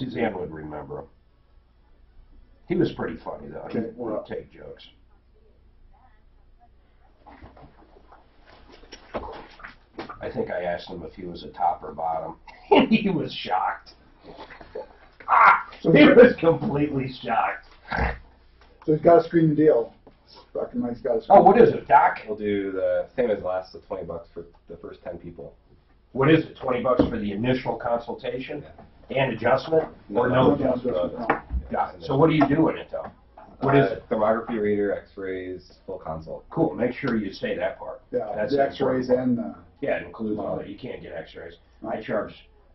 Suzanne would remember him. He was pretty funny, though. Okay, He would take jokes. I think I asked him if he was a top or bottom, and he was shocked. He was completely shocked. So he's got a screen deal. Dr. Mike's got a screen. Oh, what is it, Doc? We'll do the same as last, the $20 for the first 10 people. What is it, $20 for the initial consultation and adjustment? Or no adjustment? Got it. So what do you do in it, though? What is it? Thermography, reader, x-rays, full consult. Cool, make sure you say that part. Yeah, That's the x-rays and yeah, it includes all that. You can't get x-rays.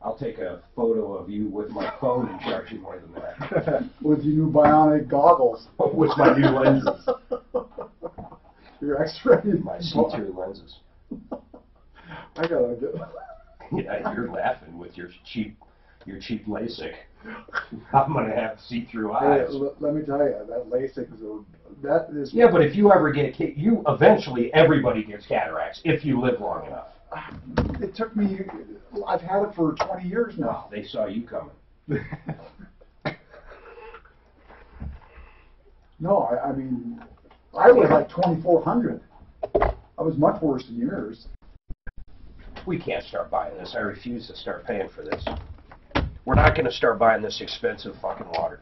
I'll take a photo of you with my phone and charge you more than that. with your new bionic goggles. With my new lenses. Your x-rays. My see-through lenses. I gotta get... Yeah, you're laughing with your cheap LASIK. I'm gonna have see-through eyes. Hey, let me tell you, that LASIK is Yeah, but if you ever get eventually everybody gets cataracts if you live long enough. It took me. I've had it for 20 years now. They saw you coming. No, I mean, I was like 2,400. I was much worse than yours. We can't start buying this. I refuse to start paying for this. We're not going to start buying this expensive fucking water.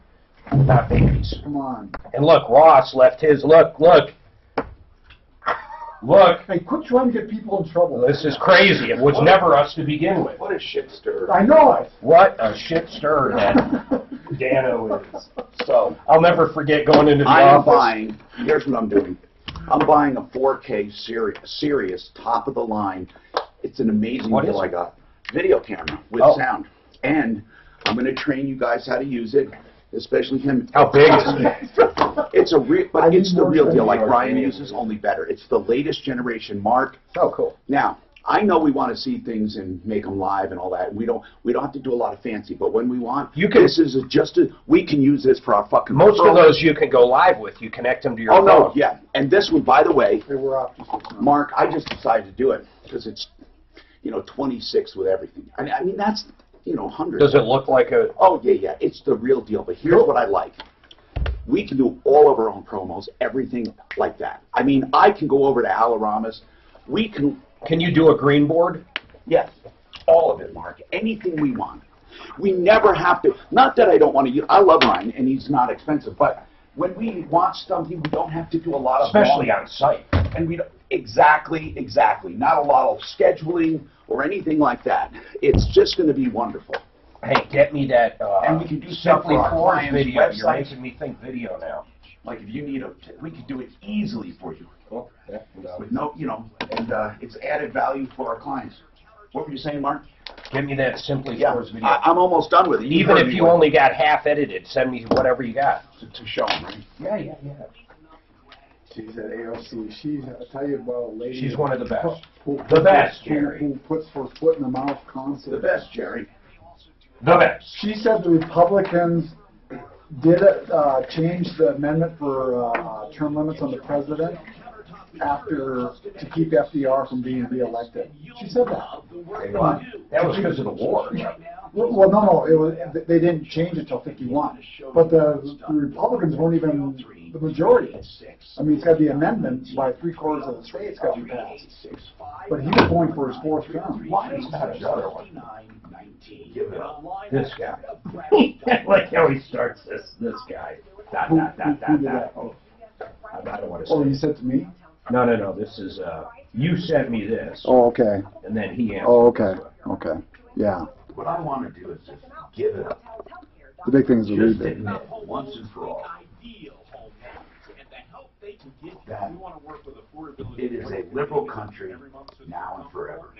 Not babies. Come on. And look, Ross left his. Look. Hey, quit trying to get people in trouble. This is crazy. It was never us to begin with. What a shit stir. I know it. What a shit stir that Dano is. So, I'll never forget going into the I'm office. buying, here's what I'm doing. I'm buying a 4K Sirius, top of the line. It's an amazing What is deal it? I got. Video camera with sound. And I'm going to train you guys how to use it, especially him. How big is it? It's a real, but it's the real deal. Like yours. Brian uses, only better. It's the latest generation Mark. Oh, cool. Now, I know we want to see things and make them live and all that. We don't have to do a lot of fancy, but when we want, this is we can use this for our fucking. Most of those you can go live with. You connect them to your phone. Oh no, yeah. And this one, by the way, Hey, we're off. Mark, I just decided to do it because it's, 26 with everything. I mean that's, 100. Does it look like a? Oh yeah. It's the real deal. But here's what I like. We can do all of our own promos, everything like that. I mean, I can go over to Alorama's. We can. Can you do a green board? Yes, all of it, Mark. Anything we want. We never have to. Not that I don't want to use. I love Ryan, and he's not expensive. But when we want something, we don't have to do a lot of. Especially on site. And we don't, exactly. Not a lot of scheduling or anything like that. It's just going to be wonderful. Hey, get me that. And we can do stuff Simply for our Forge clients' video. websites. You're making me think video now. Like if you need we could do it easily for you. Oh, yeah, With no, and it's added value for our clients. What were you saying, Mark? Give me that Simply Yeah, Forge video. I'm almost done with it. Even if you only got half edited, send me whatever you got. To show them, right? Yeah. She's at AOC. I'll tell you about a lady. She's one of the best. The best, Jerry. Who puts her foot in the mouth constantly. The best, Jerry. The best. She said the Republicans did change the amendment for term limits on the president to keep FDR from being reelected. She said that. That was because of the war. Well, no, they didn't change it till 51. But the Republicans weren't even the majority. I mean, it's got the amendment by 3/4 of the states got to be passed. But he was going for his fourth term. Why is that another one? This guy. I like how he starts this guy. Who did that? Oh, I don't want to say. Oh, you said to me? No. This is, you sent me this. Oh, okay. And then he answered. Oh, okay. Okay. Yeah. What I want to do is just give it up. The big thing is the Just rebate. admit once and for all that it is a liberal country now and forever.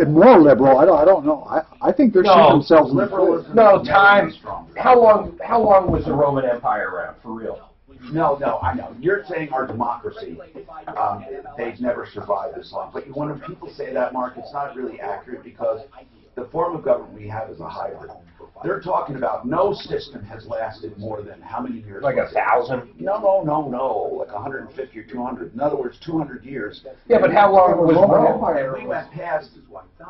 More liberal. I don't know. I think they're shooting themselves in the foot. No, time. How long was the Roman Empire around, for real? No, I know. You're saying our democracy, they've never survived this long. But when people say that, Mark, it's not really accurate because the form of government we have is a hybrid. They're talking about no system has lasted more than how many years? Like 1,000? No, like 150 or 200. In other words, 200 years. Yeah, but how long was Rome? And we went past.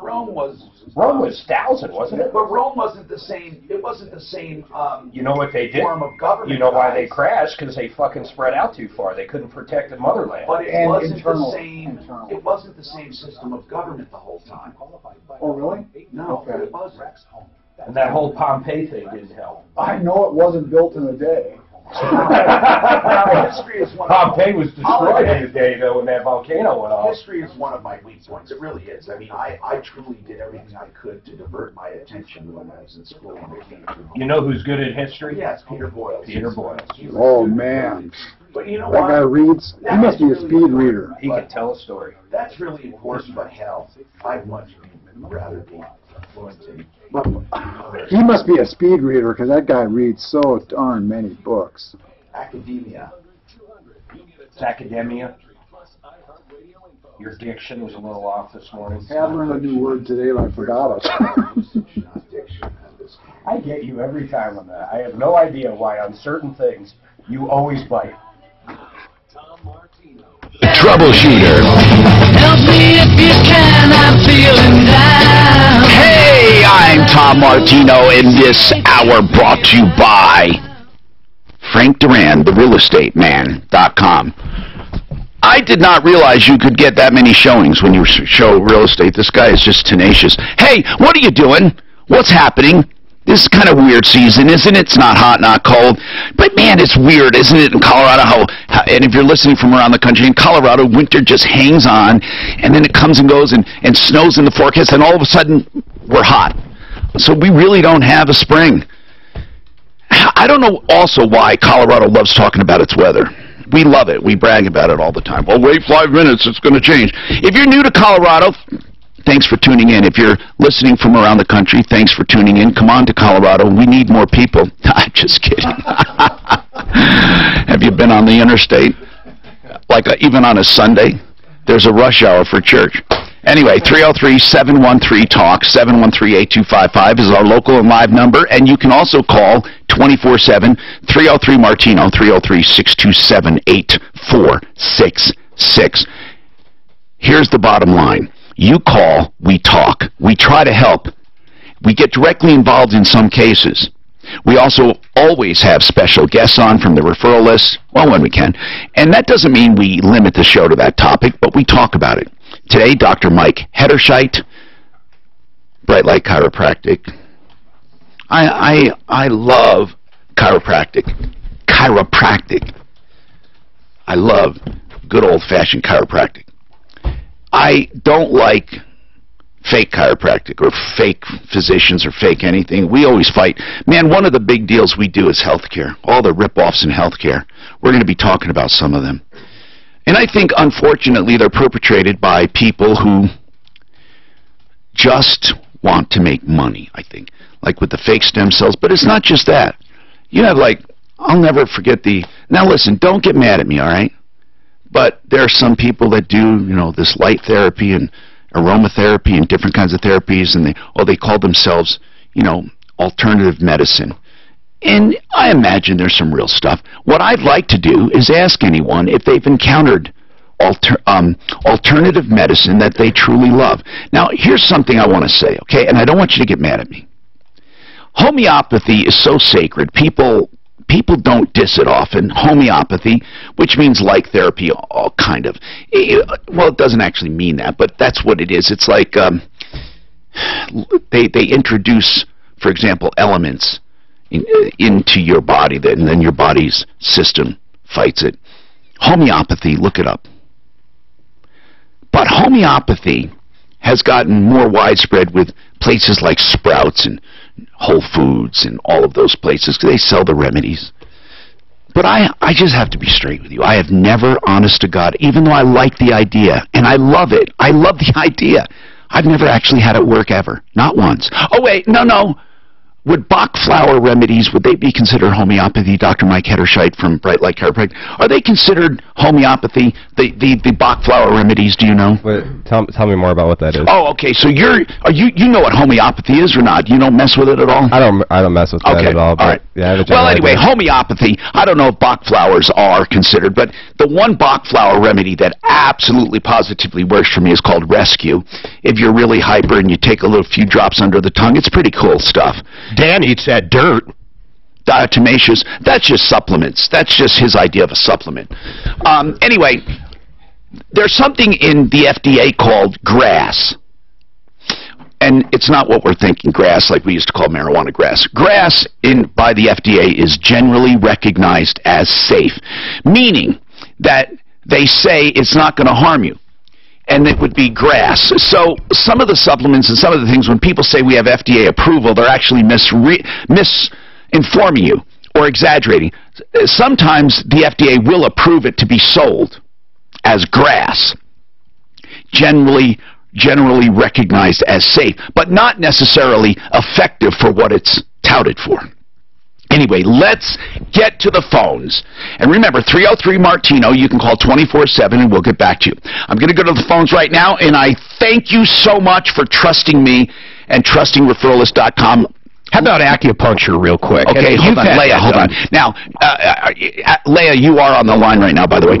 Rome was 1,000, wasn't it? But Rome wasn't the same. It wasn't the same. You know what they did? Form of government. You know why they crashed? Because they fucking spread out too far. They couldn't protect the motherland. But it wasn't the same. It wasn't the same system of government the whole time. Oh, really? No, it wasn't. And that whole Pompeii thing didn't help. I know it wasn't built in a day. History is one. Pompeii was destroyed in a day, though, when that volcano went off. History is one of my weak points. It really is. I mean, I truly did everything I could to divert my attention when I was in school. You know who's good at history? Yes, Peter Boyle. Peter Boyle. Oh, man. But you know That what? guy reads, he must be a speed reader. He can tell a story. That's really important, but hell, I'd much rather be fluent in. He must be a speed reader because that guy reads so darn many books. Academia. It's academia. Your diction was a little off this morning. I learned a new word today, but I forgot it. I get you every time on that. I have no idea why on certain things you always bite. Troubleshooter. Help me if you can, I'm feeling down. Hey, I'm Tom Martino, and this hour brought to you by Frank Duran, therealestateman.com. I did not realize you could get that many showings when you show real estate. This guy is just tenacious. Hey, what are you doing? What's happening? This is kind of weird season, isn't it? It's not hot, not cold. But, man, it's weird, isn't it, in Colorado? And if you're listening from around the country, in Colorado, winter just hangs on, and then it comes and goes and snows in the forecast, and all of a sudden, we're hot. So we really don't have a spring. I don't know also why Colorado loves talking about its weather. We love it. We brag about it all the time. Well, wait 5 minutes. It's going to change. If you're new to Colorado, thanks for tuning in. If you're listening from around the country, thanks for tuning in. Come on to Colorado. We need more people. Just kidding. Have you been on the interstate? Like even on a Sunday? There's a rush hour for church. Anyway, 303-713-TALK, 713-8255 is our local and live number, and you can also call 24/7, 303-MARTINO, 303-627-8466. Here's the bottom line. You call, we talk. We try to help. We get directly involved in some cases. We also always have special guests on from the referral list, well, when we can. And that doesn't mean we limit the show to that topic, but we talk about it. Today, Dr. Mike Hederscheit, Bright Light Chiropractic. I love chiropractic. I love good old-fashioned chiropractic. I don't like fake chiropractic or fake physicians or fake anything. We always fight. Man, one of the big deals we do is healthcare. All the rip-offs in healthcare. We're going to be talking about some of them. And I think, unfortunately, they're perpetrated by people who just want to make money, I think. Like with the fake stem cells. But it's not just that. You have, like, I'll never forget the... Now, listen, don't get mad at me, all right? But there are some people that do, you know, this light therapy and aromatherapy and different kinds of therapies, and they call themselves, you know, alternative medicine. And I imagine there's some real stuff. What I'd like to do is ask anyone if they've encountered alternative medicine that they truly love. Now, here's something I want to say, okay? And I don't want you to get mad at me. Homeopathy is so sacred. People don't diss it often. Homeopathy, which means like therapy, all kind of. Well, it doesn't actually mean that, but that's what it is. It's like they introduce, for example, elements into your body, and then your body's system fights it. Homeopathy, look it up. But homeopathy has gotten more widespread with places like Sprouts and Whole Foods and all of those places, because they sell the remedies. But I just have to be straight with you. I have never, honest to God, even though I like the idea, and I love it, I love the idea, I've never actually had it work ever. Not once. Oh, wait, no. would Bach flower remedies, would they be considered homeopathy, Dr. Mike Hederscheit from Bright Light Chiropractic? Are they considered homeopathy, the Bach flower remedies, do you know? Wait, tell me more about what that is. Oh, okay, so you know what homeopathy is or not? You don't mess with it at all? I don't mess with that at all. But All right. Yeah, I have a well, general anyway, idea. homeopathy, I don't know if Bach flowers are considered, but the one Bach flower remedy that absolutely positively works for me is called Rescue. If you're really hyper and you take a little few drops under the tongue, it's pretty cool stuff. Dan eats that dirt. Diatomaceous, that's just supplements. That's just his idea of a supplement. Anyway, there's something in the FDA called grass. And it's not what we're thinking, grass, like we used to call marijuana grass. Grass by the FDA is generally recognized as safe, meaning that they say it's not going to harm you. And it would be grass. So some of the supplements and some of the things, when people say we have FDA approval, they're actually misinforming you or exaggerating. Sometimes the FDA will approve it to be sold as grass, generally recognized as safe, but not necessarily effective for what it's touted for. Anyway, let's get to the phones. And remember, 303-MARTINO, you can call 24/7 and we'll get back to you. I'm going to go to the phones right now, and I thank you so much for trusting me and trustingreferralist.com. How about acupuncture real quick? Okay, hold on, Leah, hold on. Now, Leah, you are on the line right now, by the way.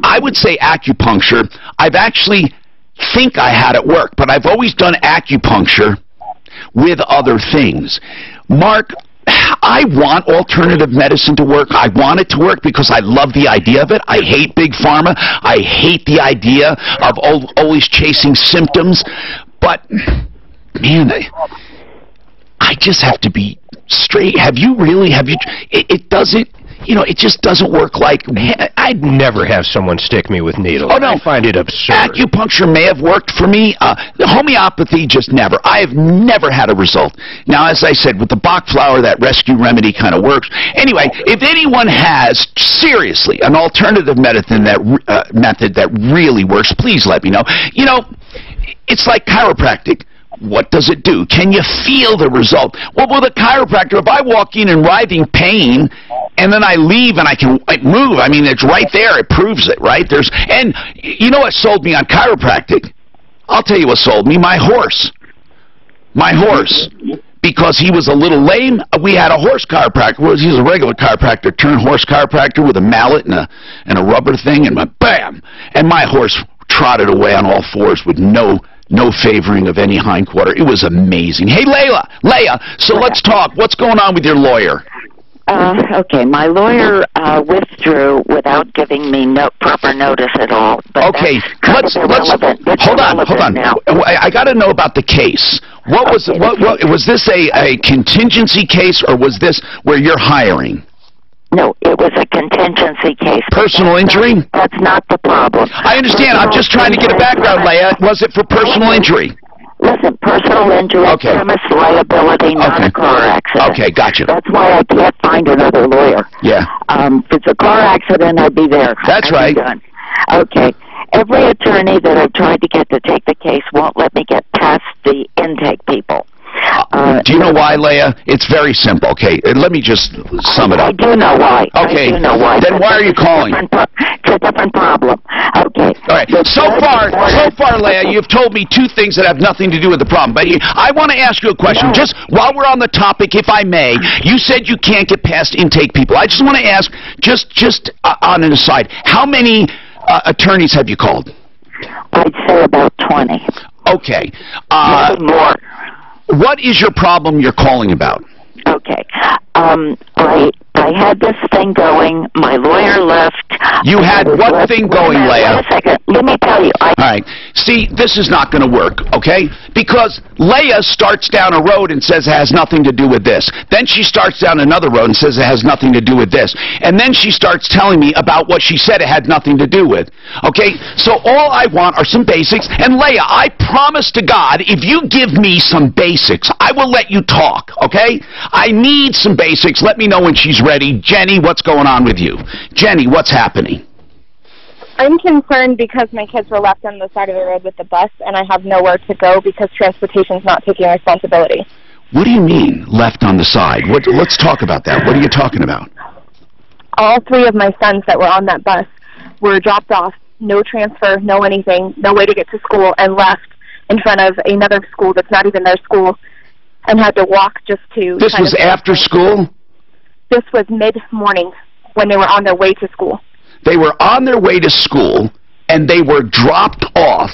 I would say acupuncture. I've actually think I had it work, but I've always done acupuncture with other things. Mark, I want alternative medicine to work. I want it to work because I love the idea of it. I hate big pharma. I hate the idea of always chasing symptoms. But, man, I just have to be straight. It doesn't, it just doesn't work like... I'd never have someone stick me with needles. Oh, no. I find it absurd. Acupuncture may have worked for me. Homeopathy, just never. I have never had a result. Now, as I said, with the Bach flower, that rescue remedy kind of works. Anyway, if anyone has, seriously, an alternative method that really works, please let me know. It's like chiropractic. What does it do? Can you feel the result? Well, with a chiropractor, if I walk in writhing pain, and then I leave and I can move, I mean, it's right there. It proves it, right? And you know what sold me on chiropractic? I'll tell you what sold me. My horse. Because he was a little lame, we had a horse chiropractor. He was a regular chiropractor, turned horse chiropractor with a mallet and a rubber thing, and bam! And my horse trotted away on all fours with no favoring of any hindquarter. It was amazing. Hey, Leah, so let's talk. What's going on with your lawyer? Okay, my lawyer withdrew without giving me proper notice at all. But okay, let's hold on. Now. I got to know about the case. What was this a contingency case, or was this where you're hiring? No, it was a contingency case. Personal injury? That's not the problem. I understand. I'm just trying to get a background, Leah. Was it for personal injury? Listen, personal injury, premise liability, not a car accident. Okay, gotcha. That's why I can't find another lawyer. Yeah. If it's a car accident, I'd be there. That's right. Done. Okay. Every attorney that I've tried to get to take the case won't let me get past the intake people. Do you know why, Leah? It's very simple. Okay, let me just sum it up. I do know why. Okay, I do know why. Then why are you calling? It's a different problem. Okay. All right. So far, Leah, you've told me two things that have nothing to do with the problem. But I want to ask you a question. Just while we're on the topic, if I may, you said you can't get past intake people. I just want to ask, just on an aside, how many attorneys have you called? I'd say about 20. Okay. Maybe more. What is your problem you're calling about? Okay. I had this thing going. My lawyer left. You had what thing going, Leah? Wait a second. Let me tell you. All right. See, this is not going to work, okay? Because Leah starts down a road and says it has nothing to do with this. Then she starts down another road and says it has nothing to do with this. And then she starts telling me about what she said it had nothing to do with. Okay? So all I want are some basics. And Leah, I promise to God, if you give me some basics, I will let you talk, okay? I need some basics. Let me know when she's ready. Jenny, what's going on with you? Jenny, what's happening? I'm concerned because my kids were left on the side of the road with the bus, and I have nowhere to go because transportation's not taking responsibility. What do you mean, left on the side? Let's talk about that. What are you talking about? All three of my sons that were on that bus were dropped off, no transfer, no anything, no way to get to school, and left in front of another school that's not even their school, and had to walk just to... This was after school? This was mid-morning when they were on their way to school. They were on their way to school, and they were dropped off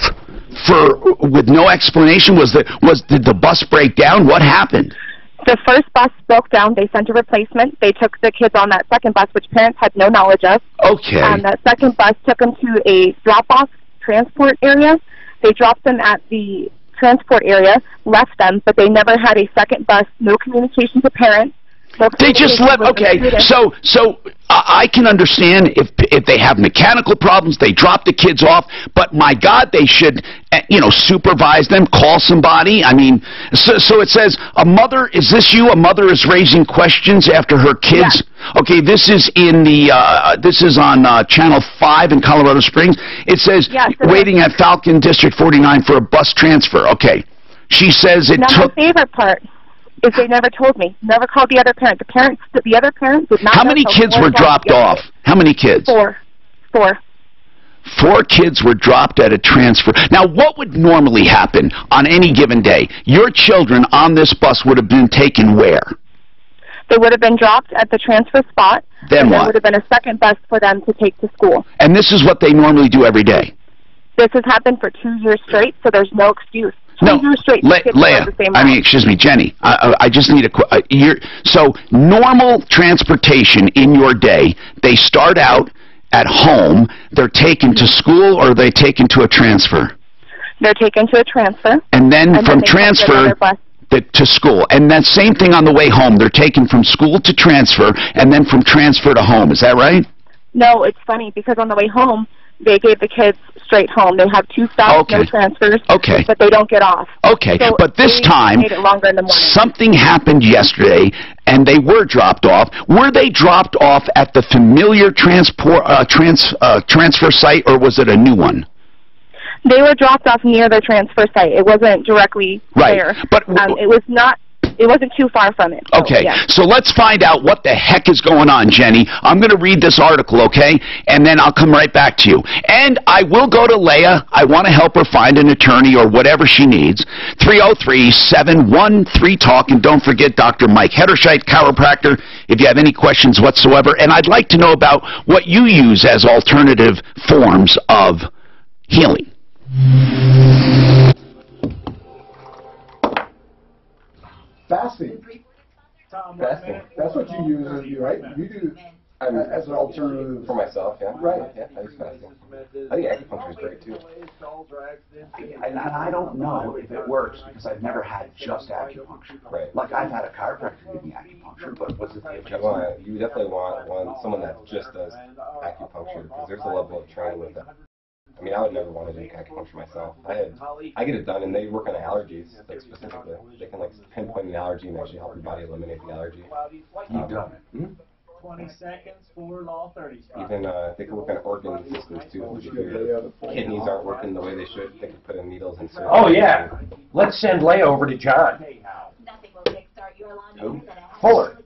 with no explanation. Did the bus break down? What happened? The first bus broke down. They sent a replacement. They took the kids on that second bus, which parents had no knowledge of. Okay. That second bus took them to a drop-off transport area. They dropped them at the transport area, left them, but they never had a second bus, no communication to parents. They just left. Okay, so I can understand if they have mechanical problems, they drop the kids off. But my God, they should, supervise them, call somebody. I mean, so it says a mother. Is this you? A mother is raising questions after her kids. Yeah. Okay, this is in this is on Channel 5 in Colorado Springs. It says waiting at Falcon District 49 for a bus transfer. Okay, she says it took. My favorite part is they never told me. Never called the other parent. The other parent did not. How many kids were dropped off? How many kids? Four. 4 kids were dropped at a transfer. Now, what would normally happen on any given day? Your children on this bus would have been taken where? They would have been dropped at the transfer spot. Then what? There would have been a second bus for them to take to school. And this is what they normally do every day? This has happened for 2 years straight, so there's no excuse. No, Leah, excuse me, Jenny, I just need so normal transportation in your day, they start out at home, they're taken to school, or are they taken to a transfer? They're taken to a transfer. And then from transfer to school. And that same thing on the way home, they're taken from school to transfer, and then from transfer to home, is that right? No, it's funny, because on the way home, they gave the kids straight home. They have 2 stops, no transfers, but they don't get off. Okay, so but this time, made it longer in the morning. Something happened yesterday, and they were dropped off. Were they dropped off at the familiar transfer site, or was it a new one? They were dropped off near the transfer site. It wasn't directly there. But it wasn't too far from it. Okay, so let's find out what the heck is going on, Jenny. I'm going to read this article, okay? And then I'll come right back to you. And I will go to Leah. I want to help her find an attorney or whatever she needs. 303-713-TALK. And don't forget Dr. Mike Hederscheit, chiropractor, if you have any questions whatsoever. And I'd like to know about what you use as alternative forms of healing. Fasting. Fasting. That's what you use, right? You do as an alternative. For myself, yeah. Right. Yeah, I use fasting. I think acupuncture is great, too. And I don't know if it works because I've never had just acupuncture. Right. Like, I've had a chiropractor give me acupuncture, but what's the adjustment? You definitely want someone that just does acupuncture, because there's a level of training with that. I mean, I would never want to do acupuncture myself. I get it done, and they work on allergies, like specifically. They can pinpoint an allergy and actually help your body eliminate the allergy. You've done it. 20 seconds for law 30 spots. Even they can work on organ systems too. If your kidneys aren't working the way they should, they can put in needles and surgery. Oh yeah, let's send Leah over to John. Who? Fuller.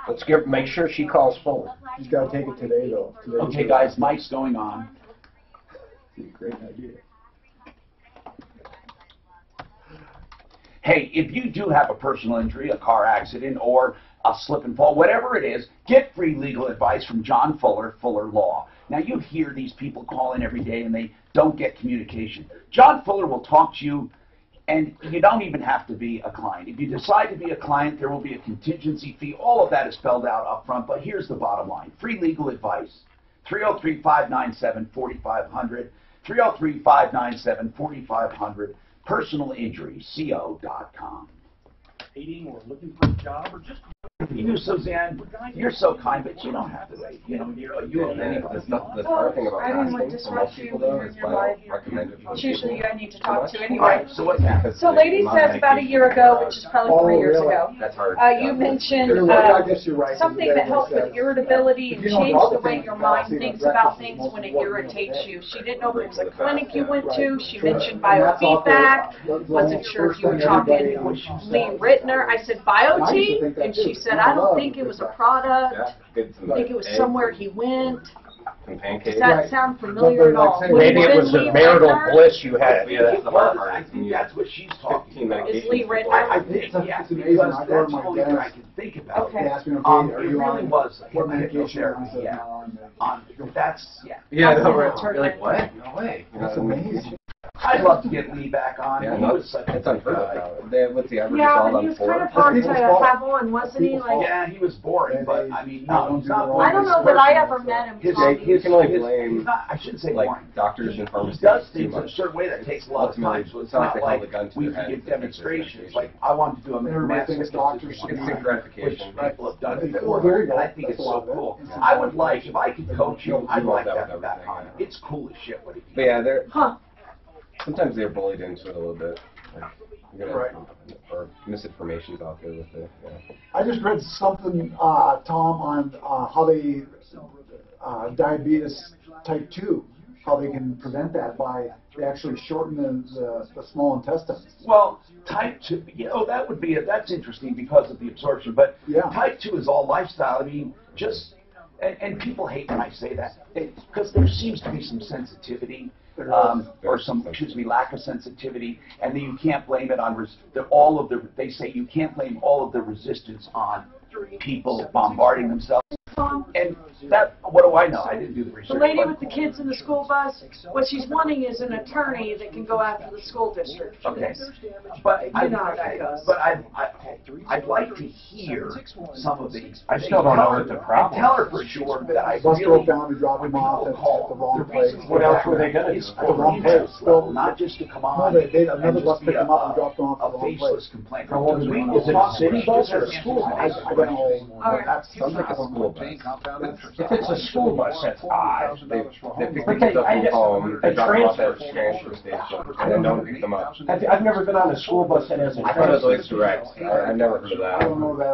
Let's make sure she calls Fuller. She's got to take it today, though. Okay, guys, Mike's going on. Great idea. Hey, if you do have a personal injury, a car accident, or a slip and fall, whatever it is, get free legal advice from John Fuller, Fuller Law. Now, you hear these people call in every day and they don't get communication. John Fuller will talk to you, and you don't even have to be a client. If you decide to be a client, there will be a contingency fee. All of that is spelled out up front, but here's the bottom line. Free legal advice. 303-597-4500. 303-597-4500. PersonalInjuryCO.com. Dating or looking for a job or just Suzanne, you're so kind, but you don't have to wait. You know, you The hard thing about I didn't want to asking for most disrupt you people though in is your I life. don't recommend it. It's usually you I need to talk to All anyway. right, so what's happening? So lady says about a year ago, which is probably 3 years ago, That's hard. you mentioned You're right, I guess you're right. something that helped with irritability and If you don't changed know the the way things your about mind seeing thinks the about breakfast is things most when it important irritates thing. you. She didn't know if it was a Right. clinic you went to. She mentioned And that's out there, biofeedback. Wasn't sure if you were talking Lee Rittner. I said BioTE, and she said, I don't think it was a product. Yeah, good. I think it was somewhere he went. Some pancakes. Does that sound familiar at all? Maybe it was the marital bliss you had. Yeah, that's the hard part. I think that's what she's talking 15 about. Is medications Lee before- Rittner? I think, yeah, It's amazing. because I go that's to my the only thing I dentist. can think about. Okay. They ask me, It okay, are really you on was what medication? hypnotherapy, I said, yeah. no, I'm That's, yeah. Yeah, That's no, the right. answer. You're like, what? No way. That's amazing. I'd love to get Lee back on. Yeah, He no, was such a it's unheard guy. of. What's the average Yeah, all but on he was 4? kind of hard to people's fault. have on, wasn't he? People's Like, Yeah, he was boring, but I mean, I no, don't he's do not the boring. I don't know that I ever met him, His, Tommy. You can only blame, he's not, I shouldn't say like, boring. doctors and He pharmacists does too things in a much. certain way that takes a lot of Ultimately, time, so it's it's not not like they hold like a gun to we their can head give to take this demonstrations. medication. Like, I want to do a Everybody massive thinks doctors should Instant which gratification. people have done Well, there you before, go. and I think it's That's a lot so of it. cool. Instant I would like, if I could coach you, You'll I'd love like that to with have back everything, on. yeah. It's cool as shit what he But yeah, they're huh? sometimes they're bullied into it a little bit. Like, you Right. Or misinformation's out there with it. Yeah. I just read something, Tom, on how they, diabetes type 2, how they can prevent that by they actually shorten the small intestines. Well, type 2, that would be, that's interesting because of the absorption, but Yeah. type 2 is all lifestyle. I mean, and people hate when I say that, because there seems to be some sensitivity, or some, lack of sensitivity, and then you can't blame it on, they say you can't blame all of the resistance on people bombarding themselves. And that, what do I know? I didn't do the research. The lady but- with the kids in the school bus, what she's wanting is an attorney that can go after the school district. Okay, but You know how that goes. But I'd like to hear some of these. I still don't know what the problem Tell her is. for sure that I Bus really. broke down to drop when them off people at call, the wrong the place. reason What else were they gonna do? It's At the wrong for place. level, not just to come No, on. another and bus just be picked them up and dropped them off a at the wrong faceless place. complaint. How old Because is we it? will Is it a talk city about bus or a this. school bus? I don't know. All right. That's Sounds like a school bus. If it's a school bus, that's odd. They pick But the kids up I from just- home, a they drop them off at transfer. the transfer station, and then don't pick them up. I've never been on a school bus that has a I thought it was transfer. always direct. I've never heard of I don't that. know I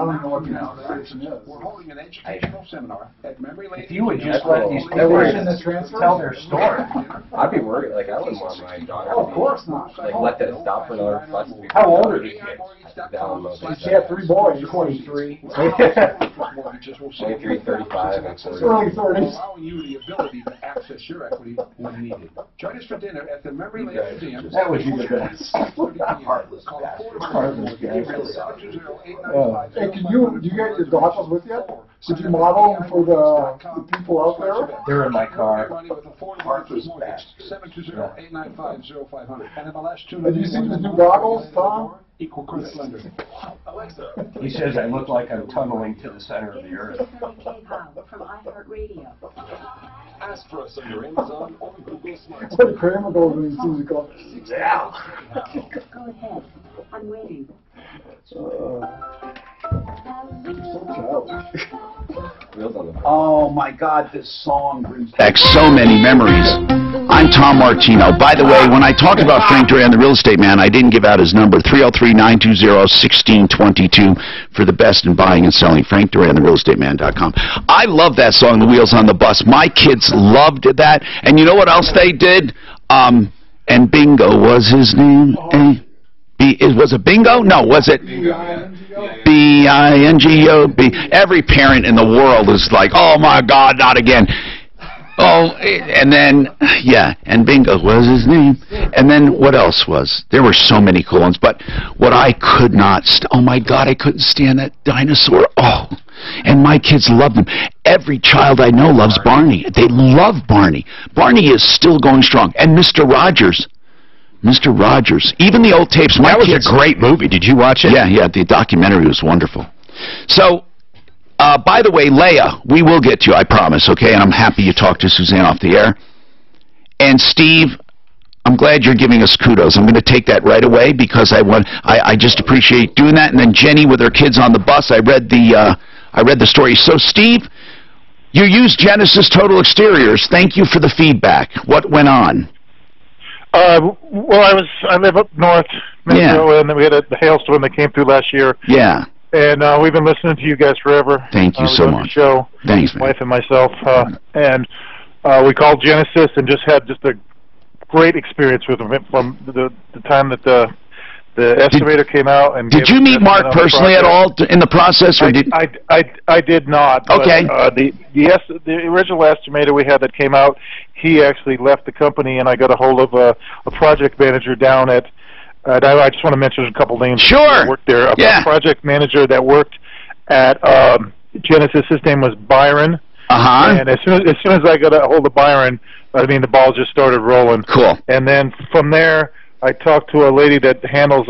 don't know what the organization is. We're holding an educational seminar at Memory Lane. If you would just That's let cool. these They're people Pushing the transfer? tell their story. I'd be worried. Like, I wouldn't want my daughter Oh, to of course not. like let that stop for another bus. to be- How old are the kids? I don't know. She had 3 boys. 23. 23, 35, and 40. Early 30s. Allowing you the ability to access your equity when needed. Join us for dinner at the Memory Lane Museum. That would be the best. Heartless Call bastard. Heartless They bastard. really Hey, do you get your daughters with you? Did you model them for the people out there? They're in my car. Heartless bastard. 720-895-0500. And in the last 2 Have you seen the new goggles, Tom? Equal credit lender. He says I look like I'm tunneling to the center of the earth. From iHeartRadio. Ask for us on your Amazon or Google Smart. That's where Kramer goes when he sees the goggles. Yeah. Go ahead. I'm waiting. Wheels on the bus. Oh my God, this song brings Back so many memories. I'm Tom Martino. By the way, when I talked about Frank Duran, the real estate man, I didn't give out his number, 303-920-1622 for the best in buying and selling. Frank Duran, therealestateman.com. I love that song, The Wheels on the Bus. My kids loved that. And you know what else they did? And Bingo was his name. Was it Bingo? No, was it B-I-N-G-O-B? Every parent in the world is like, oh my God, not again. Oh, and then, yeah, and Bingo was his name. And then what else was? There were so many cool ones, but what I could not, oh my God, I couldn't stand that dinosaur. Oh, and my kids loved him. Every child I know loves Barney. They love Barney. Barney is still going strong. And Mr. Rogers. Mr. Rogers. Even the old tapes. That was a great movie. Did you watch it? Yeah, the documentary was wonderful. So, by the way, Leah, we will get to you, I promise, okay? And I'm happy you talked to Suzanne off the air. And Steve, I'm glad you're giving us kudos. I'm going to take that right away because I just appreciate doing that. And then Jenny with her kids on the bus, I read the story. So Steve, you used Genesis Total Exteriors. Thank you for the feedback. What went on? Well, I live up north, Minnesota, and then we had the hailstorm that came through last year. Yeah. And we've been listening to you guys forever. Thank you so much. Show. Thanks, man. Wife and myself, and we called Genesis and just had a great experience with them from the time that the estimator came out. And did you meet Mark personally at all in the process, or did I did not. Okay. But, the original estimator we had that came out, he actually left the company, and I got a hold of a project manager down at. I just want to mention a couple names. Sure. Worked there. Yeah. A project manager that worked at Genesis. His name was Byron. And as soon as I got a hold of Byron, I mean the ball just started rolling. Cool. And then from there, I talked to a lady that handles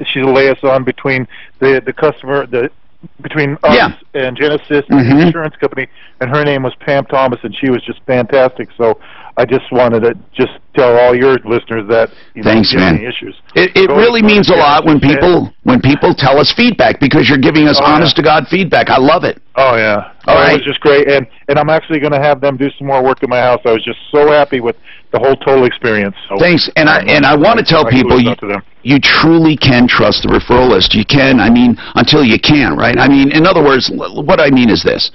she's a liaison between the customer between us and Genesis and the insurance company, and her name was Pam Thomas, and she was just fantastic. So I just wanted to just tell all your listeners that thanks, man. Any issues. It really means a lot when people tell us feedback, because you're giving us honest to God feedback. I love it. Oh yeah. All right. It was just great, and I'm actually going to have them do some more work in my house. I was just so happy with the whole total experience. So, thanks, and I want to tell people you truly can trust the referral list. You can, until you can, right? In other words, what I mean is this.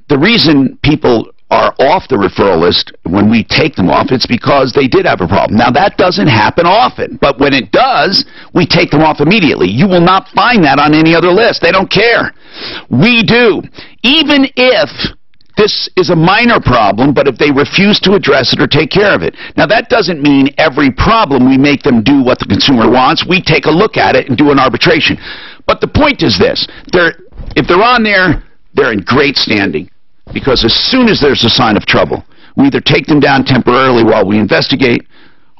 The reason people are off the referral list when we take them off, it's because they did have a problem. Now, that doesn't happen often, but when it does, we take them off immediately. You will not find that on any other list. They don't care. We do. Even if this is a minor problem, but if they refuse to address it or take care of it. Now, that doesn't mean every problem we make them do what the consumer wants. We take a look at it and do an arbitration. But the point is this. If they're on there, they're in great standing. Because as soon as there's a sign of trouble, we either take them down temporarily while we investigate,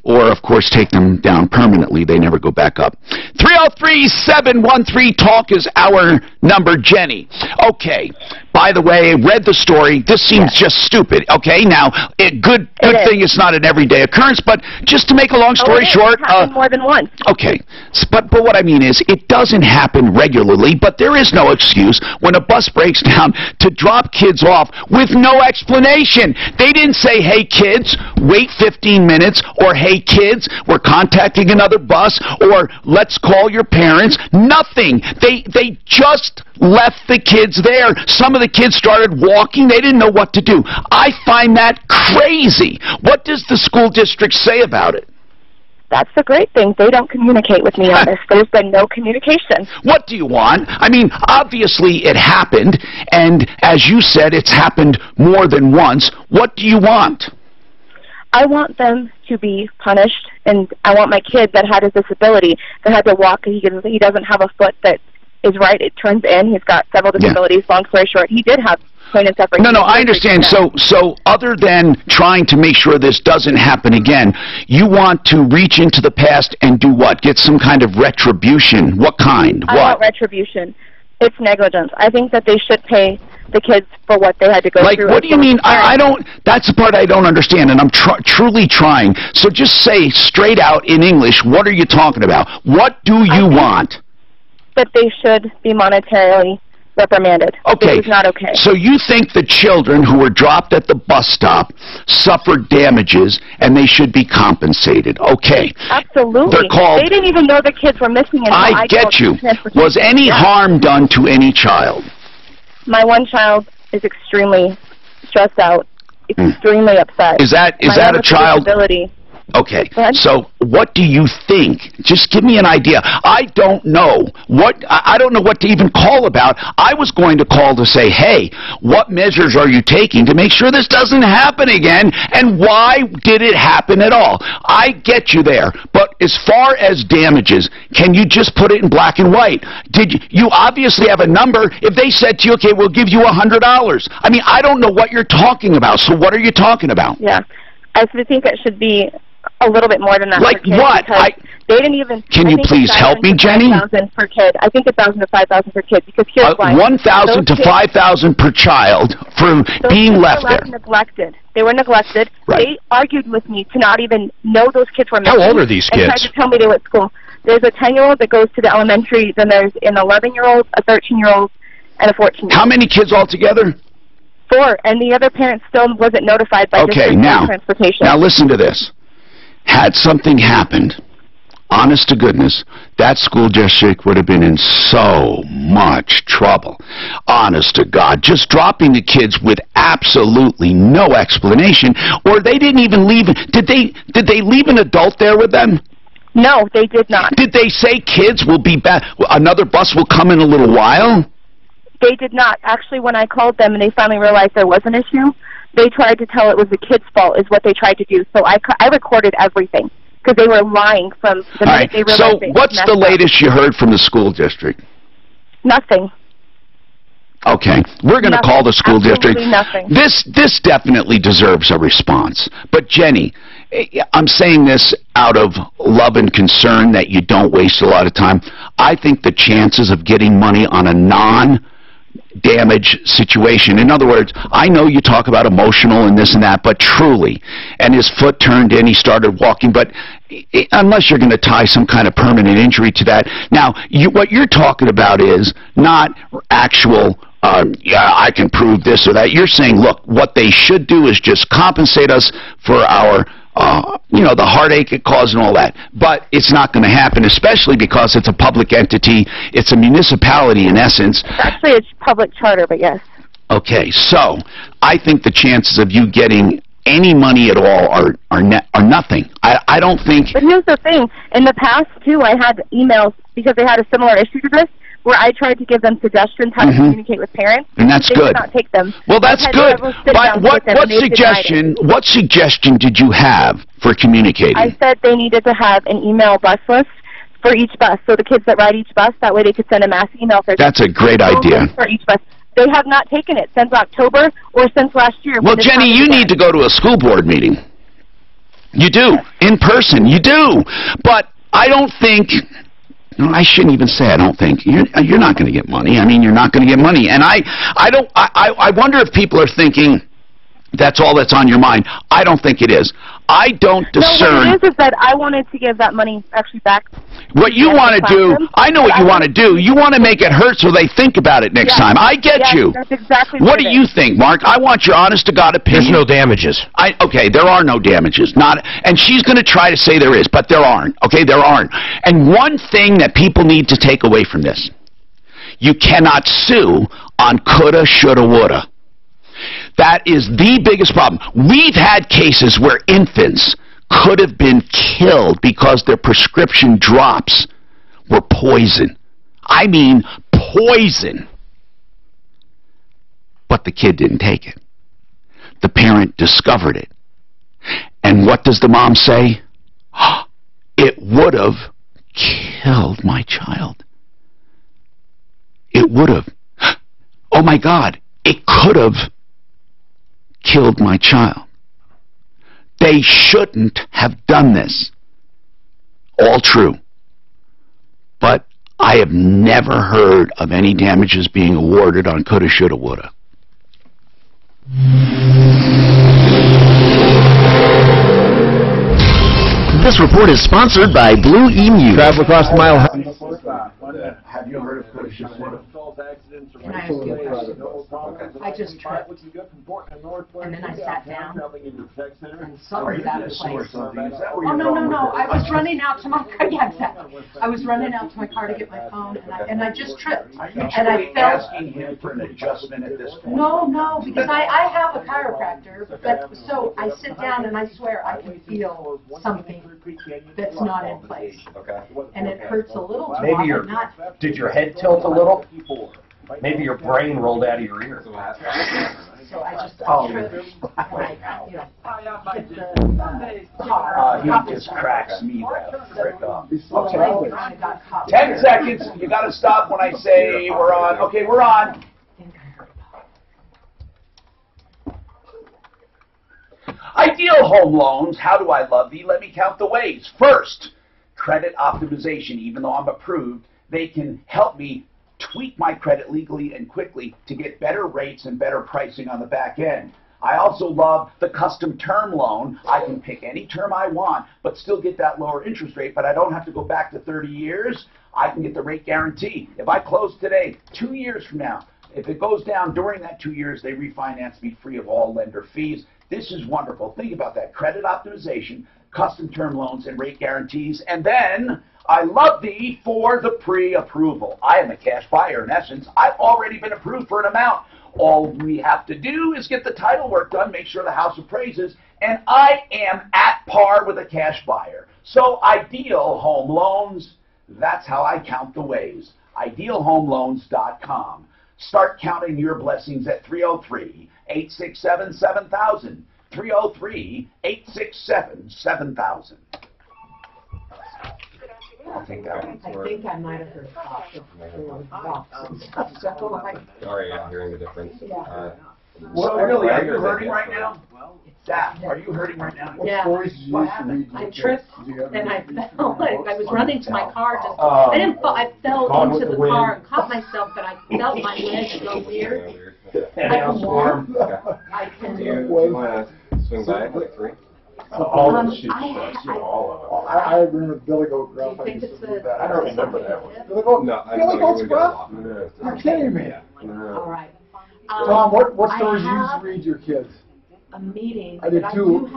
or, of course, take them down permanently. They never go back up. 303-713-TALK is our number, Jenny. Okay. By the way, read the story. This seems just stupid. Okay, now, good thing it's not an everyday occurrence, but just to make a long story short. It happened more than once. Okay. But what I mean is, it doesn't happen regularly, but there is no excuse when a bus breaks down to drop kids off with no explanation. They didn't say, hey, kids, wait 15 minutes, or hey, kids, we're contacting another bus, or let's call your parents. Nothing. They just left the kids there. Some of the kids started walking. They didn't know what to do. I find that crazy. What does the school district say about it? That's the great thing. They don't communicate with me on this. There's been no communication. What do you want? Obviously it happened, and as you said, it's happened more than once. What do you want? I want them to be punished, and I want my kid that had a disability, that had to walk, he doesn't have a foot that is right, it turns in, he's got several disabilities, long story short, he did have plain and separate. No, I understand. So other than trying to make sure this doesn't happen again, you want to reach into the past and do what? Get some kind of retribution. What kind? I want retribution. It's negligence. I think that they should pay the kids for what they had to go through. What do you mean? I don't, that's the part I don't understand, and I'm truly trying. So just say straight out in English, what are you talking about? What do you want? That they should be monetarily reprimanded. Okay. This is not okay. So you think the children who were dropped at the bus stop suffered damages and they should be compensated? Okay. Absolutely. They're called, they didn't even know the kids were missing until I get you. Was any harm done to any child? My one child is extremely stressed out, extremely upset. Is that a child? Okay, so what do you think? Just give me an idea. I don't know what to even call about. I was going to call to say, hey, what measures are you taking to make sure this doesn't happen again, and why did it happen at all? I get you there, but as far as damages, can you just put it in black and white? You obviously have a number. If they said to you, okay, we'll give you $100. I don't know what you're talking about, so what are you talking about? Yeah, I think it should be a little bit more than that. Like per kid what? They didn't even. Can you please help me, Jenny? 5,000 per kid. I think 1,000 to 5,000 per kid because here's why. 1,000 to 5,000 per child for being left there. Neglected. They were neglected. Right. They argued with me to not even know those kids were missing. How old are these and kids? tried to tell me they were at school. There's a 10-year-old that goes to the elementary. Then there's an 11-year-old, a 13-year-old, and a 14-year-old. How many kids altogether? 4, and the other parent still wasn't notified by district transportation. Now listen to this. Had something happened, honest to goodness, that school district would have been in so much trouble. Honest to God. Just dropping the kids with absolutely no explanation, or they didn't even leave. Did they leave an adult there with them? No, they did not. Did they say kids will be back, another bus will come in a little while? They did not. Actually, when I called them and they finally realized there was an issue, they tried to tell it was the kid's fault is what they tried to do. So I recorded everything because they were lying from the minute they realized. So what's the latest you heard from the school district? Nothing. Okay, we're going to call the school district. Nothing. This definitely deserves a response. But Jenny, I'm saying this out of love and concern that you don't waste a lot of time. I think the chances of getting money on a non-damage situation, in other words, I know you talk about emotional and this and that, but truly, and his foot turned in, he started walking, but unless you're going to tie some kind of permanent injury to that. Now, what you're talking about is not actual yeah, I can prove this or that. You're saying, look, what they should do is just compensate us for our, the heartache it caused and all that. But it's not going to happen, especially because it's a public entity. It's a municipality in essence. Actually, it's public charter, but yes. Okay, so I think the chances of you getting any money at all are nothing. I don't think. But here's the thing. In the past, too, I had emails because they had a similar issue to this, where I tried to give them suggestions how to communicate with parents. And that's they good. Did not take them. Well, that's good. But what suggestion did you have for communicating? I said they needed to have an email bus list for each bus, so the kids that ride each bus, that way they could send a mass email. That's a great idea. For each bus. They have not taken it since October or since last year. Well, Jenny, you need to go to a school board meeting. You do. In person. You do. But I don't think... No, I shouldn't even say I don't think. You're not going to get money. I mean, you're not going to get money. And I wonder if people are thinking that's all that's on your mind. I don't think it is. I don't discern. No, what it is that I wanted to give that money actually back. What you want to do, I know what you want to do. You want to make it hurt so they think about it next time. I get you. That's exactly what do you think, Mark? I want your honest-to-God opinion. There's no damages. Okay, there are no damages. And she's going to try to say there is, but there aren't. Okay, there aren't. And one thing that people need to take away from this, you cannot sue on coulda, shoulda, woulda. That is the biggest problem. We've had cases where infants could have been killed because their prescription drops were poison. I mean poison. But the kid didn't take it. The parent discovered it. And what does the mom say? It would have killed my child. It would have. Oh my God, it could have killed my child. They shouldn't have done this. All true. But I have never heard of any damages being awarded on coulda, shoulda, woulda. This report is sponsored by Blue Emu. Travel across the mile. Have you heard of coulda, shoulda, woulda? Can I ask you a question? I just tripped, and then I sat down, and something got in place. Oh, no, I was running out to my car, yeah, exactly. I was running out to my car to get my phone, and I just tripped. And I felt... asking him for an adjustment at this point? No, because I have a chiropractor, but so I sit down and I swear I can feel something that's not in place. Okay. And it hurts a little to Maybe did your head tilt a little? Maybe your brain rolled out of your ear. So I just tripped, and I, hit the car. He just cracks me that frick up. Okay. 10 seconds. You got to stop when I say we're on. Okay, we're on. Ideal Home Loans, how do I love thee? Let me count the ways. First, credit optimization. Even though I'm approved, they can help me tweak my credit legally and quickly to get better rates and better pricing on the back end. I also love the custom term loan. I can pick any term I want, but still get that lower interest rate, but I don't have to go back to 30 years. I can get the rate guarantee. If I close today, 2 years from now, if it goes down during that 2 years, they refinance me free of all lender fees. This is wonderful. Think about that. Credit optimization, custom term loans, and rate guarantees. And then I love thee for the pre-approval. I am a cash buyer. In essence, I've already been approved for an amount. All we have to do is get the title work done, make sure the house appraises, and I am at par with a cash buyer. So Ideal Home Loans, that's how I count the ways. IdealHomeLoans.com. Start counting your blessings at 303-867-7000. 303-867-7000. I'll take that one. I think I might have heard talk of and stuff, so I... Sorry, I'm hearing the difference. Yeah. So really, are you hurting right now? Dad, are you hurting right now? Yeah. What happened? I tripped and I fell. I was running to my car. I didn't fall. I fell into the car and caught myself, but I felt my legs go weird. I can walk. I can. Do you want to swing by at like 3? All of the sheets, all of them. I remember Billy Goat Gruff. Do you think it's the... I don't remember that one. Billy Goat, No, Billy Goat Gruff? You're kidding me. All right. Tom, what stories you used to read your kids? A meeting. I did two.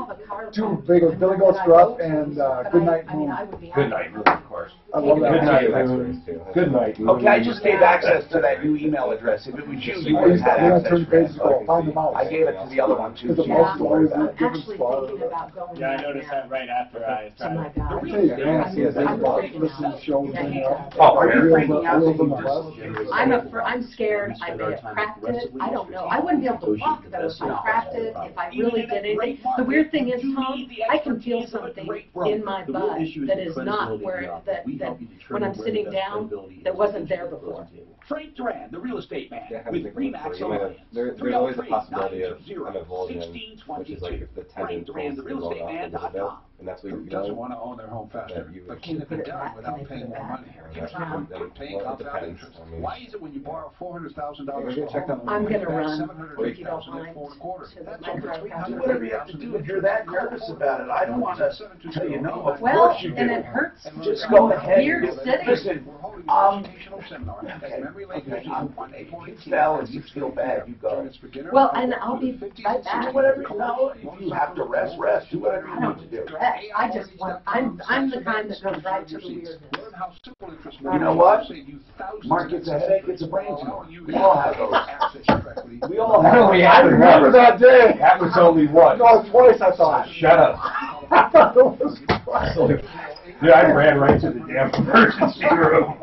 Two big ones, Billy Goat Gruff and Good Night Moon. Good Night Moon, of course. I love that. Good Night Moon. Good Night Moon. Okay, I just gave access to that new email address. If it was you, you would have had access to it. I gave it to the other one too. Yeah, I'm actually thinking about going Yeah, I noticed that right after I tried. I tell you, Nancy has listening to shows. Oh, are you freaking out? I'm scared I may have cracked it. I don't know. I wouldn't be able to walk though if I cracked it, if I really did anything. The weird thing is, Tom, I can feel something in my butt that is not where that when I'm sitting down that wasn't there before. Frank Duran, the real estate man, Yeah, with Remax Online. there's always a possibility of an avulsion, which is like if the tenant pulls the loan off into the bill, and that's what Who you doesn't know. want to own their home faster, but can it be done without paying more money? Paying compound interest. Why is it when you borrow $400,000 for a home, I'm going to you run, pay if you don't $708,000 mind, at 4.25? to That's my over chiropractor. Do whatever you have to do if you're that nervous about it. I don't want to tell you no. Of Well, course you do. and it hurts. Just go ahead. Weird sitting. Listen, if you fell and you feel bad, you go. Well, and I'll be right back. Do whatever you know. If you have to rest, rest. Do whatever you need to do. I just want, I'm the kind that goes right to the weirdness. You know what? Mark gets a headache, it's a brain tumor. We all have those. We all have those. I remember that day. That was only one. No, twice I thought. Shut up. I thought it was twice. Dude, I ran right to the damn emergency room.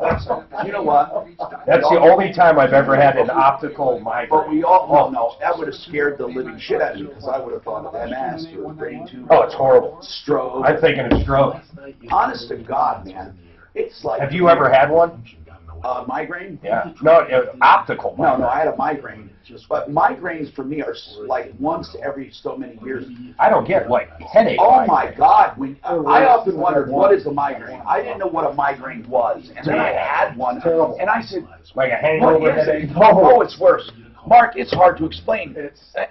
You know what? That's the only time I've ever had an optical migraine. But we all, well, no, that would have scared the living shit out of me because I would have thought of MS or brain tumor. Oh, it's horrible. Stroke. I'm thinking of stroke. Honest to God, man. It's like. Have you ever had one? Migraine? Yeah. No, optical migraine. No, I had a migraine. But migraines for me are like once every so many years. I don't get like headache. Oh my God! When I often wondered what is a migraine. I didn't know what a migraine was, and then I had one, and I said, like a hangover headache. Oh, it's worse. Mark, it's hard to explain.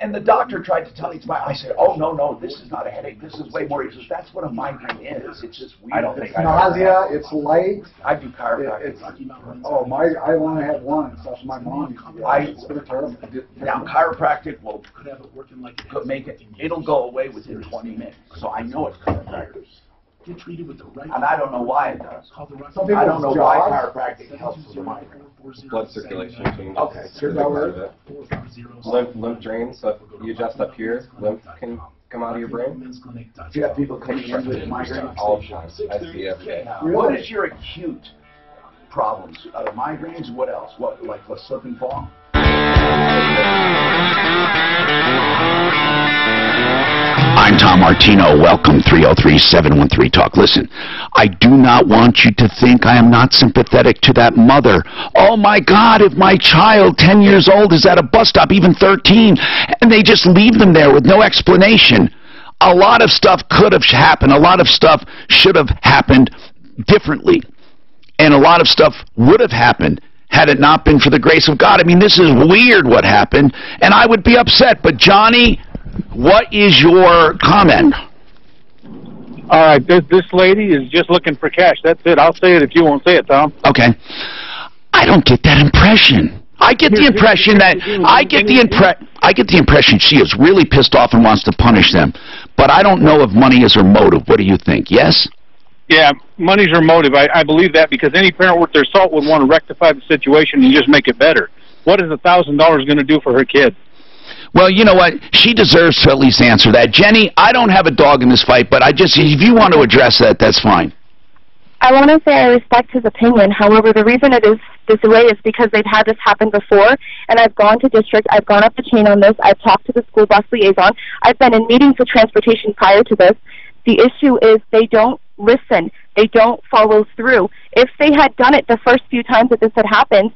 And the doctor tried to tell me, I said, oh, no, this is not a headache. This is way more. He says, that's what a migraine is. It's just weird. I don't think nausea, it's light. I do chiropractic. I only had one, and stuff my mom used to get. It's pretty terrible. Now, chiropractic will make it, it'll go away within 20 minutes. So I know it's chiropractic. And I don't know why it does. I don't know why chiropractic helps with the migraine. Blood circulation changes. Okay. Here's that part of it. Lymph drains, so if you adjust up here, lymph can come out of your brain. Do you have people coming in with migraine? All the time. I see every day. What is your acute problems? Migraines, what else? What, like a slip and fall? I'm Tom Martino. Welcome, 303-713-TALK. Listen, I do not want you to think I am not sympathetic to that mother. Oh, my God, if my child, 10 years old, is at a bus stop, even 13, and they just leave them there with no explanation. a lot of stuff could have happened. A lot of stuff should have happened differently. And a lot of stuff would have happened had it not been for the grace of God. I mean, this is weird what happened, and I would be upset. But, Johnny, what is your comment? All right, this lady is just looking for cash. That's it. I'll say it if you won't say it, Tom. Okay. I don't get that impression. I get the impression she is really pissed off and wants to punish them. But I don't know if money is her motive. What do you think? Yes? Yeah, money's her motive. I believe that because any parent worth their salt would want to rectify the situation and just make it better. What is $1,000 going to do for her kid? Well, you know what? She deserves to at least answer that. Jenny, I don't have a dog in this fight, but if you want to address that, that's fine. I want to say I respect his opinion. However, the reason it is this way is because they've had this happen before, and I've gone to district, I've gone up the chain on this, I've talked to the school bus liaison, I've been in meetings with transportation prior to this. The issue is they don't listen. They don't follow through. If they had done it the first few times that this had happened,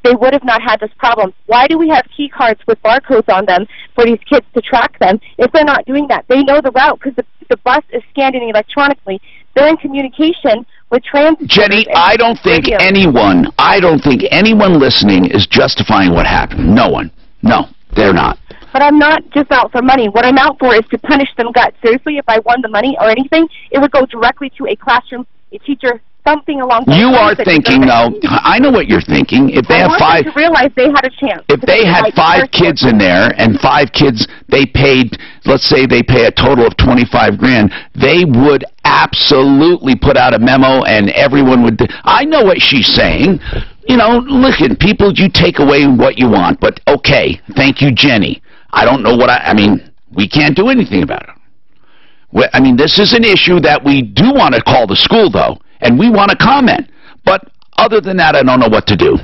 they would have not had this problem. Why do we have key cards with barcodes on them for these kids to track them if they're not doing that? They know the route because the bus is scanned in electronically. They're in communication with transit. Jenny, I don't think anyone listening is justifying what happened. No one. No, they're not. But I'm not just out for money. What I'm out for is to punish them. God, seriously, if I won the money or anything, it would go directly to a classroom, a teacher, something along those lines. You are thinking, though, I know what you're thinking. If they have five, to realize they had a chance. If they had 5 kids in there and 5 kids, they paid, let's say they pay a total of $25,000, they would absolutely put out a memo and everyone would. I know what she's saying. You know, listen, people, you take away what you want, but okay, thank you, Jenny. I don't know what I mean, we can't do anything about it. I mean, this is an issue that we do want to call the school, though, and we want to comment. But other than that, I don't know what to do.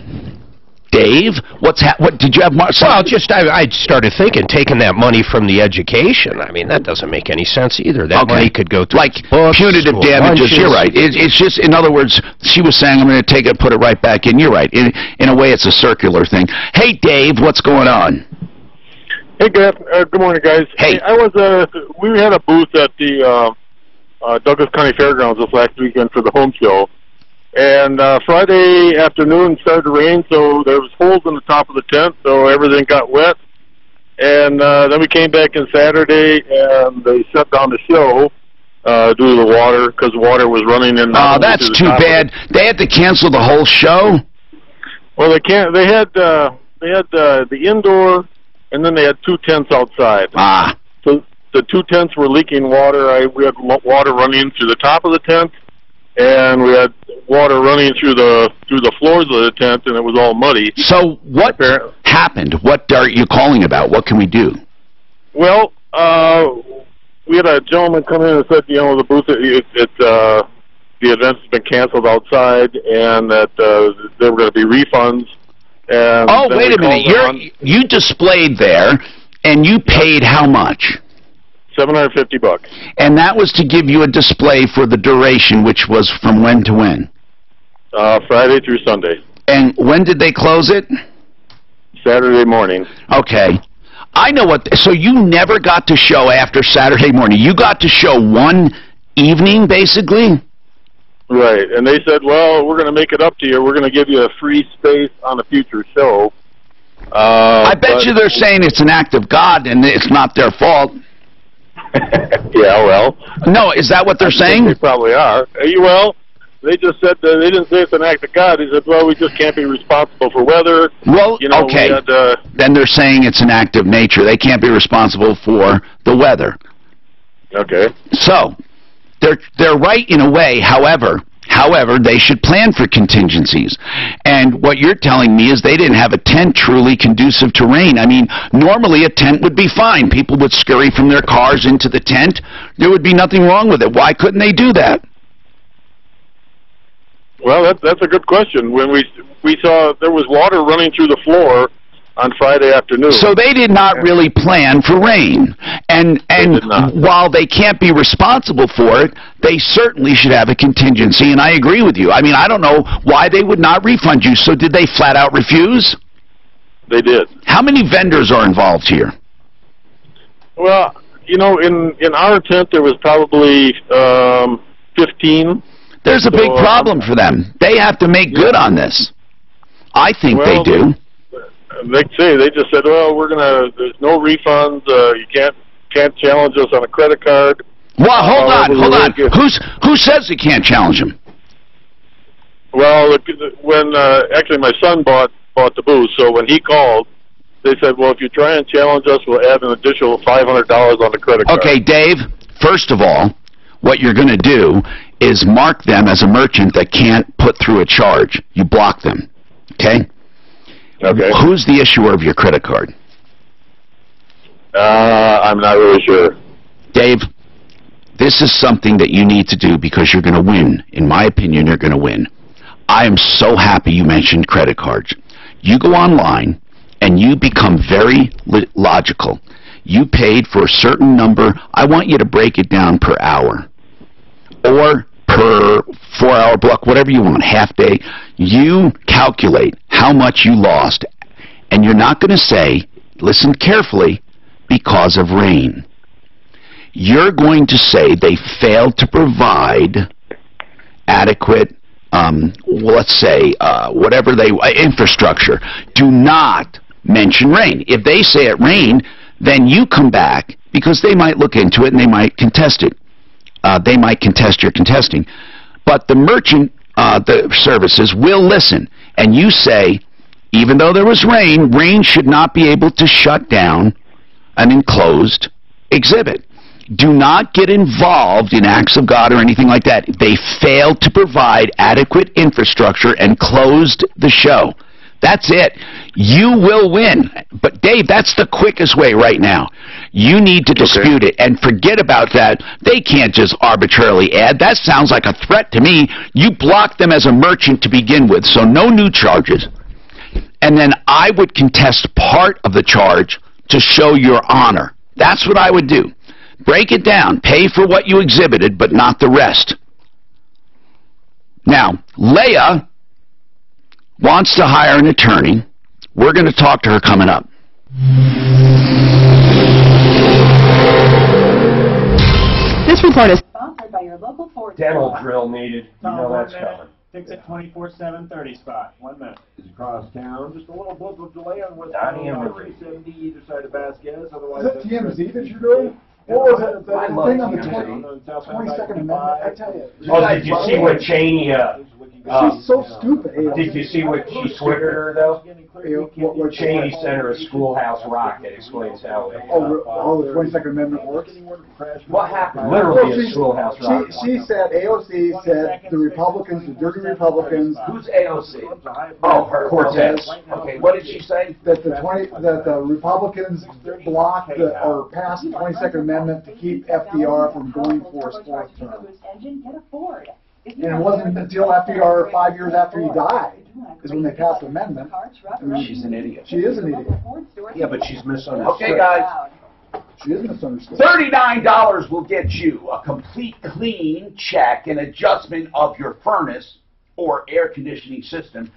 Dave, what did you have? Well, I started thinking, taking that money from the education. I mean, that doesn't make any sense either. That money could go to like books, punitive damages. lunches. You're right. It's just, in other words, she was saying, I'm going to take it, put it right back in. You're right. In a way, it's a circular thing. Hey, Dave, what's going on? Hey, good morning, guys. Hey, we had a booth at the Douglas County Fairgrounds this last weekend for the home show, and Friday afternoon started to rain, so there was holes in the top of the tent, so everything got wet. And then we came back in Saturday, and they shut down the show due to the water because the water was running in. Oh, that's too bad. They had to cancel the whole show. Well, they can't. They had the indoor. And then they had 2 tents outside. So the 2 tents were leaking water. We had water running through the top of the tent, and we had water running through the floors of the tent, and it was all muddy. So what happened? What are you calling about? What can we do? Well, we had a gentleman come in and said, the booth, the event's been canceled outside, and that there were going to be refunds. Oh, wait a minute. You displayed there, and you paid how much? $750. And that was to give you a display for the duration, which was from when to when? Friday through Sunday. And when did they close it? Saturday morning. Okay. I know what. So you never got to show after Saturday morning. You got to show one evening, basically? Right, and they said, well, we're going to make it up to you. We're going to give you a free space on a future show. I bet you they're saying it's an act of God and it's not their fault. Yeah, well. No, is that what they're saying? They probably are. Well, they just said, they didn't say it's an act of God. They said, well, we just can't be responsible for weather. Well, okay. Then they're saying it's an act of nature. They can't be responsible for the weather. Okay. So they're right in a way. However, they should plan for contingencies. And what you're telling me is they didn't have a tent truly conducive to rain. I mean, normally a tent would be fine. People would scurry from their cars into the tent. There would be nothing wrong with it. Why couldn't they do that? Well, that's a good question. When we saw there was water running through the floor on Friday afternoon. So they did not really plan for rain. And while they can't be responsible for it, they certainly should have a contingency, and I agree with you. I mean, I don't know why they would not refund you. So did they flat out refuse? They did. How many vendors are involved here? Well, you know, in our tent there was probably 15. There's a big problem for them. They have to make good on this. I think they do. They just said, well, there's no refunds. You can't challenge us on a credit card. Well, hold on. Who says you can't challenge them? Well, when actually my son bought the booze, so when he called, they said, well, if you try and challenge us, we'll add an additional $500 on the credit card. Okay, Dave, first of all, what you're going to do is mark them as a merchant that can't put through a charge. You block them, okay? Okay. Who's the issuer of your credit card? I'm not really sure. Dave, this is something that you need to do because you're going to win. In my opinion, you're going to win. I am so happy you mentioned credit cards. You go online and you become very logical. You paid for a certain number. I want you to break it down per hour or per 4-hour block, whatever you want, half day. You calculate how much you lost, and you're not going to say, listen carefully, because of rain. You're going to say they failed to provide adequate, let's say, whatever infrastructure. Do not mention rain. If they say it rained, then you come back, because they might look into it and they might contest it. They might contest your contesting. But the merchant the services will listen. And you say, even though there was rain, rain should not be able to shut down an enclosed exhibit. Do not get involved in acts of God or anything like that. They failed to provide adequate infrastructure and closed the show. That's it. You will win. But, Dave, that's the quickest way right now. You need to dispute it and forget about that. They can't just arbitrarily add. That sounds like a threat to me. You blocked them as a merchant to begin with, so no new charges. And then I would contest part of the charge to show your honor. That's what I would do. Break it down. Pay for what you exhibited, but not the rest. Now, Leah wants to hire an attorney. We're going to talk to her coming up. This report is sponsored by your local Ford. Dental drill needed. You know that's coming. Fix it 24/7 spot. 1 minute. Is across town. Just a little blip of delay on West Donnie and 270 either side of Vasquez. Otherwise, Is that TMZ that you're doing? What was it? The thing on the 22nd Amendment? I tell you. Oh, did you see what Cheney? She's so stupid. Did you see what she Twittered her though? What Cheney sent her a schoolhouse rocket. Explains how. The 22nd Amendment works. What happened? Literally a schoolhouse rocket. She said, AOC said the Republicans, the dirty Republicans. Who's AOC? Oh, Cortez. Okay, what did she say? That the Republicans blocked or passed the 22nd Amendment to keep FDR from going for his fourth term. And it wasn't until FDR, 5 years after he died, is when they passed the amendment. I mean, She's an idiot. She is an idiot. Yeah, but she's misunderstood. Okay, guys. She is misunderstood. $39 will get you a complete clean check and adjustment of your furnace or air conditioning system.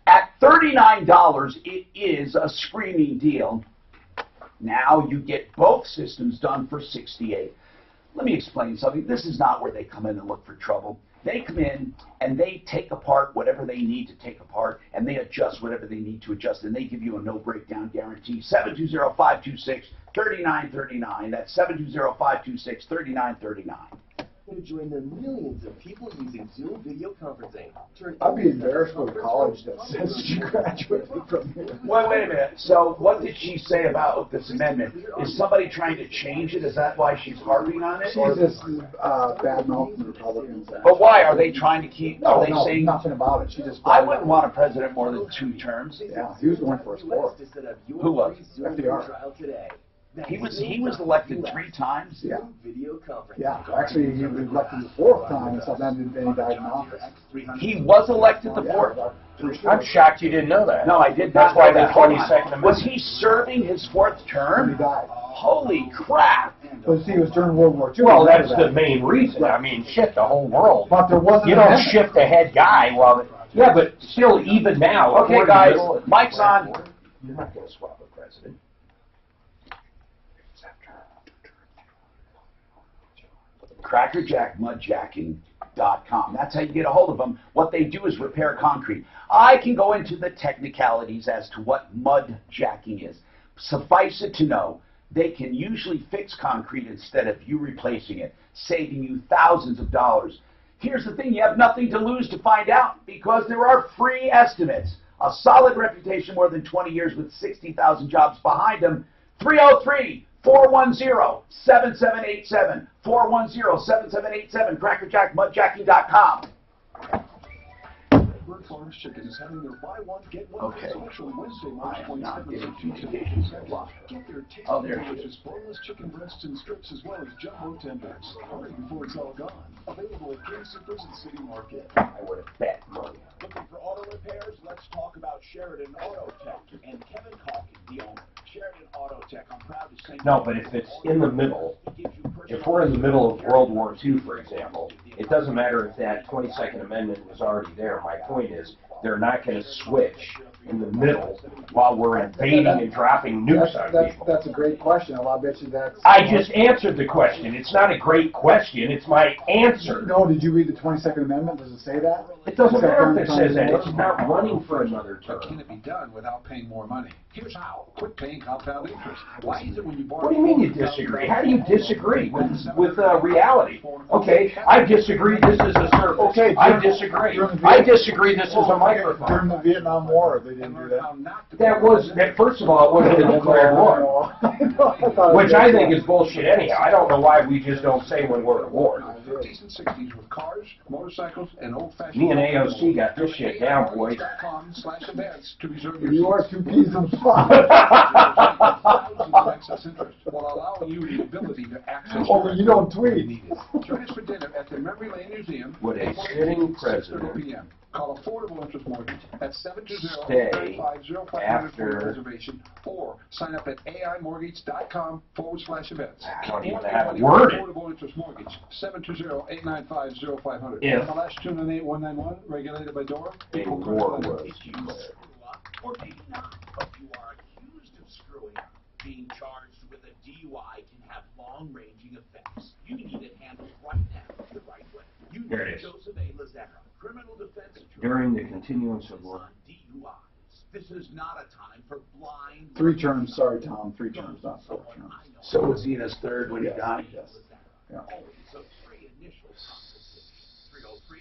At $39, it is a screaming deal. Now you get both systems done for $68. Let me explain something. This is not where they come in and look for trouble. They come in and they take apart whatever they need to take apart, and they adjust whatever they need to adjust, and they give you a no breakdown guarantee. 720-526-3939. That's 720-526-3939. To join the millions of people using Zoom video conferencing. I'd be embarrassed with a college that says she graduated from here. Wait a minute. So what did she say about this amendment? Is somebody trying to change it? Is that why she's harping on it? She's just bad-mouthing the Republicans. But why? Are they trying to keep, are they saying? Nothing about it. She just. I wouldn't want a president more than 2 terms. Yeah, he was going for his fourth. Who was? FDR. He was elected 3 times. Yeah. Yeah. Actually, he was elected the 4th time, and so then he died in office. He was elected the 4th. I'm shocked you didn't know that. No, I did not. That's why the 22nd Amendment. Was he serving his 4th term? He died. Holy crap! But see, it was during World War II. Well, that's the main reason. I mean, shit, the whole world. But there wasn't. You don't shift the head guy while. Yeah, but still, even now. Okay, guys, mic's on. You're not going to swap a president. crackerjackmudjacking.com. That's how you get a hold of them. What they do is repair concrete. I can go into the technicalities as to what mudjacking is. Suffice it to know, they can usually fix concrete instead of you replacing it, saving you thousands of dollars. Here's the thing, you have nothing to lose to find out because there are free estimates. A solid reputation, more than 20 years with 60,000 jobs behind them. 303-410-7787. 410-7787. crackerjackmudjacking.com. Bird Farms Chicken is having their buy one get one Okay. special Wednesday, March I'm not 27th. getting communications a lot. Get their tasty, Oh, there. delicious boneless chicken breasts and strips as well as jumbo tenders. Hurry before it's all gone. Available at King Supers and City Market. I would have bet money. Looking for auto repairs? Let's talk about Sheridan Auto Tech and Kevin Calkin, the owner. Sheridan Auto Tech, I'm proud to say. No, but if it's in the middle, if we're in the middle of World War II, for example, it doesn't matter if that 22nd Amendment was already there. My point is, they're not going to switch in the middle while we're invading and dropping nukes on people. That's a great question. I'll bet you that's... I just answered the question. It's not a great question. It's my answer. No, did you read the 22nd Amendment? Does it say that? It doesn't matter if it says that. It's not running for another term. Can it be done without paying more money? Here's how. Quit paying compound interest. Why is it when you borrow... What do you mean you disagree? How do you disagree with reality? Okay, I disagree this is a service. Okay, I disagree. I disagree this is a microphone. During the Vietnam War, they didn't do that. First of all, it wasn't a declared war. Which I think is bullshit anyhow. I don't know why we just don't say when we're at war. 50s and 60s with cars, motorcycles, and old-fashioned... Me and AOC got this shit down, boys. .com/events to reserve your You are two peas in a pod. excess interest while allowing you the ability to access... Oh, but you don't tweet. Join us for dinner at the Memory Lane Museum. Would a sitting president p.m. Call Affordable Interest Mortgage at 720-350-500 after reservation or sign up at aimortgage.com/events. I don't even know how to word it. Affordable Interest Mortgage 720-895-0500. If MLS 298-191 regulated by DORA. a war was Or maybe not, but you are accused of screwing up. Being charged with a DUI can have long-ranging effects. You need it handled right now, the right way. You Here it need is. Joseph A. Lazaro, criminal defense attorney. during the continuance of war. DUIs. This is not a time for blind... 3 terms, sorry, Tom. 3 terms, not 4 terms. So was he in his third when he died? Yes. Yeah. So 3 initial conferences. 303.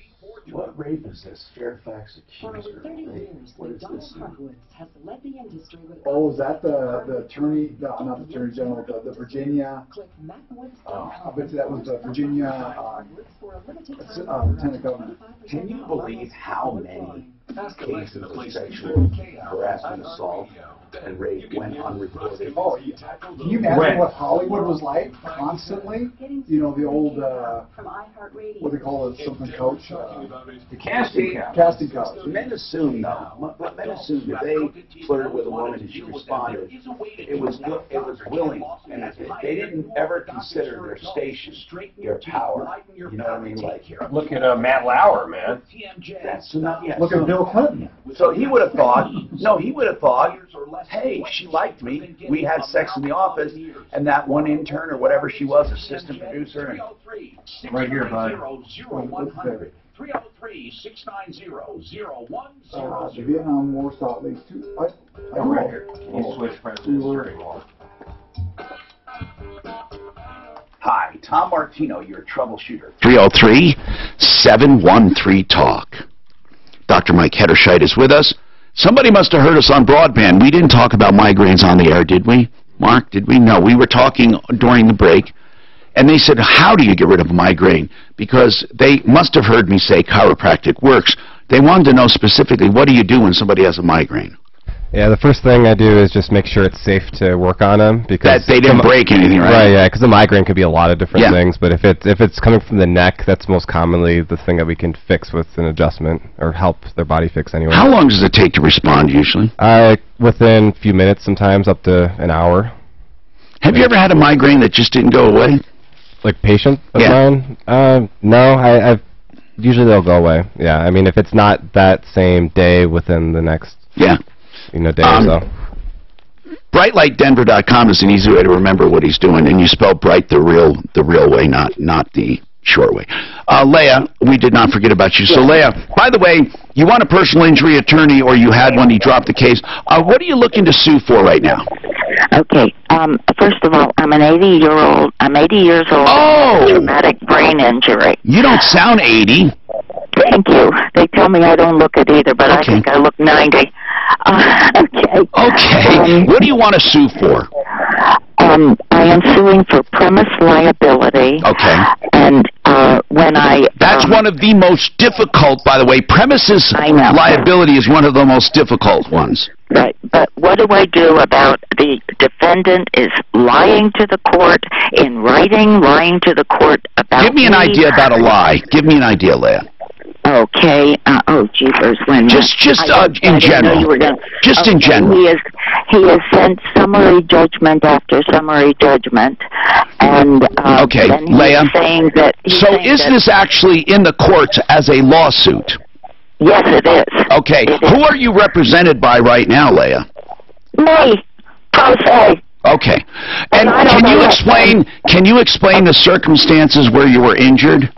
What rape is this? Fairfax For over accuser 30 rape. years, What is McDonald this? Hardwoods has led the industry with... Oh, is that the attorney, not the attorney general, the Virginia, Click MacWoods.com. I bet you that was the Virginia Lieutenant Governor. Can you believe how many cases of sexual harassment, assault, and rape went unreported? Oh, yeah. Can you imagine what Hollywood was like constantly? You know, the old, what do they call it, something coach? The casting couch. Casting couch. Men assume, though, but men assume that they flirted with a woman and she responded. It was willing, and they didn't ever consider their station, their power. You know what I mean? Like, Look at Matt Lauer, man. that's enough. Yeah. Look at Bill Clinton. So he would have thought, hey, she liked me. We had sex in the office, and that one intern or whatever she was, assistant producer. And Right here, bud. 303-690-0100. The Vietnam War Salt Lake 2. Right here. Can you switch presidents during war? hi, Tom Martino, your troubleshooter. 303-713-TALK. Dr. Mike Hederscheit is with us. Somebody must have heard us on broadband. We didn't talk about migraines on the air, did we? Mark, did we? No, we were talking during the break. And they said, how do you get rid of a migraine? Because they must have heard me say chiropractic works. They wanted to know specifically, what do you do when somebody has a migraine? Yeah, the first thing I do is just make sure it's safe to work on them, because that they didn't break anything, right? Right, yeah, because a migraine could be a lot of different things. But if it's coming from the neck, that's most commonly the thing that we can fix with an adjustment or help their body fix anyway. How long does it take to respond usually? Within a few minutes, sometimes up to an hour. Have you ever had a migraine that just didn't go away? Like patient of mine? No, I've usually they'll go away. Yeah, I mean if it's not that same day within the next day or so. BrightLightDenver.com is an easy way to remember what he's doing, and you spell bright the real way, not the short way. Leah, we did not forget about you. So, Leah, by the way, you want a personal injury attorney, or you had one, he dropped the case. What are you looking to sue for right now? Okay. First of all, I'm 80 years old. Oh! Traumatic brain injury. You don't sound 80. Thank you. They tell me I don't look it either, but I think I look 90. Okay. Okay. What do you want to sue for? I am suing for premise liability. Okay. And when I... That's one of the most difficult, by the way. Premises liability is one of the most difficult ones. Right. But what do I do about the defendant is lying to the court in writing, lying to the court about Give me an idea about a lie. Give me an idea, Leah. Okay. Oh, jeepers, when just in general. Just in general. He has sent summary judgment after summary judgment, and okay, then Leah. Saying that. So is this actually in the courts as a lawsuit? Yes, it is. Okay. Who are you represented by right now, Leah? Me. Pro se. Okay. And can you explain the circumstances where you were injured?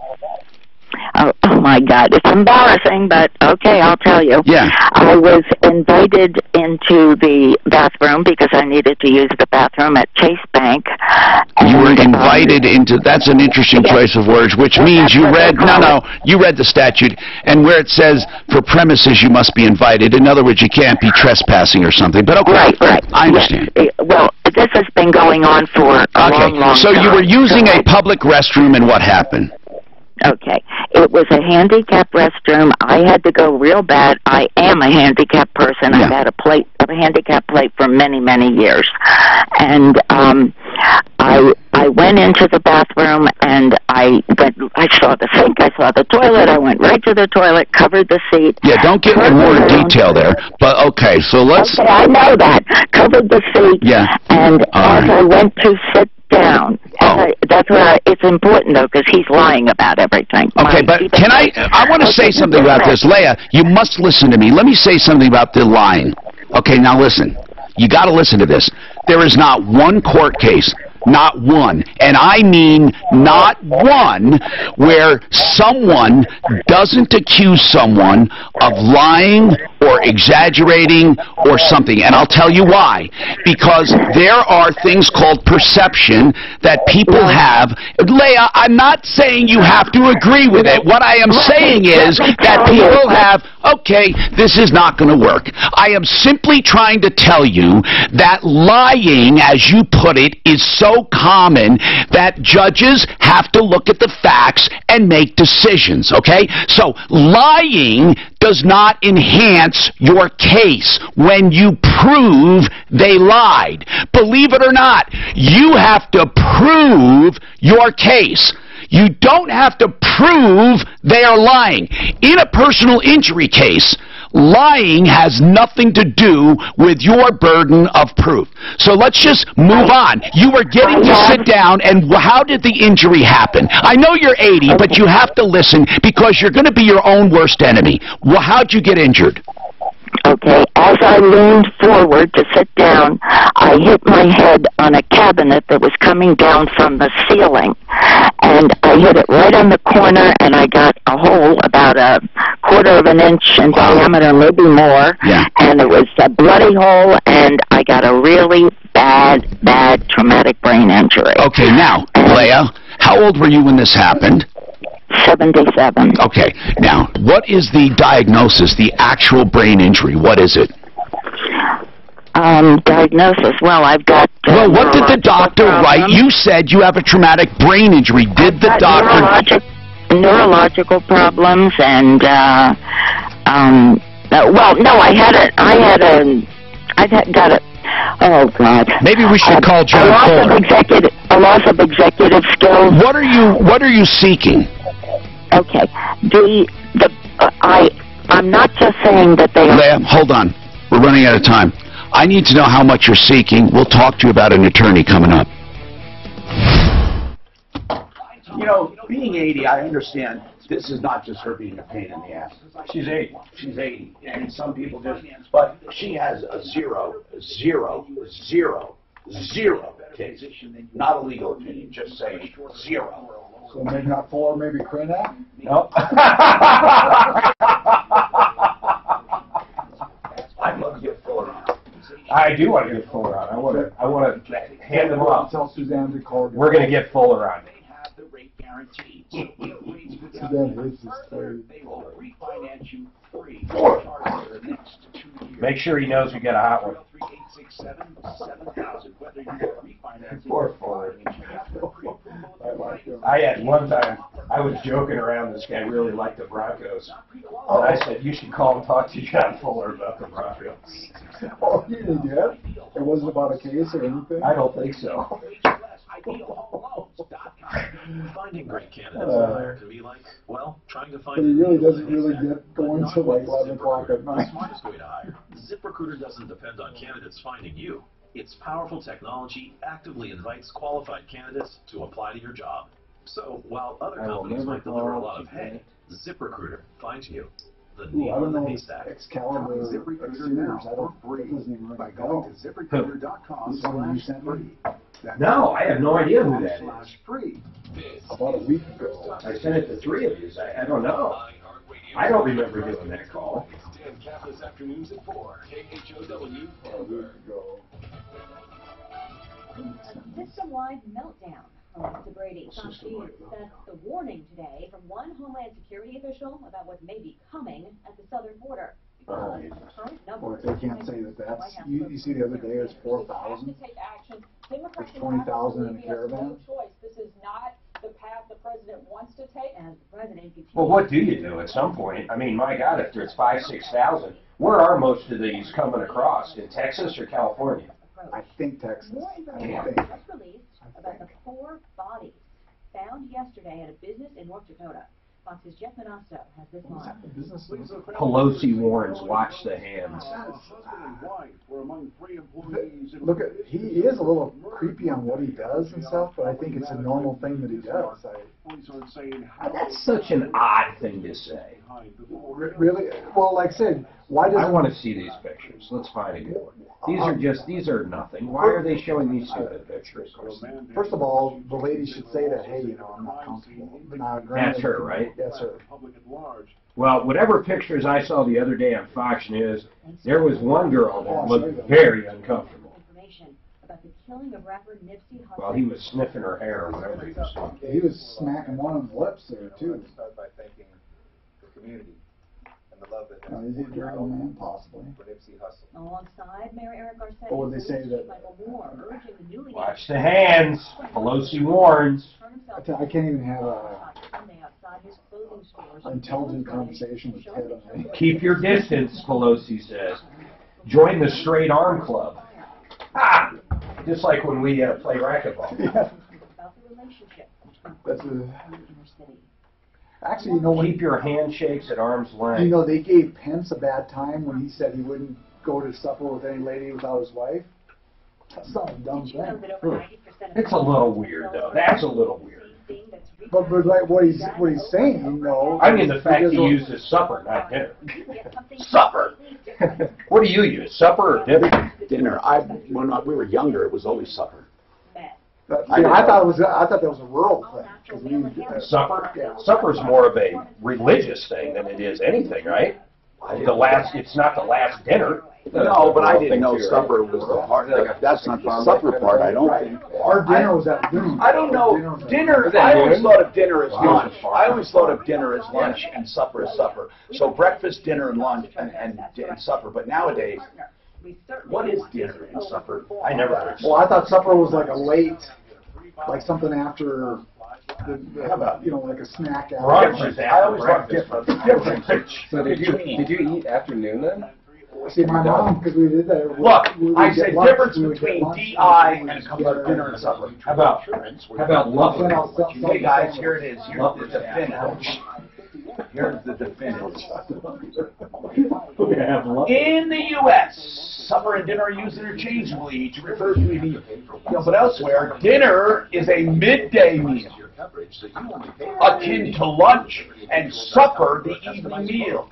Oh my God, it's embarrassing, but okay, I'll tell you. Yeah. I was invited into the bathroom because I needed to use the bathroom at Chase Bank. You were invited into, that's an interesting choice of words, which means you read, you read the statute, and where it says for premises you must be invited. In other words, you can't be trespassing or something, but okay. Right. I understand. Yes. Well, this has been going on for a long time. So you were using a public restroom, and what happened? Okay. It was a handicapped restroom. I had to go real bad. I am a handicapped person. I've had a handicap plate for many, many years. And I went into the bathroom and I saw the sink, I saw the toilet, I went right to the toilet, covered the seat. Yeah, don't get into more detail there. But okay, so let's... Okay, I know that. Covered the seat. Yeah. And as I went to sit down. That's why it's important, though, because he's lying about everything. Okay, but can I want to say something about this. Leah, you must listen to me. Let me say something about the lying. Okay, now listen. You got to listen to this. There is not one court case, not one, and I mean not one, where someone doesn't accuse someone of lying or exaggerating or something. And I'll tell you why. Because there are things called perception that people have. Leah, I'm not saying you have to agree with it. What I am saying is that people have, okay, this is not going to work. I am simply trying to tell you that lying, as you put it, is so common that judges have to look at the facts and make decisions, okay? So lying does not enhance your case when you prove they lied. Believe it or not, you have to prove your case. You don't have to prove they are lying. In a personal injury case, lying has nothing to do with your burden of proof. So let's just move on. You were getting to sit down, and how did the injury happen? I know you're 80, but you have to listen because you're going to be your own worst enemy. Well, how'd you get injured? Okay, as I leaned forward to sit down, I hit my head on a cabinet that was coming down from the ceiling. And I hit it right on the corner, and I got a hole about a quarter of an inch in diameter, maybe more. Yeah. And it was a bloody hole, and I got a really bad traumatic brain injury. Okay, now, Leah, how old were you when this happened? 77. Okay, now, what is the diagnosis, the actual brain injury? What is it? Diagnosis, well, I've got... well, what did the doctor write? You said you have a traumatic brain injury. Did the doctor... Neurological problems and, well, no, I've got it. Oh, God. Maybe we should call John Fuller. A loss of executive skills. What are you seeking? Okay. I'm not just saying that they are... Leah, hold on. We're running out of time. I need to know how much you're seeking. We'll talk to you about an attorney coming up. You know, being 80, I understand this is not just her being a pain in the ass. She's 80. She's 80. And some people just, but she has a zero case. Not a legal opinion, just saying zero. So maybe not Fuller, maybe Krenak? Nope. I'd love to get Fuller on. I do want to get Fuller on. I want to hand them off. Tell Suzanne to call. We're going to get Fuller on. Suzanne hates this story. Make sure he knows we got a hot one. Poor Fuller. I had one time, I was joking around, this guy really liked the Broncos. And I said, you should call and talk to John Fuller about the Broncos. Oh, you did? It wasn't about a case or anything? I don't think so. Finding great candidates out there can be like, well, trying to find. But he really doesn't really get going until like 11 o'clock at night. The smartest way to hire. ZipRecruiter doesn't depend on candidates finding you. Its powerful technology actively invites qualified candidates to apply to your job. So while other companies might deliver a lot of hay, ZipRecruiter finds you. The needle in the haystack. Excalibur ZipRecruiter now for free by going to ZipRecruiter.com/free. No, I have no idea who that is. Free. About a week ago. I sent it to 3 of you. I don't know. I don't remember doing that call. Campus afternoons at 4. KHOW. System-wide meltdown. Mr. Brady, Fox News sent the warning today from one Homeland Security official about what may be coming at the southern border. Well, they can't say that that's. You see the other day it's 4,000. There's 20,000 in a caravan. This is not the path the president wants to take, and the president continues. Well, what do you do at some point? I mean, my God, if there's 5,000, 6,000, where are most of these coming across? In Texas or California? I think Texas. More information was released about the 4 bodies found yesterday at a business in North Dakota. Fox's Jeff Manasso has this line. Pelosi warns, watch the hands. Look, he is a little creepy on what he does and stuff, but I think it's a normal thing that he does. That's such an odd thing to say. Really? Well, like I said, why does... I want to see these pictures. Let's find a good one. These are nothing. Why are they showing these stupid pictures? First of all, the lady should say that, hey, I'm not comfortable. That's her, right? That's her. Well, whatever pictures I saw the other day on Fox News, there was one girl that looked very uncomfortable. Well, he was sniffing her hair or whatever he was doing. Yeah, he was smacking one on the lips there, too. Start by thanking the community and the love that is he a dirty old man? Possibly. Alongside Mayor Eric Garcetti, or would they say that? Watch the hands. Pelosi warns. I can't even have an intelligent conversation with Ted on me. Keep your distance, Pelosi says. Join the straight arm club. Ah! Just like when we play racquetball. Yeah. That's actually, you know, keep your handshakes at arm's length. You know, they gave Pence a bad time when he said he wouldn't go to supper with any lady without his wife. That's not a dumb thing. It's a little weird, though. That's a little weird. But like what he's saying, you know. I mean, the fact he uses supper, not dinner. Supper. What do you use? Supper or dinner? Dinner. When we were younger, it was always supper. I thought that was a rural thing. Supper? Yeah. Supper's more of a religious thing than it is anything, right? It's not the last dinner. No, but I didn't know supper was the part. That's not the supper part, I don't think. Our dinner was at noon. I don't know. Dinner, I always thought of dinner as lunch. I always thought of dinner as lunch and supper as supper. So breakfast, dinner, and lunch, and supper. But nowadays, what is dinner and supper? I never heard. Well, I thought supper was like a late, like something after, like a snack. Brunch is after breakfast. So did you eat afternoon then? See, my mom, because we did that. Look, I said difference between DI and it comes out dinner and supper. How about loving? Hey guys, here it is. Here's the definitive. Here's the definitive. In the U.S., supper and dinner are used interchangeably to refer to a meal. But elsewhere, dinner is a midday meal, akin to lunch, and supper the evening meal.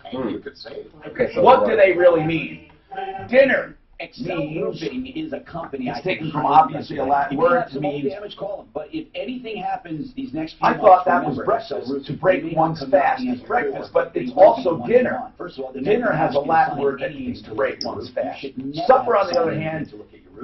What do they really mean? Dinner Excel Roofing is a company. It's taken from obviously a Latin word to mean. Damage, call them. But if anything happens these next few I months, thought that was remember, breakfast, to break one's fast is breakfast, but it's also dinner. First of all, Dinner has a Latin word that means to break one's fast. Supper, on the other hand,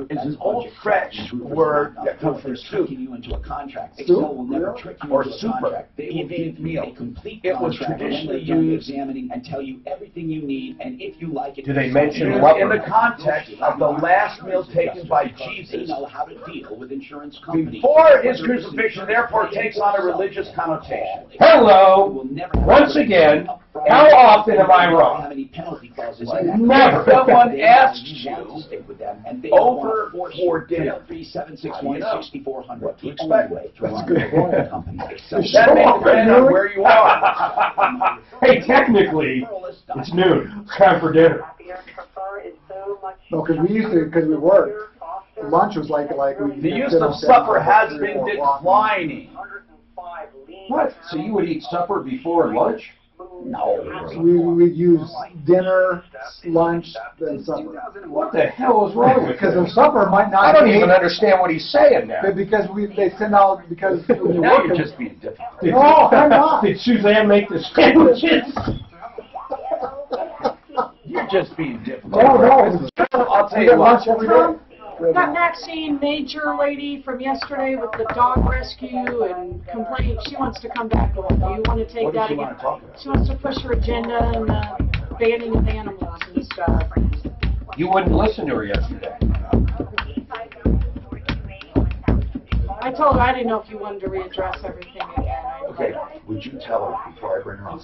is an old French word that comes from soup. You into a contract. Soup? Excel will never trick you Or into a super. contract. They will give you a complete It was contract traditionally when they're done used- examining and tell you everything you need, and if you like it. Do they mention In what? the context of the last meal taken by They Jesus know how to deal with insurance companies. before his crucifixion, therefore takes on a religious connotation. Hello! Once again, how often am I wrong? Never. If someone asks you over for dinner, what do you expect? That may depend on where you are. Hey, technically, it's noon. It's time for dinner. No, because we used to, because we worked. Lunch was like we. The use of supper has been declining. What? So you would eat supper before lunch? No. We would use dinner, lunch, then supper. What the hell is wrong with Because you? the supper might not. I don't even understand what he's saying now. Because they send out because when you Now work. you're just being difficult. Did, No, I'm not. Did Suzanne make the sandwiches? You're just being difficult. No. I'll tell We you get lunch what. every day. That Maxine Major lady from yesterday with the dog rescue and complaint, she wants to come back on. Do you want to take What does that she again? want to talk about? She wants to push her agenda and banning of animals and stuff. You wouldn't listen to her yesterday. I told her I didn't know if you wanted to readdress everything again. Okay, would you tell her before I bring her on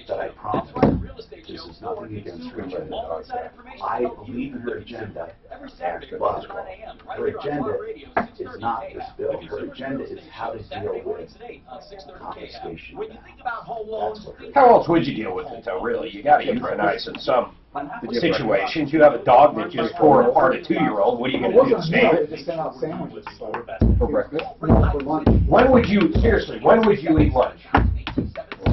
that I promise her this is nothing against her agenda. I believe in her agenda, but her agenda is not this bill. Her agenda is how to deal with confiscation. How else would you deal with it, though, really? You got to euthanize in some situations. You have a dog that just tore apart a 2-year-old. What are you going to do, save They it? just send out sandwiches. So. For breakfast? No, for lunch. When would you, seriously, when would you eat lunch?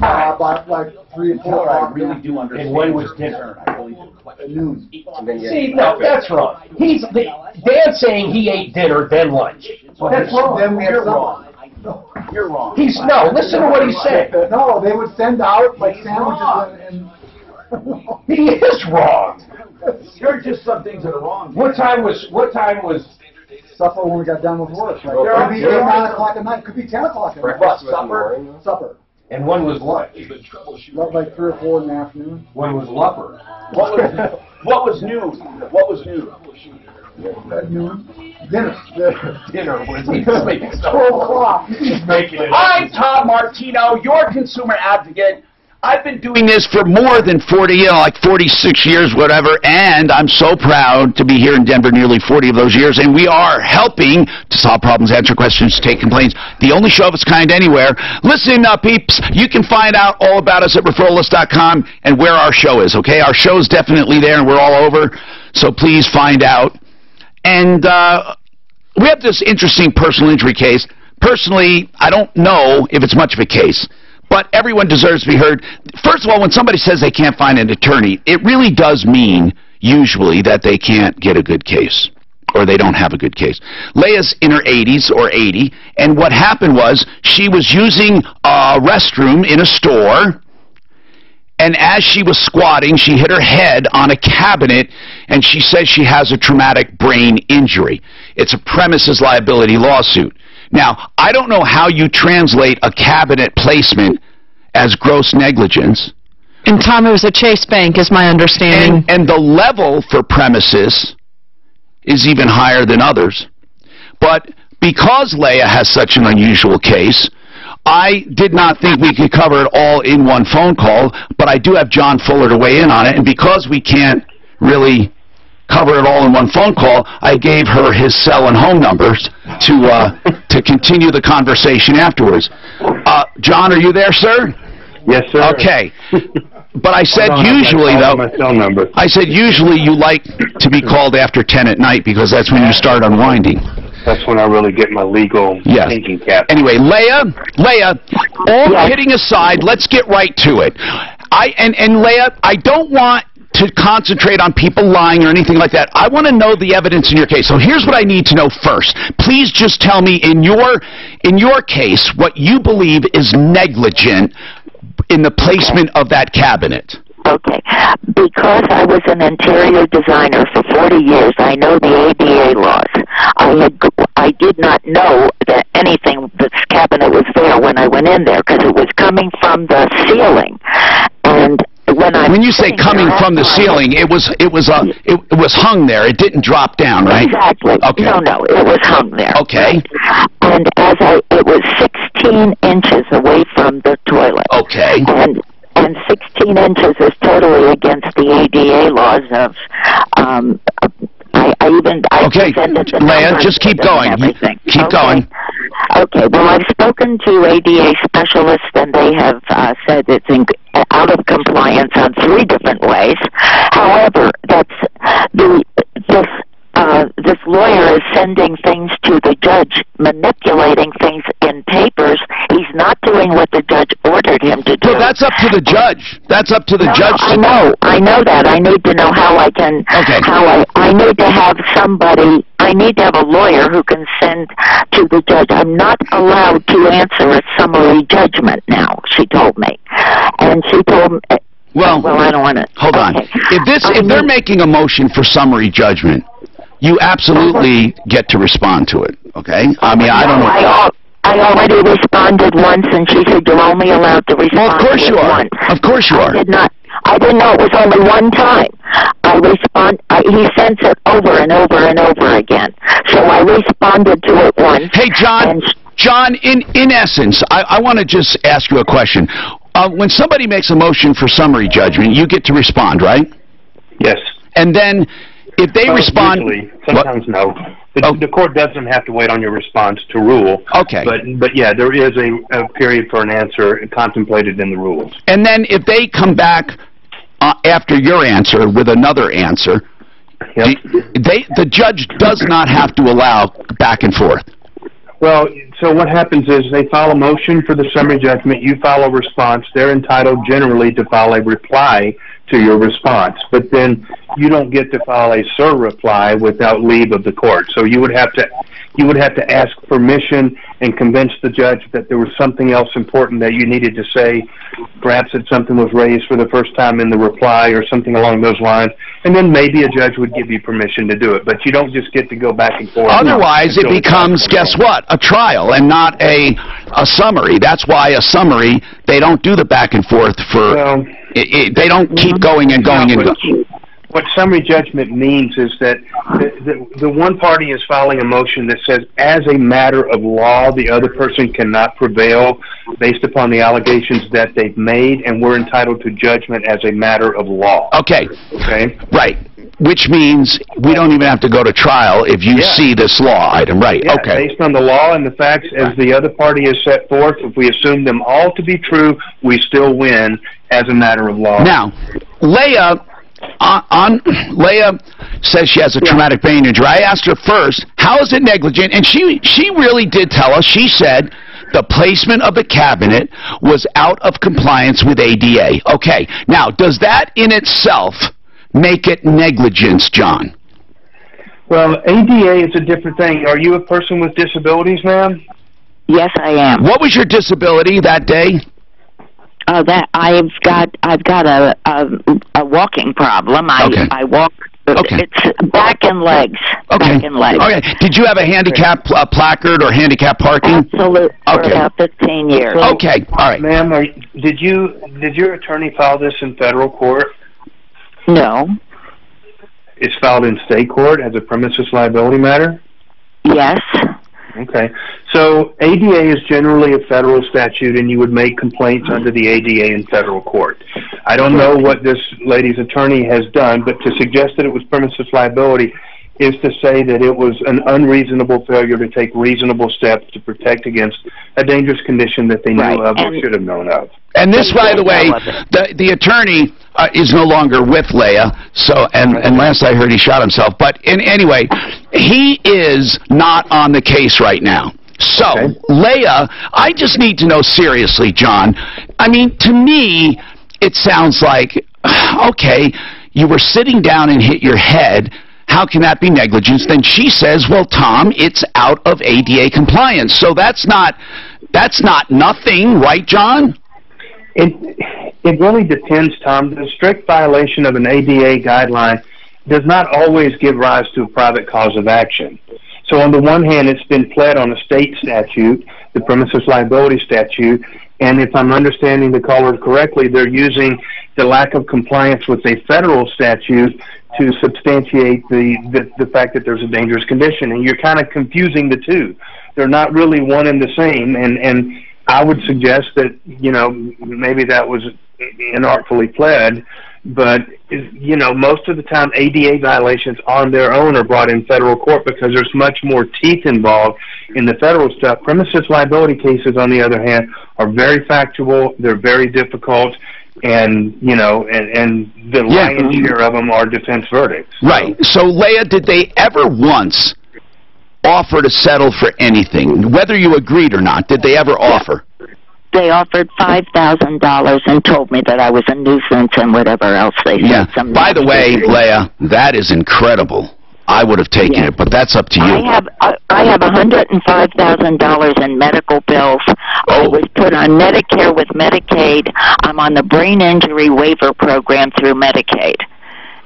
By like 3 or 4 Tell her I o'clock. really do understand. And when was her dinner? concern. I really do. At noon. See, no, that's wrong. Dan's saying he ate dinner, then lunch. That's wrong. Then we have You're supper. wrong. You're wrong. No, listen to what he's saying. No, they would send out like sandwiches and He is wrong. You're just some things that are wrong. What time was supper when we got done with work? Like, There could be are- 8, 9 o'clock at night. Could be 10 o'clock at night. Breakfast, supper. Supper. and when was lunch? Like 3 or 4 in the afternoon. When was lupper? What was noon? What was noon? At noon. Dinner. Dinner was 12 o'clock. He's making it up. I'm Tom Martino, your consumer advocate. I've been doing this for more than 40, like 46 years, whatever, and I'm so proud to be here in Denver nearly 40 of those years, and we are helping to solve problems, answer questions, take complaints. The only show of its kind anywhere. Listen, peeps, you can find out all about us at referralist.com and where our show is, okay? Our show's definitely there, and we're all over, so please find out. And we have this interesting personal injury case. Personally, I don't know if it's much of a case. But everyone deserves to be heard. First of all, when somebody says they can't find an attorney, it really does mean, usually, that they can't get a good case. Or they don't have a good case. Leia's in her 80s or 80, and what happened was she was using a restroom in a store, and as she was squatting, she hit her head on a cabinet, and she says she has a traumatic brain injury. It's a premises liability lawsuit. Now, I don't know how you translate a cabinet placement as gross negligence. And Tom, it was a Chase Bank, is my understanding. And the level for premises is even higher than others. But because Leia has such an unusual case, I did not think we could cover it all in one phone call, but I do have John Fuller to weigh in on it, and because we can't really cover it all in one phone call, I gave her his cell and home numbers to continue the conversation afterwards. John, are you there, sir? Yes, sir. Okay. But I said usually, though, my cell number. I said usually you like to be called after 10 at night because that's when you start unwinding. That's when I really get my legal thinking cap. Anyway, Leia, all kidding aside, let's get right to it. And Leia, I don't want to concentrate on people lying or anything like that. I want to know the evidence in your case. So here's what I need to know first. Please just tell me in your case what you believe is negligent in the placement of that cabinet. Okay. Because I was an interior designer for 40 years, I know the ADA laws. I did not know that this cabinet was there when I went in there because it was coming from the ceiling. And when you say coming from the ceiling, it was hung there. It didn't drop down, right? Exactly. Okay. No, it was hung there. Okay. And it was 16 inches away from the toilet. Okay. And 16 inches is totally against the ADA laws of, Okay, Leah, just keep going. Keep going. Okay, well, I've spoken to ADA specialists, and they have said it's out of compliance on 3 different ways. However, this lawyer is sending things to the judge, manipulating things in papers. He's not doing what the judge ordered him to do. Well, that's up to the judge. That's up to the judge. I know that. I need to know how I can. Okay. I need to have somebody. I need to have a lawyer who can send to the judge. I'm not allowed to answer a summary judgment now. She told me, and she told me. Well, I don't want to. Hold on. If they're making a motion for summary judgment, you absolutely get to respond to it, okay? I mean, I don't know. I already responded once, and she said you're only allowed to respond of course you are. once. Of course you are. I didn't know it was only one time. He sends it over and over and over again. So I responded to it once. Hey, John, in essence, I want to just ask you a question. When somebody makes a motion for summary judgment, you get to respond, right? Yes. And then if they respond... Usually, sometimes no. The court doesn't have to wait on your response to rule. Okay. But yeah, there is a period for an answer contemplated in the rules. And then if they come back after your answer with another answer, yep. the judge does not have to allow back and forth. Well, so what happens is they file a motion for the summary judgment, you file a response, they're entitled generally to file a reply to your response, but then you don't get to file a surreply without leave of the court. So you would have to ask permission and convince the judge that there was something else important that you needed to say, perhaps that something was raised for the first time in the reply or something along those lines, and then maybe a judge would give you permission to do it, but you don't just get to go back and forth. Otherwise, it becomes, guess what, a trial and not a summary. That's why a summary, they don't do the back and forth for... they don't keep going and going and going. What summary judgment means is that the one party is filing a motion that says, as a matter of law, the other person cannot prevail based upon the allegations that they've made, and we're entitled to judgment as a matter of law. Okay. Okay? Right. Which means we don't even have to go to trial if you see this law item. Right. Yeah, okay. Based on the law and the facts as the other party has set forth, if we assume them all to be true, we still win as a matter of law. Now, Leah says she has a traumatic brain injury. I asked her first, how is it negligent? And she really did tell us. She said the placement of the cabinet was out of compliance with ADA. Okay. Now, does that in itself make it negligence, John? Well, ADA is a different thing. Are you a person with disabilities, ma'am? Yes, I am. What was your disability that day? That I've got a walking problem. I walk. It's back and legs. Okay. Back and legs. Okay. Did you have a handicap placard or handicap parking? Absolutely. For about 15 years. Okay. All right. Ma'am, did your attorney file this in federal court? No. It's filed in state court as a premises liability matter? Yes. Okay. So ADA is generally a federal statute, and you would make complaints under the ADA in federal court. I don't know what this lady's attorney has done, but to suggest that it was premises liability is to say that it was an unreasonable failure to take reasonable steps to protect against a dangerous condition that they knew of or should have known of. And this, by the way, the attorney is no longer with Leah, so, and last I heard he shot himself. But anyway, he is not on the case right now. So, Leah, I just need to know seriously, John. I mean, to me, it sounds like, okay, you were sitting down and hit your head. How can that be negligence? Then she says, well, Tom, it's out of ADA compliance. So that's not nothing, right, John? It really depends, Tom. The strict violation of an ADA guideline does not always give rise to a private cause of action. So on the one hand, it's been pled on a state statute, the premises liability statute, and if I'm understanding the caller correctly, they're using the lack of compliance with a federal statute to substantiate the fact that there's a dangerous condition, and you're kind of confusing the two. They're not really one and the same, and I would suggest that, you know, maybe that was inartfully pled, but, you know, most of the time ADA violations on their own are brought in federal court because there's much more teeth involved in the federal stuff. Premises liability cases, on the other hand, are very factual, they're very difficult, and, you know, and the lion's share of them are defense verdicts. Right. So, Leah, did they ever once offer to settle for anything, whether you agreed or not? Did they ever offer? They offered $5,000 and told me that I was a nuisance and whatever else they said. Yeah. By the way, Leah, that is incredible. I would have taken it, but that's up to you. I have $105,000 in medical bills. I was put on Medicare with Medicaid. I'm on the brain injury waiver program through Medicaid.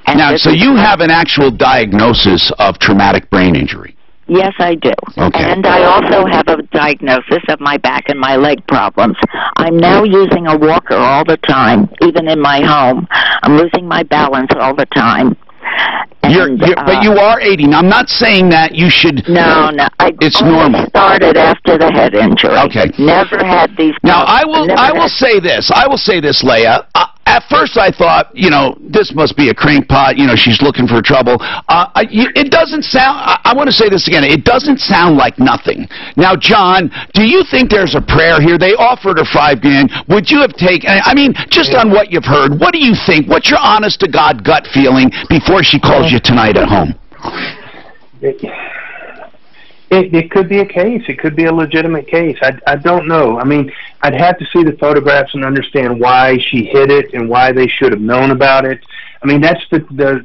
And now, so you have an actual diagnosis of traumatic brain injury? Yes, I do. Okay. And I also have a diagnosis of my back and my leg problems. I'm now using a walker all the time, even in my home. I'm losing my balance all the time. But you are 80. Now, I'm not saying that you should... No. It's normal. Started after the head injury. Okay. Never had these problems. Now, I will say this, Leah. At first, I thought, you know, this must be a crankpot. You know, she's looking for trouble. It doesn't sound... I want to say this again. It doesn't sound like nothing. Now, John, do you think there's a prayer here? They offered her $5,000. Would you have taken... I mean, just on what you've heard, what do you think? What's your honest-to-God gut feeling before she calls you tonight at home? It could be a case. It could be a legitimate case. I don't know. I mean, I'd have to see the photographs and understand why she hid it and why they should have known about it. I mean, that's the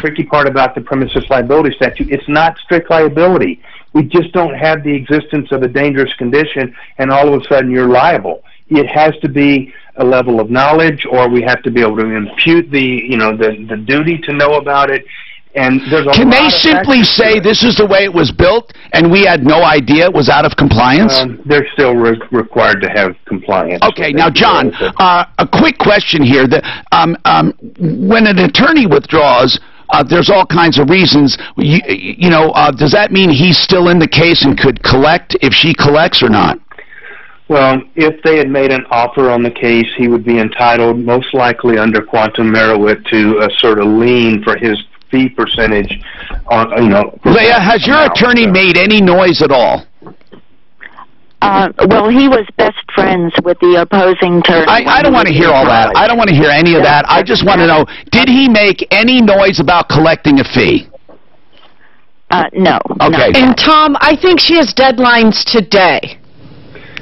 tricky part about the premises liability statute. It's not strict liability. We just don't have the existence of a dangerous condition, and all of a sudden you're liable. It has to be a level of knowledge, or we have to be able to impute the duty to know about it. And there's Can they simply say this is the way it was built and we had no idea it was out of compliance? They're still required to have compliance. Okay, now, John, a quick question here. When an attorney withdraws, there's all kinds of reasons. Does that mean he's still in the case and could collect if she collects or not? Well, if they had made an offer on the case, he would be entitled, most likely under quantum merit, to a sort of lien for his fee percentage on, Leah, has your attorney made any noise at all? Well, he was best friends with the opposing attorney. I don't want to hear all that. I don't want to hear any of that. I just want to know, did he make any noise about collecting a fee? No. Okay. And Tom, I think she has deadlines today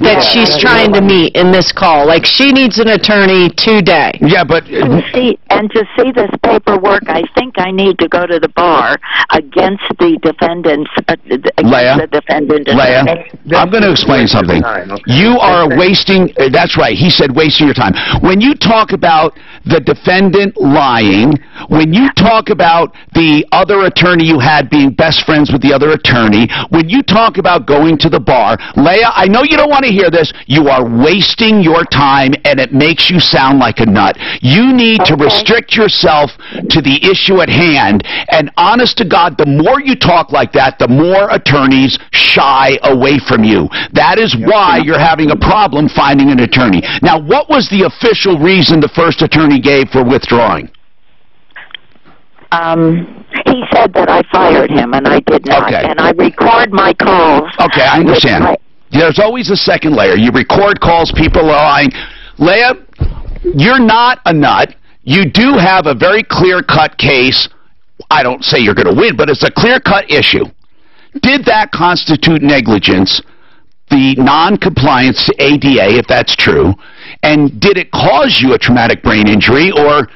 that she's trying to meet in this call. Like, she needs an attorney today. Yeah, but... To see this paperwork, I think I need to go to the bar against the defendants. Leah, Leah, I'm going to explain something. You are wasting... That's right. He said wasting your time. When you talk about the defendant lying, when you talk about the other attorney you had being best friends with the other attorney, when you talk about going to the bar, Leah, I know you don't want to hear this. You are wasting your time, and it makes you sound like a nut. You need to restrict yourself to the issue at hand, and honest to God, the more you talk like that, the more attorneys shy away from you. That is why you're having a problem finding an attorney. Now, what was the official reason the first attorney gave for withdrawing? He said that I fired him, and I did not. Okay. And I record my calls. Okay, I understand. There's always a second layer. You record calls, people are lying. Leah, you're not a nut. You do have a very clear-cut case. I don't say you're going to win, but it's a clear-cut issue. Did that constitute negligence, the non-compliance to ADA, if that's true? And did it cause you a traumatic brain injury, or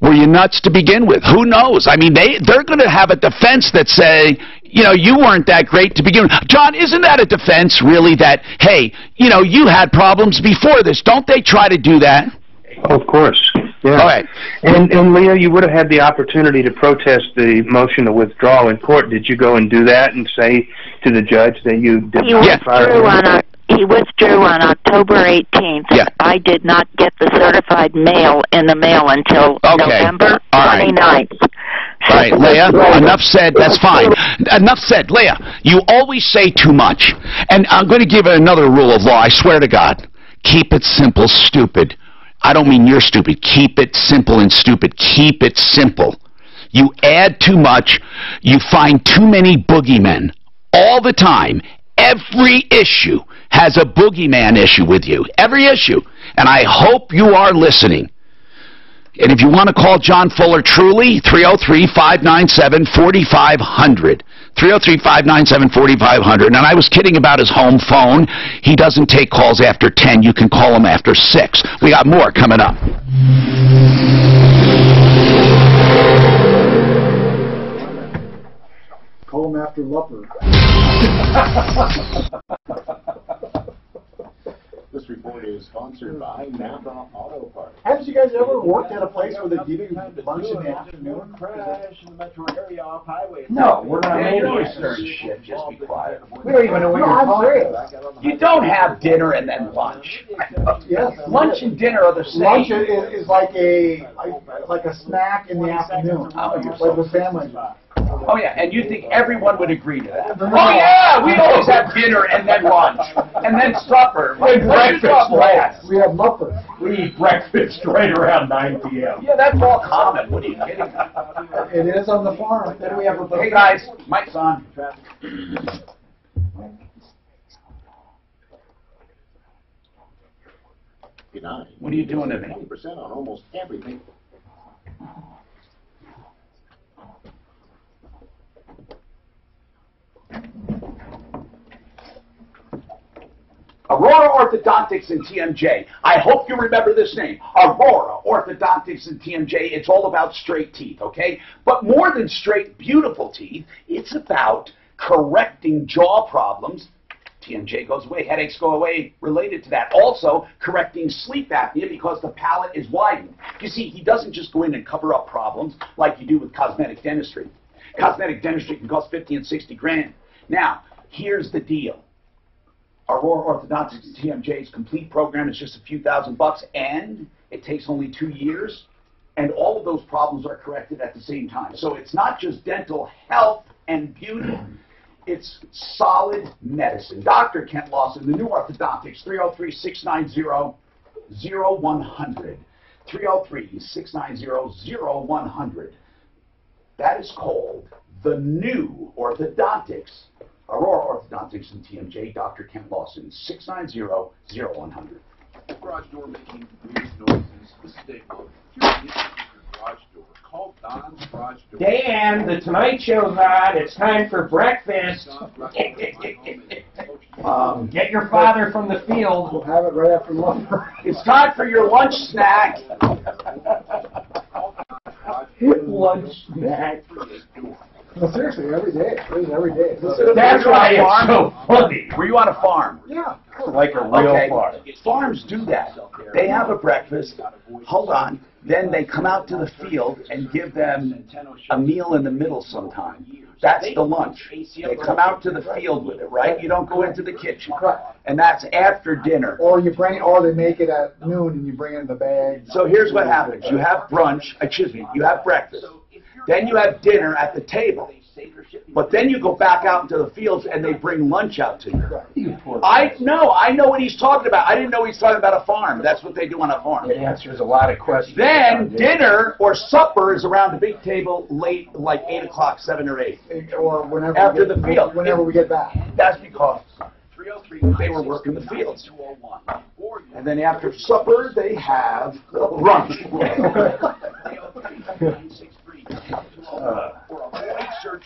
Were you nuts to begin with? Who knows? I mean, they're going to have a defense that say, you know, you weren't that great to begin with. John, isn't that a defense, really, that, hey, you know, you had problems before this? Don't they try to do that? Of course. Yeah. All right. And Leah, you would have had the opportunity to protest the motion to withdraw in court. Did you go and do that and say to the judge that you did not fire him? He withdrew on October 18th. Yeah. I did not get the certified mail in the mail until November 29th. All right, Leah, enough said. That's fine. Enough said. Leah, you always say too much. And I'm going to give another rule of law. I swear to God. Keep it simple, stupid. I don't mean you're stupid. Keep it simple and stupid. Keep it simple. You add too much. You find too many boogeymen all the time. Every issue has a boogeyman issue with you. Every issue. And I hope you are listening. And if you want to call John Fuller truly, 303-597-4500. 303-597-4500. And I was kidding about his home phone. He doesn't take calls after 10. You can call him after 6. We got more coming up. Call him after Lupper. This report is sponsored by Napa Auto Parts. Haven't you guys ever worked at a place where they give you lunch in the afternoon? Crash in the metro area off highway. No, we're not maniacs during shift. Just be quiet. We don't even know what you're talking about. You don't have dinner and then lunch. Yes. Lunch and dinner are the same. Lunch is like a snack in the afternoon. Oh, you're like with family. Oh, yeah, and you think everyone would agree to that. Oh, yeah, we always have dinner and then lunch, and then supper. And breakfast last. We have muffins. We eat breakfast right around 9 p.m. Yeah, that's all common. What are you kidding? It is on the farm. Then we have a Hey, guys, mic's on. What are you doing to me? 20% on almost everything. Aurora Orthodontics and TMJ. I hope you remember this name. Aurora Orthodontics and TMJ. It's all about straight teeth, okay? But more than straight, beautiful teeth, it's about correcting jaw problems. TMJ goes away, headaches go away related to that. Also, correcting sleep apnea because the palate is widened. You see, he doesn't just go in and cover up problems like you do with cosmetic dentistry. Cosmetic dentistry can cost 50 and 60 grand. Now, here's the deal. Aurora Orthodontics and TMJ's complete program is just a few $1,000, and it takes only 2 years, and all of those problems are corrected at the same time. So it's not just dental health and beauty, it's solid medicine. Dr. Kent Lawson, the new orthodontics, 303-690-0100. 303-690-0100. That is called the new orthodontics. Aurora Orthodontics and TMJ, Dr. Kent Lawson, 690-0100. Garage door making weird noises. This is Dave Logan. If you're in your garage door, call Don's Garage Door. Dan, the Tonight Show's on. It's time for breakfast. Get your father from the field. We'll have it right after lunch. It's time for your lunch snack. Lunch snack. No, seriously, every day. It is every day. That's why it's so funny. Were you on a farm? Yeah. Like a real farm. Farms do that. They have a breakfast. Hold on. Then they come out to the field and give them a meal in the middle sometime. That's the lunch. They come out to the field with it, right? You don't go into the kitchen. And that's after dinner. Or they make it at noon and you bring it in the bag. So here's what happens. You have you have breakfast. Then you have dinner at the table. But then you go back out into the fields and they bring lunch out to you. I know what he's talking about. I didn't know he's talking about a farm. That's what they do on a farm. It answers a lot of questions. Then dinner or supper is around the big table late, like 8 o'clock, 7 or 8. Or whenever after the field. Whenever we get back. That's because they were working the fields. And then after supper, they have lunch. So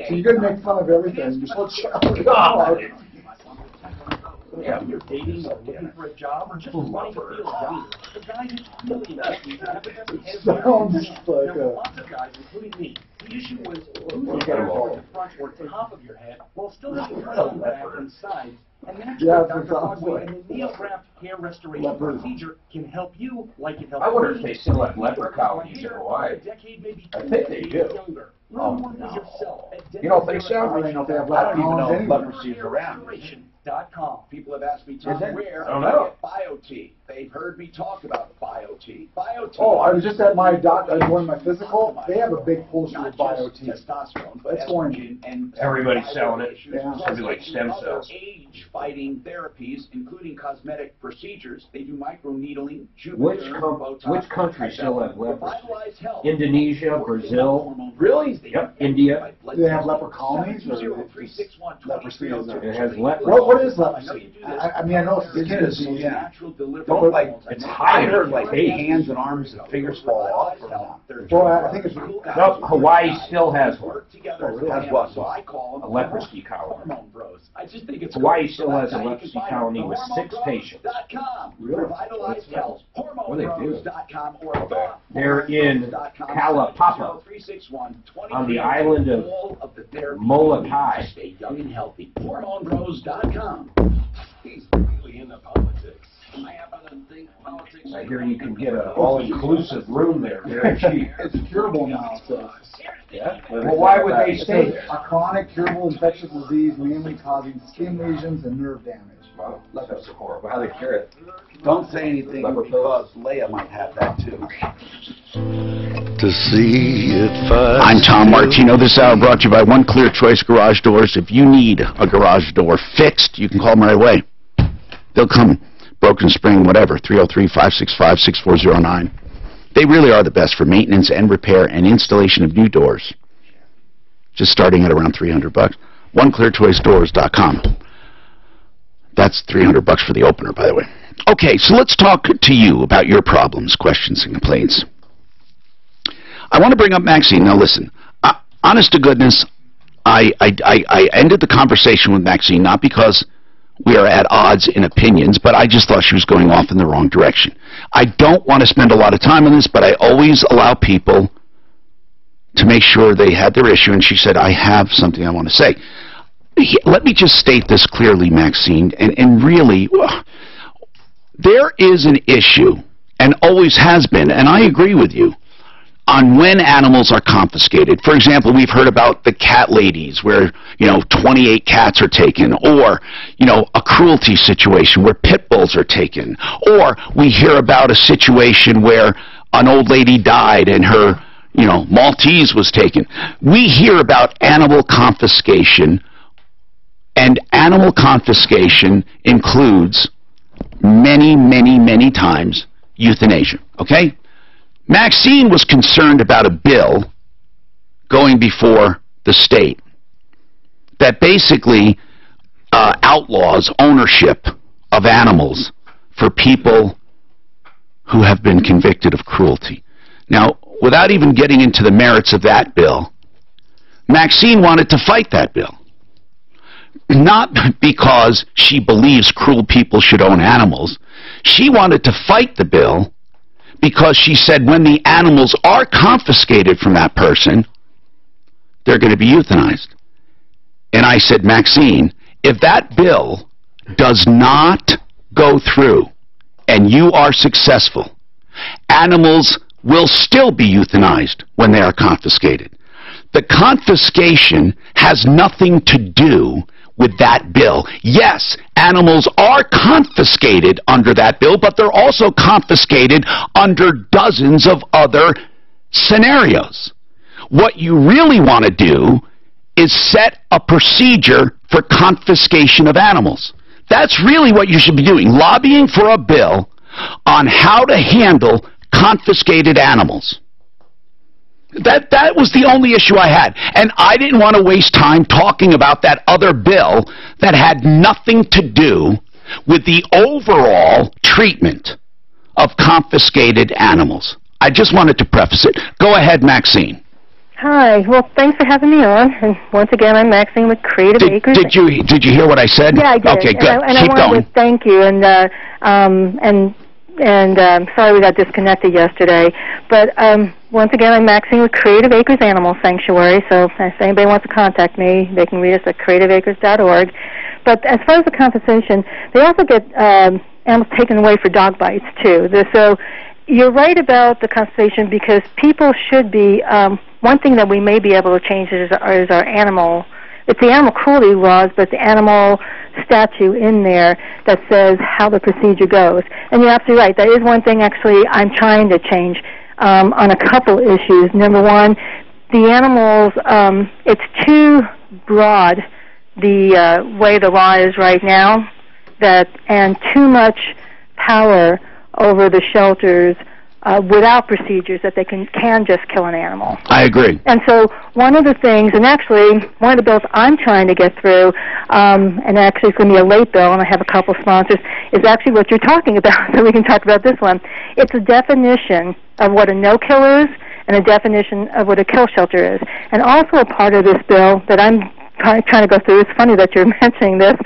you're going to make fun of everything. You're so Yeah. Whether you're dating or looking for a job or just wanting to feel younger, the guy who's really nice to you never doesn't have Sounds like There were lots of guys, including me. The issue was losing hair at the front or top of your head while still having fun back and sides. And that's Yeah, where that's Dr. what it sounds Broadway like. and the NeoGraft hair restoration Leopard. procedure can help you like it helps I wonder if me. they still have leopard colonies in Hawaii. I think they do. Oh, no. You don't think so? I don't know if they have I don't even know if anywhere. leprosy is around. People have asked me, Tom, where I don't know. BioT. They've heard me talk about BioT. BioT. Oh, I was just at my doctor, I was doing my physical, they have a big poster of BioT. Testosterone, but It's going. and Everybody's selling it. Yeah. Something like stem cells. Age-fighting therapies, including cosmetic procedures. They do microneedling, Which Jupiter, Botox, which countries still have leprosy? Revitalize Health. Indonesia, Brazil. Really? Yep, India. Do they have leper colonies or leprosy is It has leprosy. What is leprosy? I mean, I know it's skin disease. Yeah. Don't like, It's I high. heard like hands and arms and fingers fall off from that. Well, I think it's. Nope, Hawaii still has one. Has what? A leprosy colony. Hormone Bros. I just think it's Hawaii great. still has a leprosy colony with 6 patients. Really? Revitalize Health. What do they do? HormoneBros.com or They're in Kalapapa, on the island of Molokai. Stay young and healthy. HormoneBros.com. He's really into politics. I happen to think politics. I hear you can get an all-inclusive room there very cheap. It's curable now, so. Yeah? Well, why would they stay there? A chronic curable infectious disease mainly causing skin lesions and nerve damage. Wow, that's horrible. How they cure it? Don't say anything because Leia might have that too. To see if I'm Tom Martino. This hour brought to you by One Clear Choice Garage Doors. If you need a garage door fixed, you can call them right away. They'll come. Broken spring, whatever. 303-565-6409. They really are the best for maintenance and repair and installation of new doors. Just starting at around $300. OneClearChoiceDoors.com. That's $300 for the opener, by the way. Okay, so let's talk to you about your problems, questions, and complaints. I want to bring up Maxine. Now listen, honest to goodness, I ended the conversation with Maxine not because we are at odds in opinions, but I just thought she was going off in the wrong direction. I don't want to spend a lot of time on this, but I always allow people to make sure they had their issue, and she said, I have something I want to say. Let me just state this clearly, Maxine, and really, there is an issue, and always has been, and I agree with you, on when animals are confiscated. For example, we've heard about the cat ladies where, 28 cats are taken, or, a cruelty situation where pit bulls are taken, or we hear about a situation where an old lady died and her, Maltese was taken. We hear about animal confiscation, and animal confiscation includes many, many, many times euthanasia, okay? Maxine was concerned about a bill going before the state that basically outlaws ownership of animals for people who have been convicted of cruelty. Now, without even getting into the merits of that bill, Maxine wanted to fight that bill. Not because she believes cruel people should own animals. She wanted to fight the bill because she said when the animals are confiscated from that person, they're going to be euthanized. And I said, Maxine, if that bill does not go through and you are successful, animals will still be euthanized when they are confiscated. The confiscation has nothing to do with that bill. Yes, animals are confiscated under that bill, but they're also confiscated under dozens of other scenarios. What you really want to do is set a procedure for confiscation of animals. That's really what you should be doing, lobbying for a bill on how to handle confiscated animals. That was the only issue I had. And I didn't want to waste time talking about that other bill that had nothing to do with the overall treatment of confiscated animals. I just wanted to preface it. Go ahead, Maxine. Hi. Well, thanks for having me on. And once again, I'm Maxine with Creative Acres. Did you hear what I said? Yeah, I did. Okay, good. And Keep I going. wanted to thank you. Sorry we got disconnected yesterday. But once again, I'm Maxine with Creative Acres Animal Sanctuary. So if anybody wants to contact me, they can reach us at creativeacres.org. But as far as the compensation, they also get animals taken away for dog bites too. So you're right about the compensation because people should be. One thing that we may be able to change is our animal. It's the animal cruelty laws, but the animal statute in there that says how the procedure goes. And you're absolutely right. That is one thing actually I'm trying to change on a couple issues. Number one, the animals, it's too broad the way the law is right now, and too much power over the shelters without procedures that they can just kill an animal. I agree. And so one of the things, and actually one of the bills I'm trying to get through, and actually it's going to be a late bill, and I have a couple sponsors, is actually what you're talking about, so we can talk about this one. It's a definition of what a no-kill is and a definition of what a kill shelter is. And also a part of this bill that I'm trying to go through, it's funny that you're mentioning this,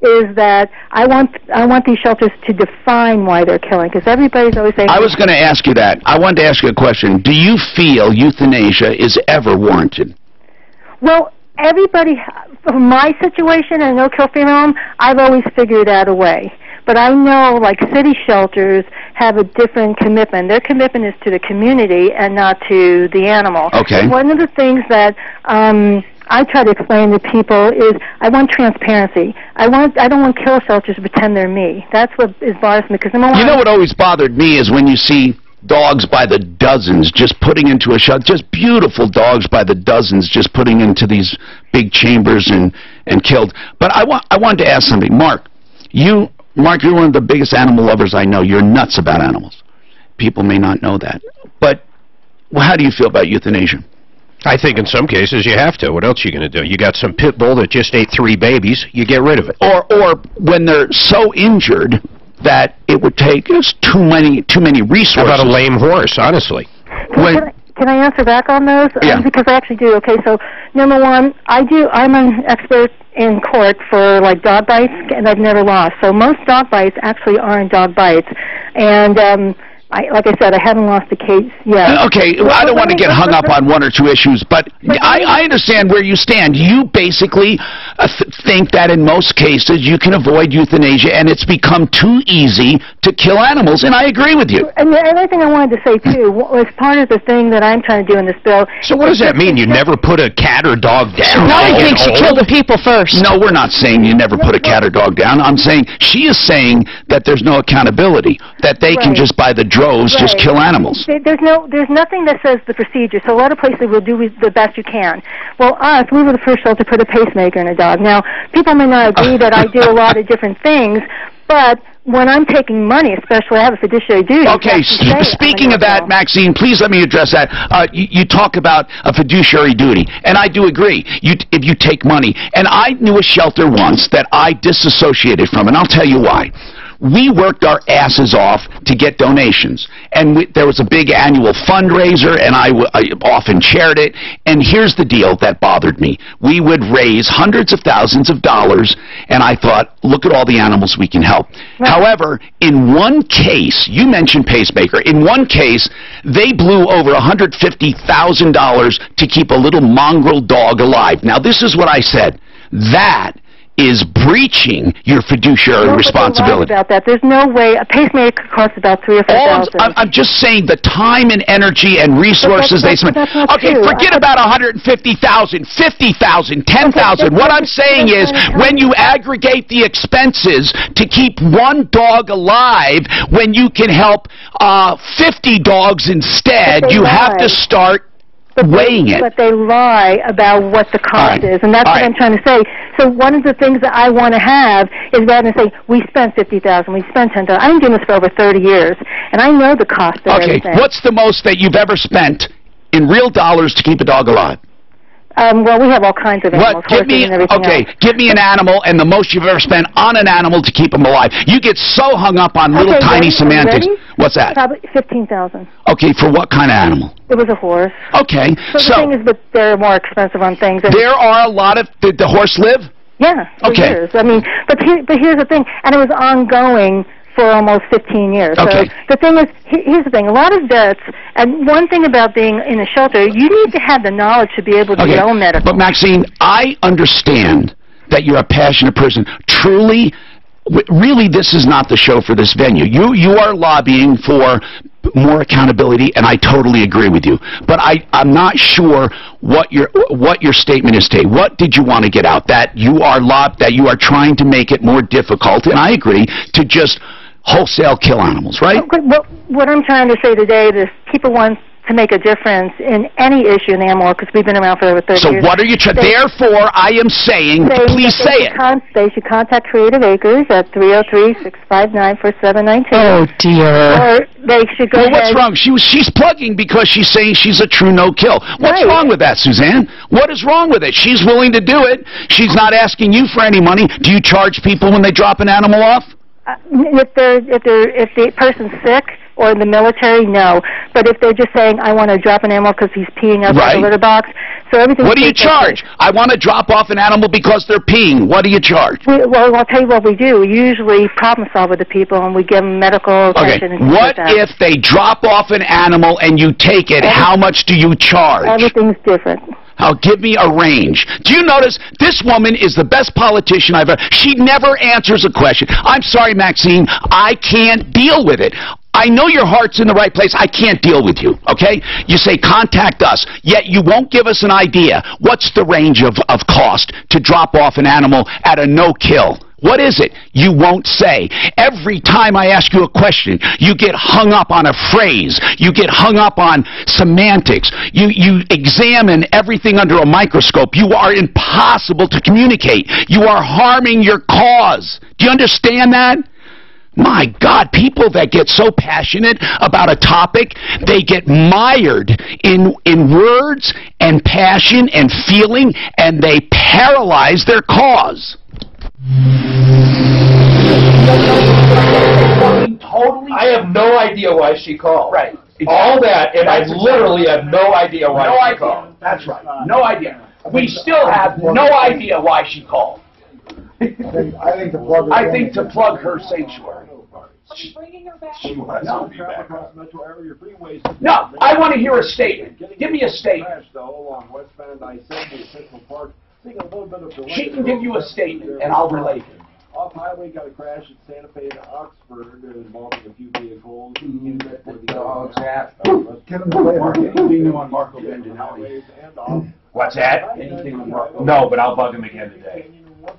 is that I want these shelters to define why they're killing, because everybody's always saying... I was going to ask you that. I wanted to ask you a question. Do you feel euthanasia is ever warranted? Well, everybody, for my situation and no-kill female home, I've always figured out a way. But I know, like, city shelters have a different commitment. Their commitment is to the community and not to the animal. Okay. One of the things that I try to explain to people is I want transparency. I don't want kill shelters to pretend they're me. That's what is bothers me. Because you know what always bothered me is when you see dogs by the dozens just putting into a shelter, just beautiful dogs by the dozens just putting into these big chambers and killed. But I wanted to ask something. Mark, you're one of the biggest animal lovers I know. You're nuts about animals. People may not know that. But how do you feel about euthanasia? I think in some cases you have to. What else are you going to do? You got some pit bull that just ate 3 babies, you get rid of it. Or when they're so injured that it would take just too many resources. How about a lame horse, honestly? Can I answer back on those? Yeah. Because I actually do. Okay, so number one, I'm an expert in court for like dog bites, and I've never lost. So most dog bites actually aren't dog bites. And like I said, I haven't lost a case yet. Okay, I don't want to get hung up on one or two issues, but I understand where you stand. You basically think that in most cases you can avoid euthanasia, and it's become too easy to kill animals, and I agree with you. And the other thing I wanted to say, too, was part of the thing that I'm trying to do in this bill... So what does that mean? You never put a cat or dog down? No, I think she killed the people first. No, we're not saying you never put a cat or dog down. I'm saying she is saying that there's no accountability, that they can just buy the droves, just kill animals. There's nothing that says the procedure. So a lot of places will do the best you can. Well, we were the first shelter to put a pacemaker in a dog. Now, people may not agree that I do a lot of different things, but when I'm taking money, especially I have a fiduciary duty. Okay, speaking of that, Maxine, please let me address that. You talk about a fiduciary duty, and I do agree. If you take money, and I knew a shelter once that I disassociated from, and I'll tell you why. We worked our asses off to get donations, and there was a big annual fundraiser, and I often chaired it, and here's the deal that bothered me. We would raise hundreds of thousands of dollars, and I thought, look at all the animals we can help. Right. However, in one case, you mentioned pacemaker, in one case, they blew over $150,000 to keep a little mongrel dog alive. Now, this is what I said. That is breaching your fiduciary responsibility. About that. There's no way. A pacemaker costs about $3,000 or $4,000. I'm just saying the time and energy and resources they spend. Okay, forget about $150,000, $50,000, $10,000. What I'm saying is when you aggregate the expenses to keep one dog alive, when you can help 50 dogs instead, you have to start weighing it. But they lie about what the cost is, and that's what I'm trying to say. So one of the things that I want to have is rather than say, we spent $50,000, we spent $10,000. I've been doing this for over 30 years, and I know the cost of everything. What's the most that you've ever spent in real dollars to keep a dog alive? Well, we have all kinds of animals, Give me, horses and everything else. give me an animal and the most you've ever spent on an animal to keep them alive. You get so hung up on little tiny semantics. What's that? Probably 15,000. Okay, for what kind of animal? It was a horse. Okay, So the thing is, but they're more expensive on things. And there are a lot of, did the horse live? Yeah, for years. I mean, but here's the thing, and it was ongoing for almost 15 years. Okay. So the thing is, here's the thing, a lot of vets, and one thing about being in a shelter, you need to have the knowledge to be able to do your own medical. But Maxine, I understand that you're a passionate person. Truly, really, this is not the show for this venue. You are lobbying for more accountability, and I totally agree with you. But I'm not sure what your statement is today. What did you want to get out? That you are trying to make it more difficult, and I agree, to just wholesale kill animals, right? Well, what I'm trying to say today is people want to make a difference in any issue in the animal because we've been around for over 30 years. So what are you therefore, I am saying please say it. They should contact Creative Acres at 303-659-4792. Oh, dear. Or they should go ahead. What's wrong? She's plugging because she's saying she's a true no-kill. What's wrong with that, Suzanne? What is wrong with it? She's willing to do it. She's not asking you for any money. Do you charge people when they drop an animal off? If the person's sick or in the military, no. But if they're just saying, I want to drop an animal because he's peeing out of the litter box, so everything. What do you charge? I want to drop off an animal because they're peeing. What do you charge? Well, I'll tell you what we do. We usually problem solve with the people, and we give them medical attention. Okay. And What like that. if they drop off an animal and you take it? How much do you charge? Everything's different. Give me a range. Do you notice this woman is the best politician I've ever... She never answers a question. I'm sorry, Maxine. I can't deal with it. I know your heart's in the right place. I can't deal with you, okay? You say contact us, yet you won't give us an idea. What's the range of cost to drop off an animal at a no-kill? What is it? You won't say. Every time I ask you a question, you get hung up on a phrase. You get hung up on semantics. You examine everything under a microscope. You are impossible to communicate. You are harming your cause. Do you understand that? My God, people that get so passionate about a topic, they get mired in words and passion and feeling, and they paralyze their cause. I have no idea why she called. Right. Exactly. All that, and I literally have no idea why she called. That's right. No idea. We still have no idea why she called. I think to plug her sanctuary. No, No, I want to hear a statement. Give me a statement. She can give you a statement, and I'll relate it. Off-highway got a crash at Santa Fe to Oxford involving a few vehicles. Anything new on Marco Bandinelli? What's that? No, but I'll bug him again today.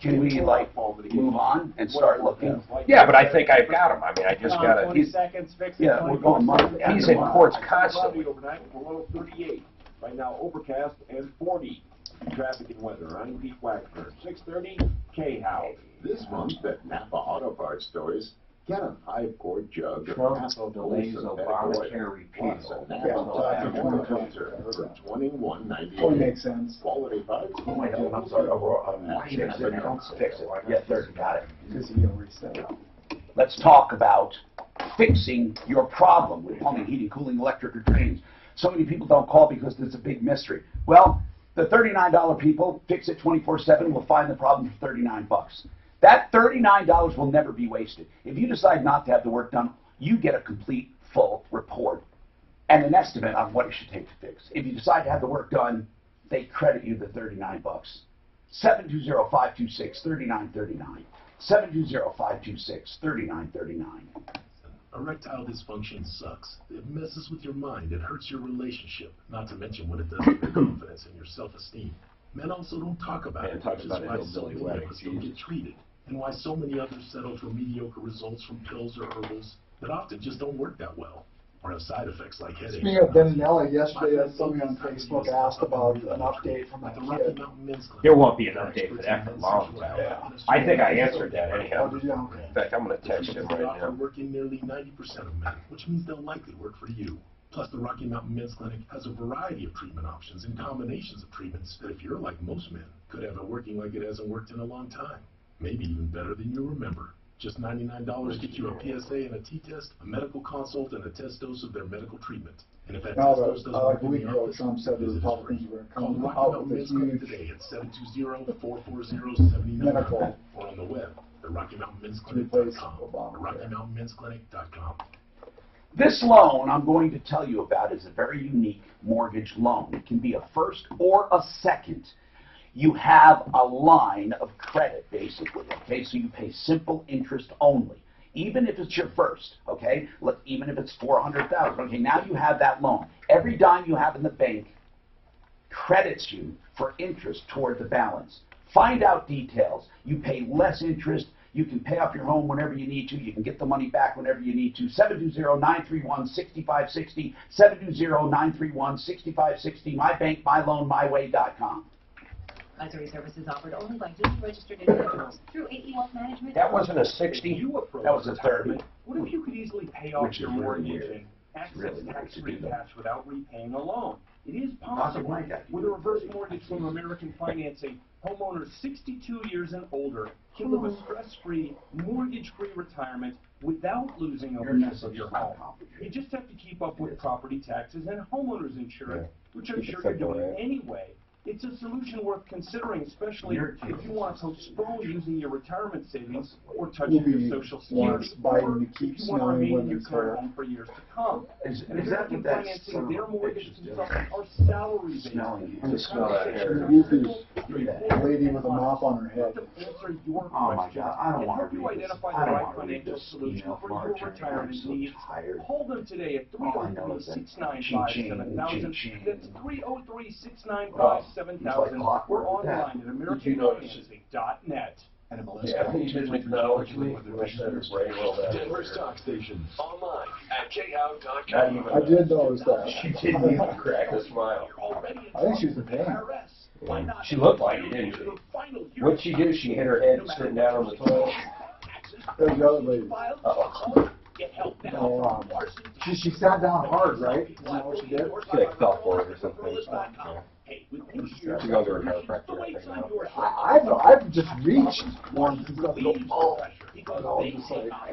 Can we, move on and start looking? Yeah, but I think I've got him. I mean, I just got to... We're going He's in courts constantly. Overnight below 38. Right now, overcast and 40. Traffic and weather. I'm Pete Waxburn. 6:30, K-House. This month at Napa Auto Parts stores, get a 5-quart jug of Napa delays Obamacare repeal. For $21.98. Makes sense. Quality parts. I'm sorry. Fix it. Yeah, 30. Got it. Because you don't reset it. Let's talk about fixing your problem with plumbing, heating, cooling, electric, or drains. So many people don't call because it's a big mystery. Well, the $39 people, fix it 24/7, will find the problem for $39. That $39 will never be wasted. If you decide not to have the work done, you get a complete, full report and an estimate on what it should take to fix. If you decide to have the work done, they credit you the $39. 720-526-3939. 720-526-3939. Erectile dysfunction sucks. It messes with your mind. It hurts your relationship. Not to mention what it does to your confidence and your self-esteem. Men also don't talk about it, which is why so many of us don't get treated, and why so many others settle for mediocre results from pills or herbals that often just don't work that well, or have side effects like headaches. Speaking of Bandinelli, yesterday somebody on Facebook asked about an update from a kid. There won't be an update for that for a long time. I think I answered that anyhow. In fact, I'm going to text him right now. Working nearly 90% of men, which means they'll likely work for you. Plus, the Rocky Mountain Men's Clinic has a variety of treatment options and combinations of treatments that, if you're like most men, could have it working like it hasn't worked in a long time. Maybe even better than you remember. Just $99 gets you a PSA and a T-test, a medical consult, and a test dose of their medical treatment. And if that test dose doesn't work in the office, Trump said the Republicans were call the coming Rocky out Mountain with Men's this Clinic huge today at 720-440-7900 medical or on the web at replace RockyMountainMen'sClinic.com. Obama. RockyMountainMen'sClinic.com. This loan I'm going to tell you about is a very unique mortgage loan. It can be a first or a second. You have a line of credit, basically, okay? So you pay simple interest only, even if it's your first, okay? Look, even if it's $400,000, okay? Now you have that loan. Every dime you have in the bank credits you for interest toward the balance. Find out details. You pay less interest. You can pay off your home whenever you need to. You can get the money back whenever you need to. 720-931-6560, 720-931-6560, mybankmyloanmyway.com. Advisory services offered only by duly registered individuals through AE Wealth Management. That wasn't a 60. That was a 30. What if you could easily pay off your mortgage and access tax-free cash without repaying a loan? It is possible. With a reverse mortgage from American Financing, homeowners 62 years and older can live a stress-free, mortgage-free retirement without losing ownership of your home. You just have to keep up with property taxes and homeowners insurance, which I'm sure you're doing anyway. It's a solution worth considering, especially if you want to postpone using your retirement savings or touching your Social Security, or if you want to remain in your current home for years to come. And American Financing, their mortgage consultants are salary-based. Lady with a mop on her head. Oh my God, I don't want to help you identify the right financial solution for your retirement needs. Call them today at 303-695-7000. That's 303-695-7000. We're online at AmericanFinancing.net. Yeah, he didn't acknowledge me. Denver Stock Station. Online at khout.com. I did notice that. She didn't even crack a smile. I think she was in pain. She looked like it, didn't she? What'd she do? She hit her head sitting down on the toilet? There's the other lady. She sat down hard, right? Is that what she did? She like fell forward or something. She goes to her chiropractor right now. I've just reached one and go, oh.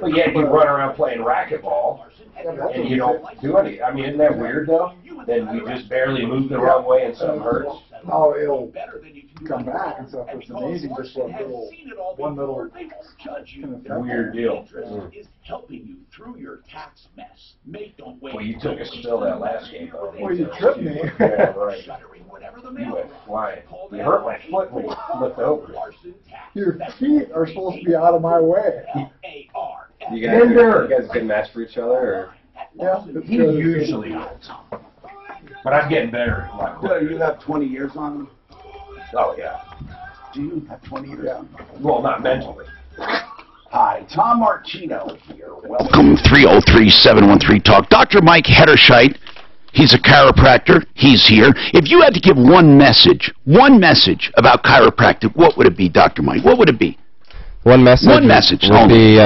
Well, yeah, you run around playing racquetball, and you don't do anything. I mean, isn't that weird, though? Then you just barely move the wrong way and something hurts. No, it'll come back and stuff. It's amazing just one little weird deal. Is helping you through your tax mess. Don't wait. Well, you took a spill that last game, though. Well, you tripped me. Yeah, right. You went flying. You hurt my foot when you flipped over. Your feet are supposed to be out of my way. You guys good match for each other, or? Yeah. He usually is. But I'm getting better. You have 20 years on them? Oh, yeah. Do you have 20 years on them? Well, not mentally. Hi, Tom Martino here. Welcome, 303-713-TALK. Dr. Mike Hederscheit, he's a chiropractor. He's here. If you had to give one message about chiropractic, what would it be, Dr. Mike? What would it be? One message would be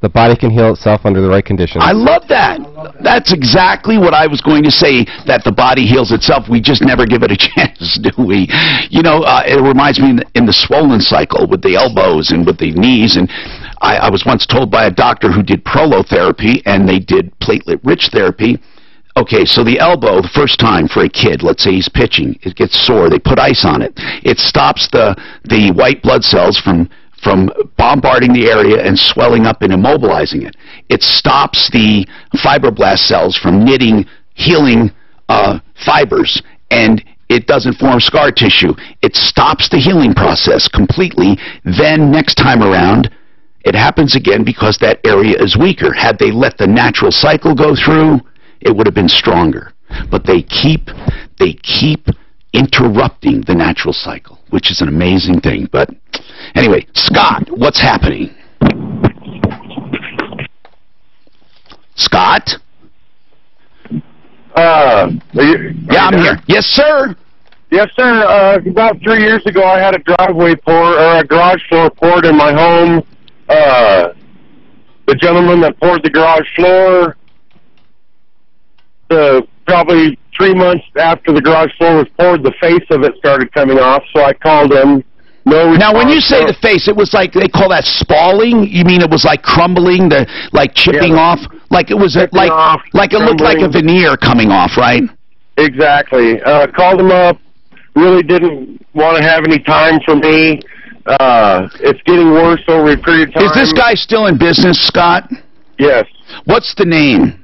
the body can heal itself under the right conditions. I love that. That's exactly what I was going to say, that the body heals itself. We just never give it a chance, do we? You know, it reminds me in the swollen cycle with the elbows and with the knees. And I was once told by a doctor who did prolotherapy, and they did platelet-rich therapy. Okay, so the elbow, the first time for a kid, let's say he's pitching, it gets sore. They put ice on it. It stops the white blood cells from bombarding the area and swelling up and immobilizing it. It stops the fibroblast cells from knitting, healing fibers, and it doesn't form scar tissue. It stops the healing process completely. Then next time around, it happens again because that area is weaker. Had they let the natural cycle go through, it would have been stronger. But they keep interrupting the natural cycle, which is an amazing thing. But anyway, Scott, what's happening? Scott? Yeah, I'm here. Yes, sir. Yes, sir. About 3 years ago, I had a garage floor poured in my home. The gentleman that poured the garage floor probably 3 months after the garage floor was poured, the face of it started coming off, so I called them. No response. Now, when you say the face, it was like, they call that spalling? You mean it was like crumbling, like chipping off? Like it was like it looked like a veneer coming off, right? Exactly. Called them up. Really didn't want to have any time for me. It's getting worse over a period of time. Is this guy still in business, Scott? Yes. What's the name?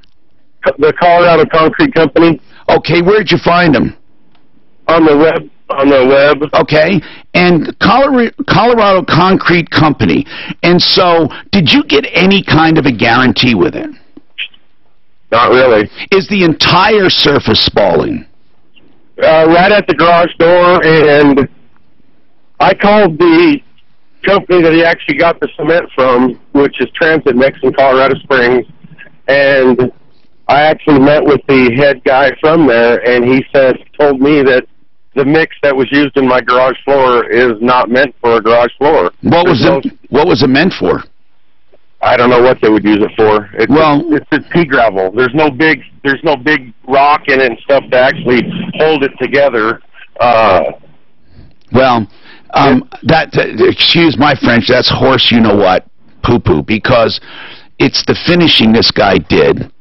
The Colorado Concrete Company. Okay, where'd you find him? On the web. Okay, and Colorado Concrete Company. And so, did you get any kind of a guarantee with it? Not really. Is the entire surface spalling? Right at the garage door, and I called the company that he actually got the cement from, which is Transit Mix in Colorado Springs, and I actually met with the head guy from there, and he told me that the mix that was used in my garage floor is not meant for a garage floor. What was it meant for? I don't know what they would use it for. It's pea gravel. There's no big rock in it and stuff to actually hold it together. Excuse my French, that's horse you know what, poo-poo, because it's the finishing this guy did.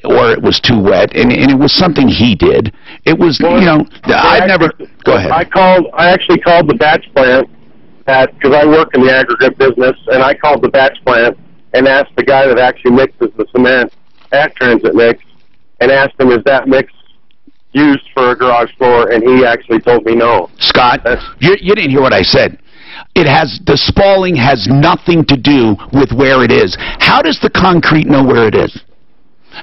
Or it was too wet, and it was something he did. It was, go ahead. I actually called the batch plant, because I work in the aggregate business, and I called the batch plant and asked the guy that actually mixes the cement at Transit Mix, and asked him, is that mix used for a garage floor, and he actually told me no. Scott, you didn't hear what I said. The spalling has nothing to do with where it is. How does the concrete know where it is?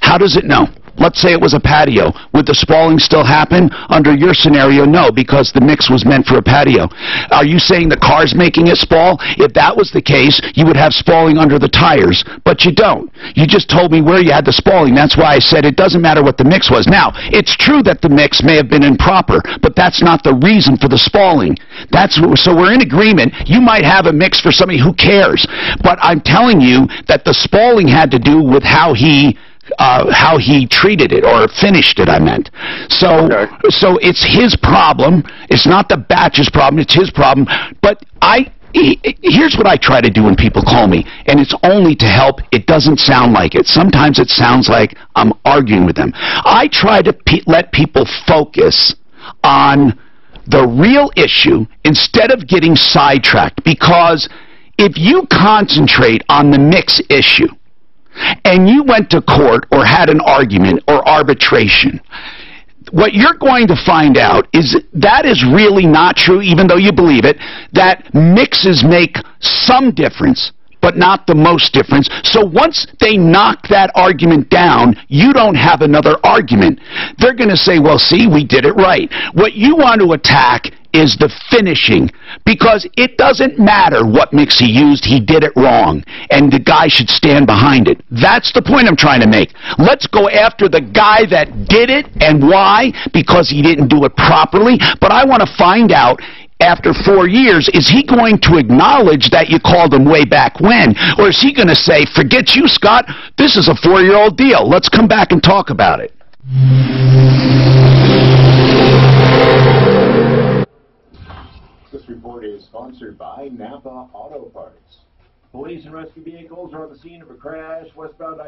How does it know? Let's say it was a patio. Would the spalling still happen? Under your scenario, no, because the mix was meant for a patio. Are you saying the car's making it spall? If that was the case, you would have spalling under the tires, but you don't. You just told me where you had the spalling. That's why I said it doesn't matter what the mix was. Now, it's true that the mix may have been improper, but that's not the reason for the spalling. So we're in agreement. You might have a mix for somebody who cares, but I'm telling you that the spalling had to do with how he treated it, or finished it, I meant. So it's his problem. It's not the batch's problem. It's his problem. But here's what I try to do when people call me, and it's only to help. It doesn't sound like it. Sometimes it sounds like I'm arguing with them. I try to let people focus on the real issue instead of getting sidetracked, because if you concentrate on the mix issue, and you went to court or had an argument or arbitration, what you're going to find out is that is really not true, even though you believe it, that mixes make some difference, but not the most difference. So once they knock that argument down, you don't have another argument. They're going to say, well, see, we did it right. What you want to attack is the finishing, because it doesn't matter what mix he used, he did it wrong, and the guy should stand behind it. That's the point I'm trying to make. Let's go after the guy that did it, and why? Because he didn't do it properly. But I want to find out, after 4 years, is he going to acknowledge that you called him way back when? Or is he going to say, forget you, Scott, this is a 4-year-old deal. Let's come back and talk about it. This report is sponsored by Napa Auto Parts. Police and rescue vehicles are on the scene of a crash westbound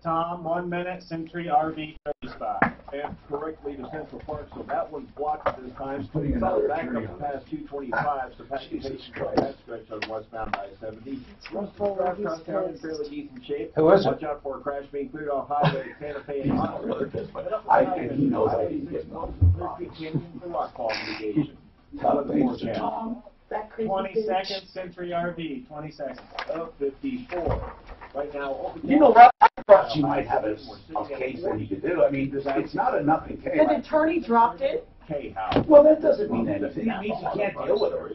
Tom, 1 minute, Century RV spot. And correctly to Central Park, so that one's blocked at this time. Solid backup past 225, so passing that stretch on westbound I-70. Russell Drive across town in fairly decent shape. Who is it? Watch out for a crash being cleared off highway to Santa Fe and Monterey. I think he knows how he's getting on. Clear Creek Canyon for rockfall mitigation. 20 seconds, Century RV, 20 seconds. Up 54. Right now, you know what? I thought you might have a case that you could do. I mean, it's not a nothing case. The attorney dropped it. Well, that doesn't mean anything. It means you can't deal with her.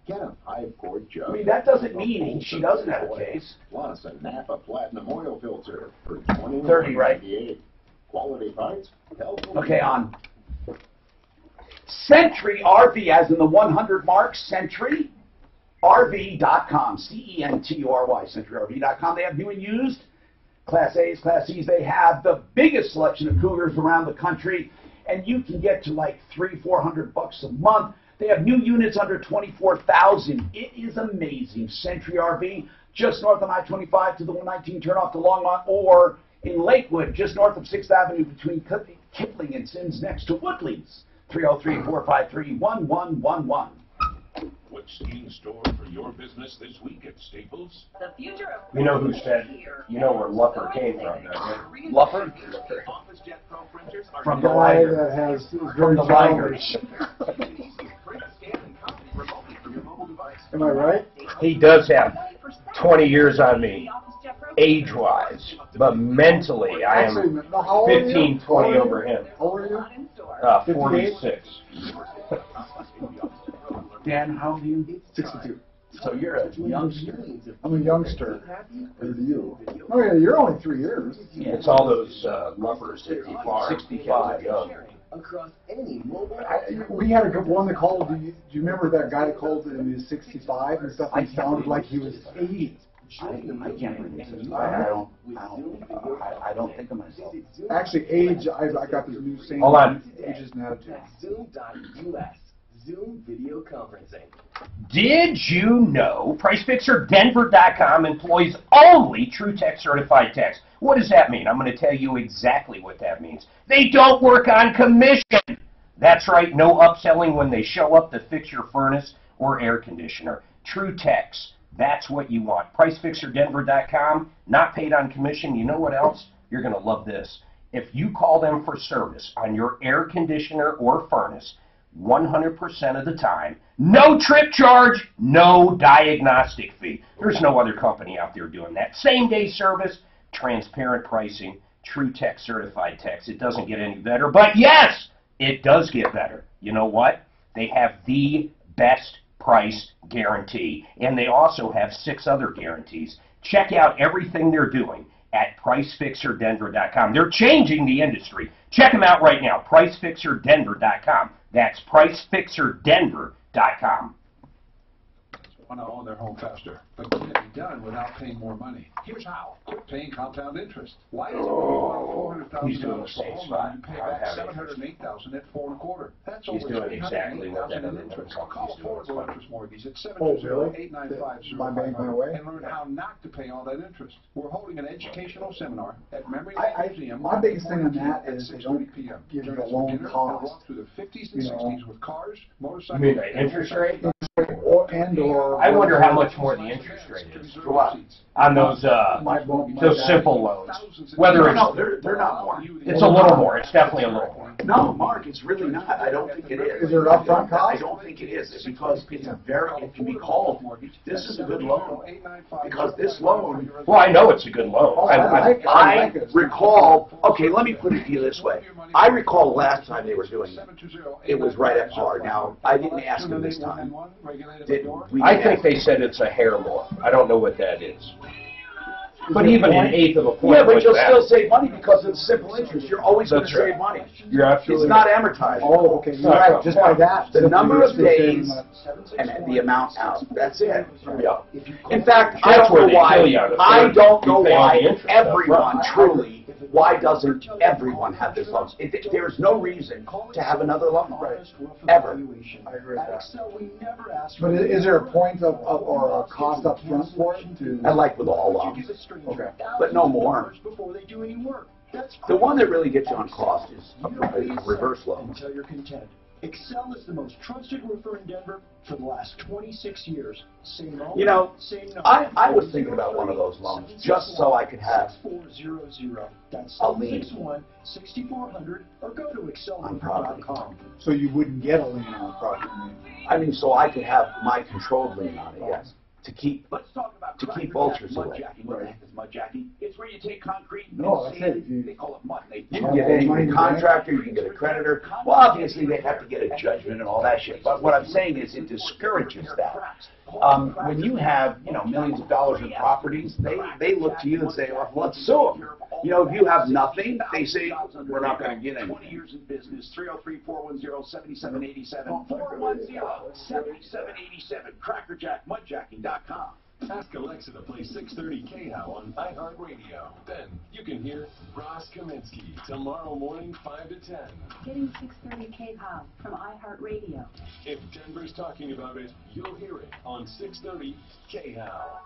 Get a high-port jug. I mean, that doesn't mean she doesn't have a case. Plus a Napa Platinum oil filter for $30, right? Quality parts. Okay, on. Century RV, as in the 100 mark, Century RV.com, CENTURY, CenturyRV.com. They have new and used Class A's, Class C's, they have the biggest selection of cougars around the country, and you can get to like $300-400 a month. They have new units under $24,000. It is amazing. Century RV, just north of I-25 to the 119 turnoff to Longmont, or in Lakewood, just north of 6th Avenue between Kipling and Sims next to Woodley's. 303-453-1111. What's in store for your business this week at Staples? The future of You know who said, you know where Luffer came from, don't you? Luffer? From the the guy Liger. that has From the Ligers. Am I right? He does have 20 years on me, age-wise, but mentally I am Actually, how old are you? 15, 20 over him. How old are you? 46. Dan, how old are you? 62. So you're a youngster. I'm a youngster. Compared to you. Oh yeah, you're only 3 years. It's all those Luffers 65. 65. Across any mobile. We had a good one that called. Do you remember that guy that called and he was 65 and stuff? He sounded like he was 80. I can't believe this. I don't think of myself. Actually, age. I got this new saying. Hold on. Age is an attitude. Zoom.us. Zoom video conferencing. Did you know PriceFixerDenver.com employs only TrueTech certified techs? What does that mean? I'm going to tell you exactly what that means. They don't work on commission. That's right, no upselling when they show up to fix your furnace or air conditioner. True techs, that's what you want. PriceFixerDenver.com, not paid on commission. You know what else? You're going to love this. If you call them for service on your air conditioner or furnace, 100% of the time, no trip charge, no diagnostic fee. There's no other company out there doing that. Same-day service, transparent pricing, True Tech certified techs. It doesn't get any better, but yes, it does get better. You know what? They have the best price guarantee, and they also have 6 other guarantees. Check out everything they're doing at PriceFixerDenver.com. They're changing the industry. Check them out right now, PriceFixerDenver.com. That's PriceFixerDenver.com. Want to own their home faster, but can it be done without paying more money? Here's how. Quit paying compound interest. Why is it when you borrow $400,000 for a home loan, you pay back $708,000 at 4 1/4? That's over $308,000 in interest. Call Affordable Interest Mortgage at 720-895-0555 and learn how not to pay all that interest. We're holding an educational seminar at Memory Lane Museum. My biggest thing on that is they don't p.m. give you the loan cost. Walk through the 50s and 60s with cars, motorcycles. You mean the interest rate? Or I wonder how much more the interest rate is. For what? On those simple loans. Whether it's they're not more. It's a little more. It's definitely a little more. No, Mark, it's really not. I don't think it is. Is there an upfront cost? I don't think it is. It's because it can be called. This is a good loan. Because this loan. Well, I know it's a good loan. I recall. Okay, let me put it to you this way. I recall the last time they were doing it. It was right at par. Now, I didn't ask them this time. I think they said it's a hair more. I don't know what that is. But even an eighth of a point. Yeah, but you'll still save money because of simple interest. You're always going to save money. You're absolutely It's not amortized. Oh, okay. You're right. Just by that. The number of days and the amount out. That's it. Yeah. In fact, I don't know why. I don't know why everyone truly. Why doesn't everyone have this loan? There's no reason to have another loan, ever. I agree with that. But is there a point or a cost up front for it? I like with all loans. Okay. But no more. The one that really gets you on cost is a reverse loan. Until you're content. Excel is the most trusted roofer in Denver for the last 26 years. Same owner, You know, same number. I was thinking about one of those loans just so I could have 6400. That's a lien 761-6400 or go to on property. excelroofer.com. So you wouldn't get a lien on property? I mean, so I could have my controlled lien on it, yes, to keep vultures away. What the heck is mudjacking? It's where you take concrete No, and that's sand. it. They call it mud. You can get any contractor, you can get a creditor. Well, obviously they have to get a judgment and all that shit. But what I'm saying is it discourages that. When you have, millions of dollars in properties, they look to you and say, well, let's sue them. If you have nothing, they say, we're not going to get anything. 20 years in business, 303-410-7787, 410-7787, crackerjackmudjacking.com. Ask Alexa to play 630 KHOW on iHeartRadio. Then you can hear Ross Kaminsky tomorrow morning 5 to 10. Getting 630 KHOW from iHeartRadio. If Denver's talking about it, you'll hear it on 630 KHOW.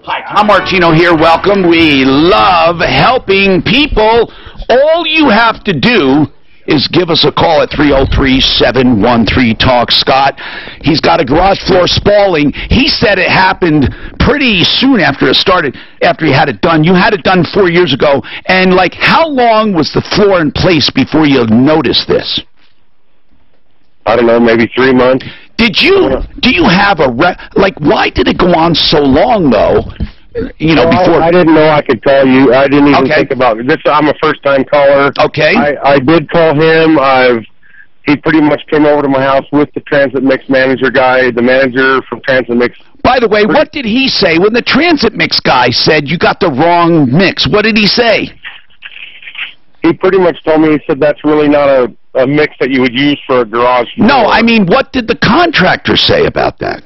Hi, Tom Martino here. Welcome. We love helping people. All you have to do is give us a call at 303-713-TALK. Scott, he's got a garage floor spalling. He said it happened pretty soon after it started, after he had it done. You had it done 4 years ago. And, like, how long was the floor in place before you noticed this? I don't know, maybe 3 months. Do you have why did it go on so long, though? You know, before I didn't know I could call you. I didn't even think about this. I'm a first-time caller. Okay. I did call him. He pretty much came over to my house with the Transit Mix manager guy, the manager from Transit Mix. By the way, what did he say when the Transit Mix guy said you got the wrong mix? What did he say? He pretty much told me, he said that's really not a mix that you would use for a garage floor. No, I mean, what did the contractor say about that?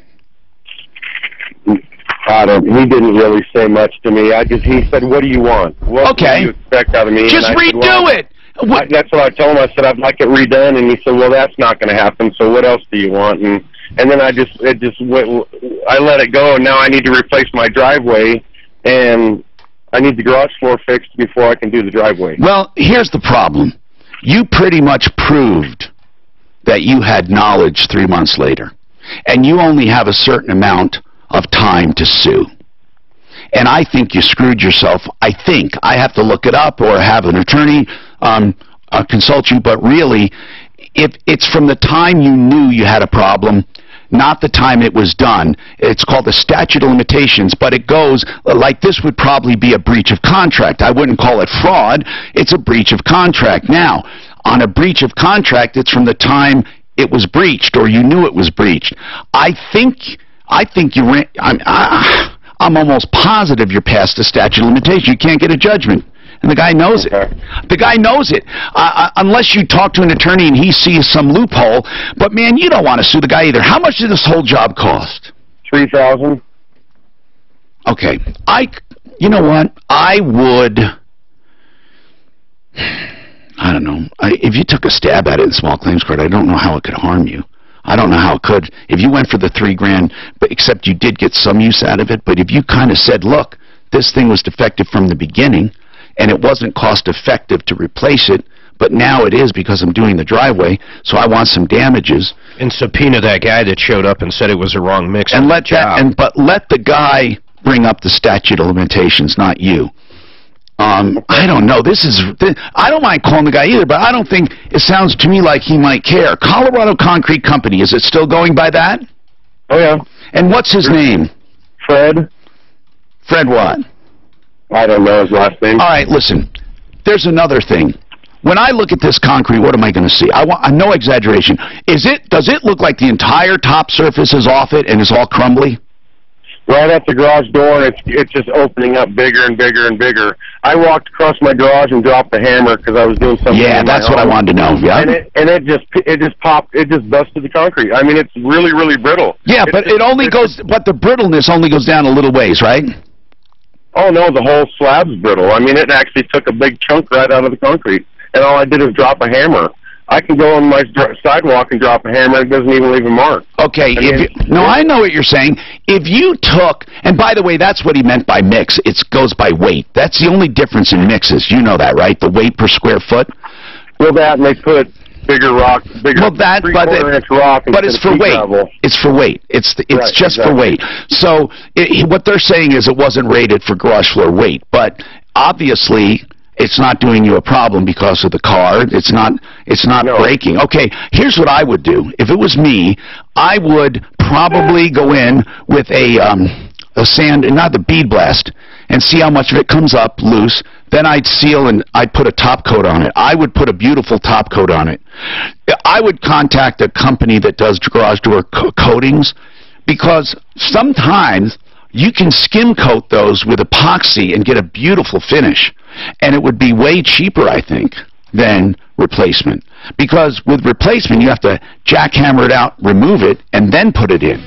He didn't really say much to me. He said, what do you want? What do you expect out of me? Just redo it. That's what I told him. I said, I'd like it redone. And he said, well, that's not going to happen. So what else do you want? And then I let it go. And now I need to replace my driveway. And I need the garage floor fixed before I can do the driveway. Well, here's the problem. You pretty much proved that you had knowledge 3 months later. And you only have a certain amount of time to sue. And I think you screwed yourself. I think. I have to look it up or have an attorney consult you. But really, if it's from the time you knew you had a problem, not the time it was done. It's called the statute of limitations, but it goes like this would probably be a breach of contract. I wouldn't call it fraud. It's a breach of contract. Now, on a breach of contract, it's from the time it was breached or you knew it was breached. I think you ran. I'm almost positive you're past the statute of limitations. You can't get a judgment. And the guy knows it. The guy knows it. Unless you talk to an attorney and he sees some loophole. But, man, you don't want to sue the guy either. How much did this whole job cost? $3,000. Okay. You know what? I don't know. If you took a stab at it in small claims court, I don't know how it could harm you. I don't know how it could. If you went for the $3,000, but except you did get some use out of it, but if you kind of said, look, this thing was defective from the beginning, and it wasn't cost-effective to replace it, but now it is because I'm doing the driveway, so I want some damages. And subpoena that guy that showed up and said it was a wrong mix. And let the guy bring up the statute of limitations, not you. I don't know. I don't mind calling the guy either, but I don't think it sounds to me like he might care. Colorado Concrete Company, is it still going by that? Oh, yeah. And what's his name? Fred. Fred what? I don't know his last name. All right, listen. There's another thing. When I look at this concrete, what am I going to see? No exaggeration. Does it look like the entire top surface is off it and is all crumbly? Right at the garage door, it's just opening up bigger and bigger and bigger. I walked across my garage and dropped the hammer because I was doing something. Yeah, that's what I wanted to know. Yeah, and it just popped. It just busted the concrete. I mean, it's really, really brittle. Yeah, but the brittleness only goes down a little ways, right? Oh no, the whole slab's brittle. I mean, it actually took a big chunk right out of the concrete, and all I did was drop a hammer. I can go on my sidewalk and drop a hammer, and it doesn't even leave a mark. Okay, I know what you're saying. If you took, and by the way, that's what he meant by mix. It goes by weight. That's the only difference in mixes. You know that, right? The weight per square foot. Well, and they put bigger rock, three-quarter-inch rock, but it's for weight. Gravel. It's for weight. It's right, just for weight. So what they're saying is it wasn't rated for garage floor weight, but obviously it's not doing you a problem because of the car. It's not breaking. Okay, here's what I would do. If it was me, I would probably go in with a sand, not the bead blast, and see how much of it comes up loose. Then I'd seal and I'd put a top coat on it. I would put a beautiful top coat on it. I would contact a company that does garage door coatings, because sometimes you can skim coat those with epoxy and get a beautiful finish. And it would be way cheaper, I think, than replacement. Because with replacement, you have to jackhammer it out, remove it, and then put it in.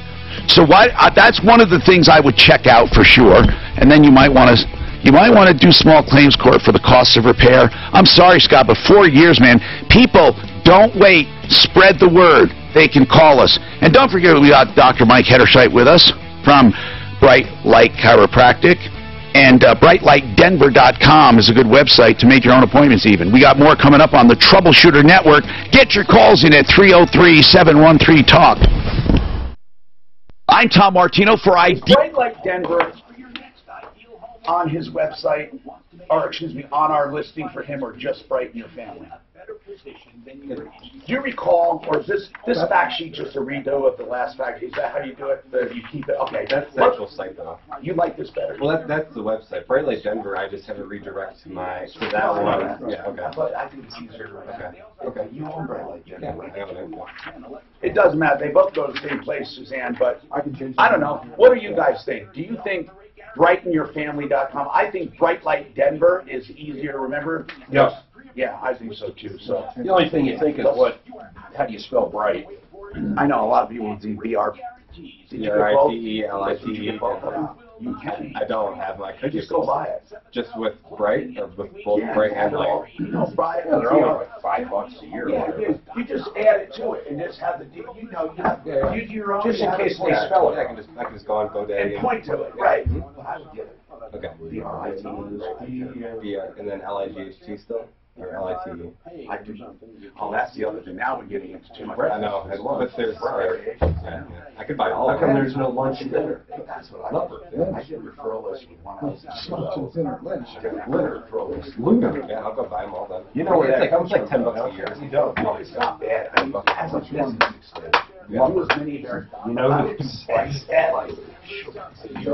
So that's one of the things I would check out for sure. And then you might want to do small claims court for the cost of repair. I'm sorry, Scott, but 4 years, man. People, don't wait. Spread the word. They can call us. And don't forget, we got Dr. Mike Hederscheit with us from Bright Light Chiropractic. And brightlightdenver.com is a good website to make your own appointments even. We got more coming up on the Troubleshooter Network. Get your calls in at 303-713-TALK. I'm Tom Martino for Bright Light Denver. On his website, or excuse me, on our listing for him, or just Brighten Your Family. Do you recall, or is this fact sheet just a redo of the last fact sheet? Is that how you do it? You keep it? Okay. That's the actual site, though. You like this better? Well, that's the website. Bright Light Denver, I just have to redirect to that one. Yeah, okay. But I think it's easier to remember. Okay. You own Bright Light Denver. Yeah, I have it. It doesn't matter. They both go to the same place, Suzanne, but I don't know. What do you guys think? Do you think BrightenYourFamily.com? I think Bright Light Denver is easier to remember. Yes. Yeah, I think so too. So the only thing you think is how do you spell bright? I know a lot of people do BR. B-R-I-T-E-L-I-T-E. You can. I don't have my. Could you still buy it? Just with Bright, or with both Bright and Light? You know, buy it. They're only like $5 a year. Yeah, you just add it to it and just have the deal. You know, you do your own. Just in case they spell it. I can just go on GoDaddy and point to it. Right. I would get it. Okay. B-R-I-T-E. And then L-I-G-H-T still? Or L-I-T-E? I do. Oh, that's the other thing. Now we're getting into too much. I know. But there's I could buy all of them. How come there's no lunch and dinner? That's what I love. I did referral list with one else. Lunch and dinner. Lunch. Referral list. Yeah, I'll go buy them all then. You know where that comes like $10 a year. You don't. No, it's not bad. I mean, as a business extent. Do as many there. You know who's Seinfeld. Did you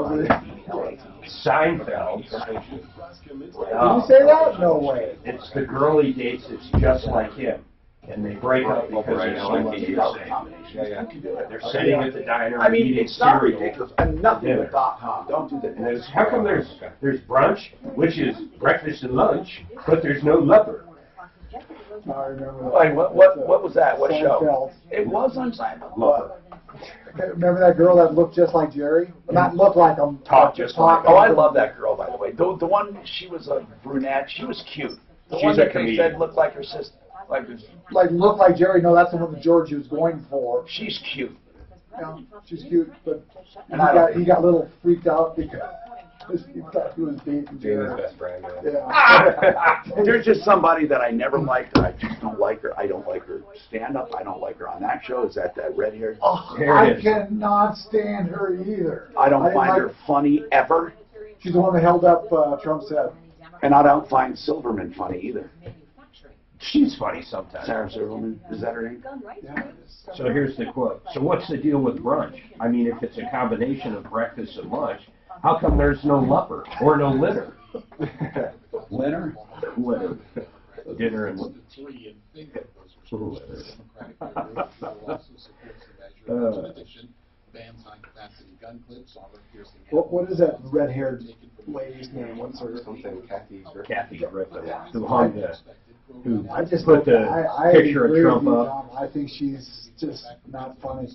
say that? No way. It's the girl he dates that's just like him. And they break up because there's so much They're sitting at the diner and eating it's not cereal. ridiculous. And nothing with .com. Don't do that. And there's, how come there's brunch, which is breakfast and lunch, but there's no lover? I remember that. Like, what was that? What show? Seinfeld. It was on Seinfeld. Remember that girl that looked just like Jerry? Not looked like him. Talk just like him. Oh, I love that girl, by the way. The one, she was a brunette. She was cute. The She's one a that they comedian. said looked like her sister. Like looked like Jerry. No, that's the one that George was going for. She's cute. Yeah, she's cute, but And he got a little freaked out because he thought he was dating Jerry. Jane's best friend. Yeah. There's just somebody that I never liked. I just don't like her. I don't like her stand-up. I don't like her on that show. Is that red-haired? Oh, I cannot stand her either. I don't find her funny ever. She's the one that held up Trump's head. And I don't find Silverman funny either. She's funny sometimes. Sarah Silverman, is that her name? Yeah. So here's the quote. So what's the deal with brunch? I mean, if it's a combination of breakfast and lunch, how come there's no lupper or no litter? Litter? Litter. Dinner and litter. What is that red-haired lady's name? What's her something? Kathy Griffin, who hung the, who I just put the I picture of agree with Trump you, up. Tom. I think she's just not funny.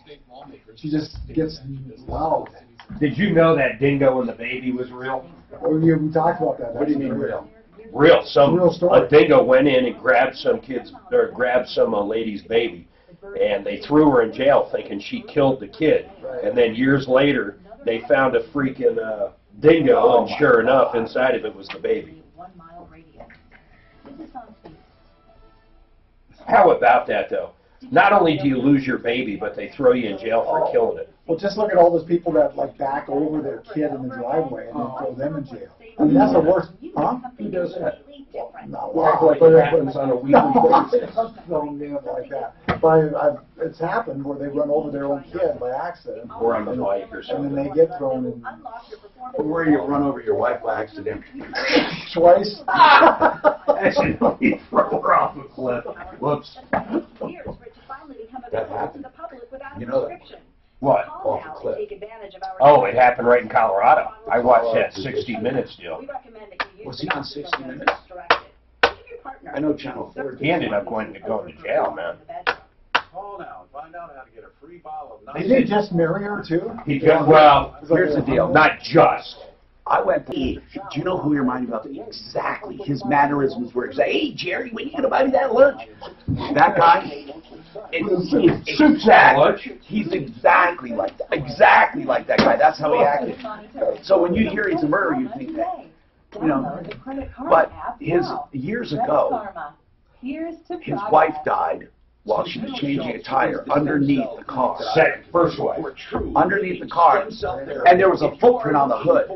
She just gets loud. Did you know that Dingo and the baby was real? We talked about that. What do you mean real? Real. Real story. A dingo went in and grabbed some lady's baby, and they threw her in jail thinking she killed the kid. And then years later, they found a freaking dingo, and sure enough, inside of it was the baby. How about that, though? Not only do you lose your baby, but they throw you in jail for killing it. Well, just look at all those people that like back over their kid in the driveway and then throw them in jail. I mean, that's the worst. Huh? Who does that? No, Like it happens on a weekly basis. Don't do it like that. But it's happened where they run over their own kid by accident. Or on the bike or And something. then they get thrown in Where you run over your wife by accident? twice. Accidentally throw her off a cliff. Whoops. That happened. You know that. What? Off a cliff. Oh, it happened right in Colorado. I watched that 60 Minutes deal. Was he on 60 Minutes? I know Channel 4. He ended up going to jail, man. Call now and find out how to get a free bottle of Did he just marry her too? He just, well, Here's the deal. not just. I went to eat. Do you know who he reminded me of? Exactly. His mannerisms were exactly. Hey, Jerry, when are you going to buy me that lunch? That guy. He's exactly like that. Exactly like that guy. That's how he acted. So when you hear he's a murderer, you think that, you know. But years ago, his wife died while she was changing a tire underneath the car. First wife. Underneath the car. And there was a footprint on the hood,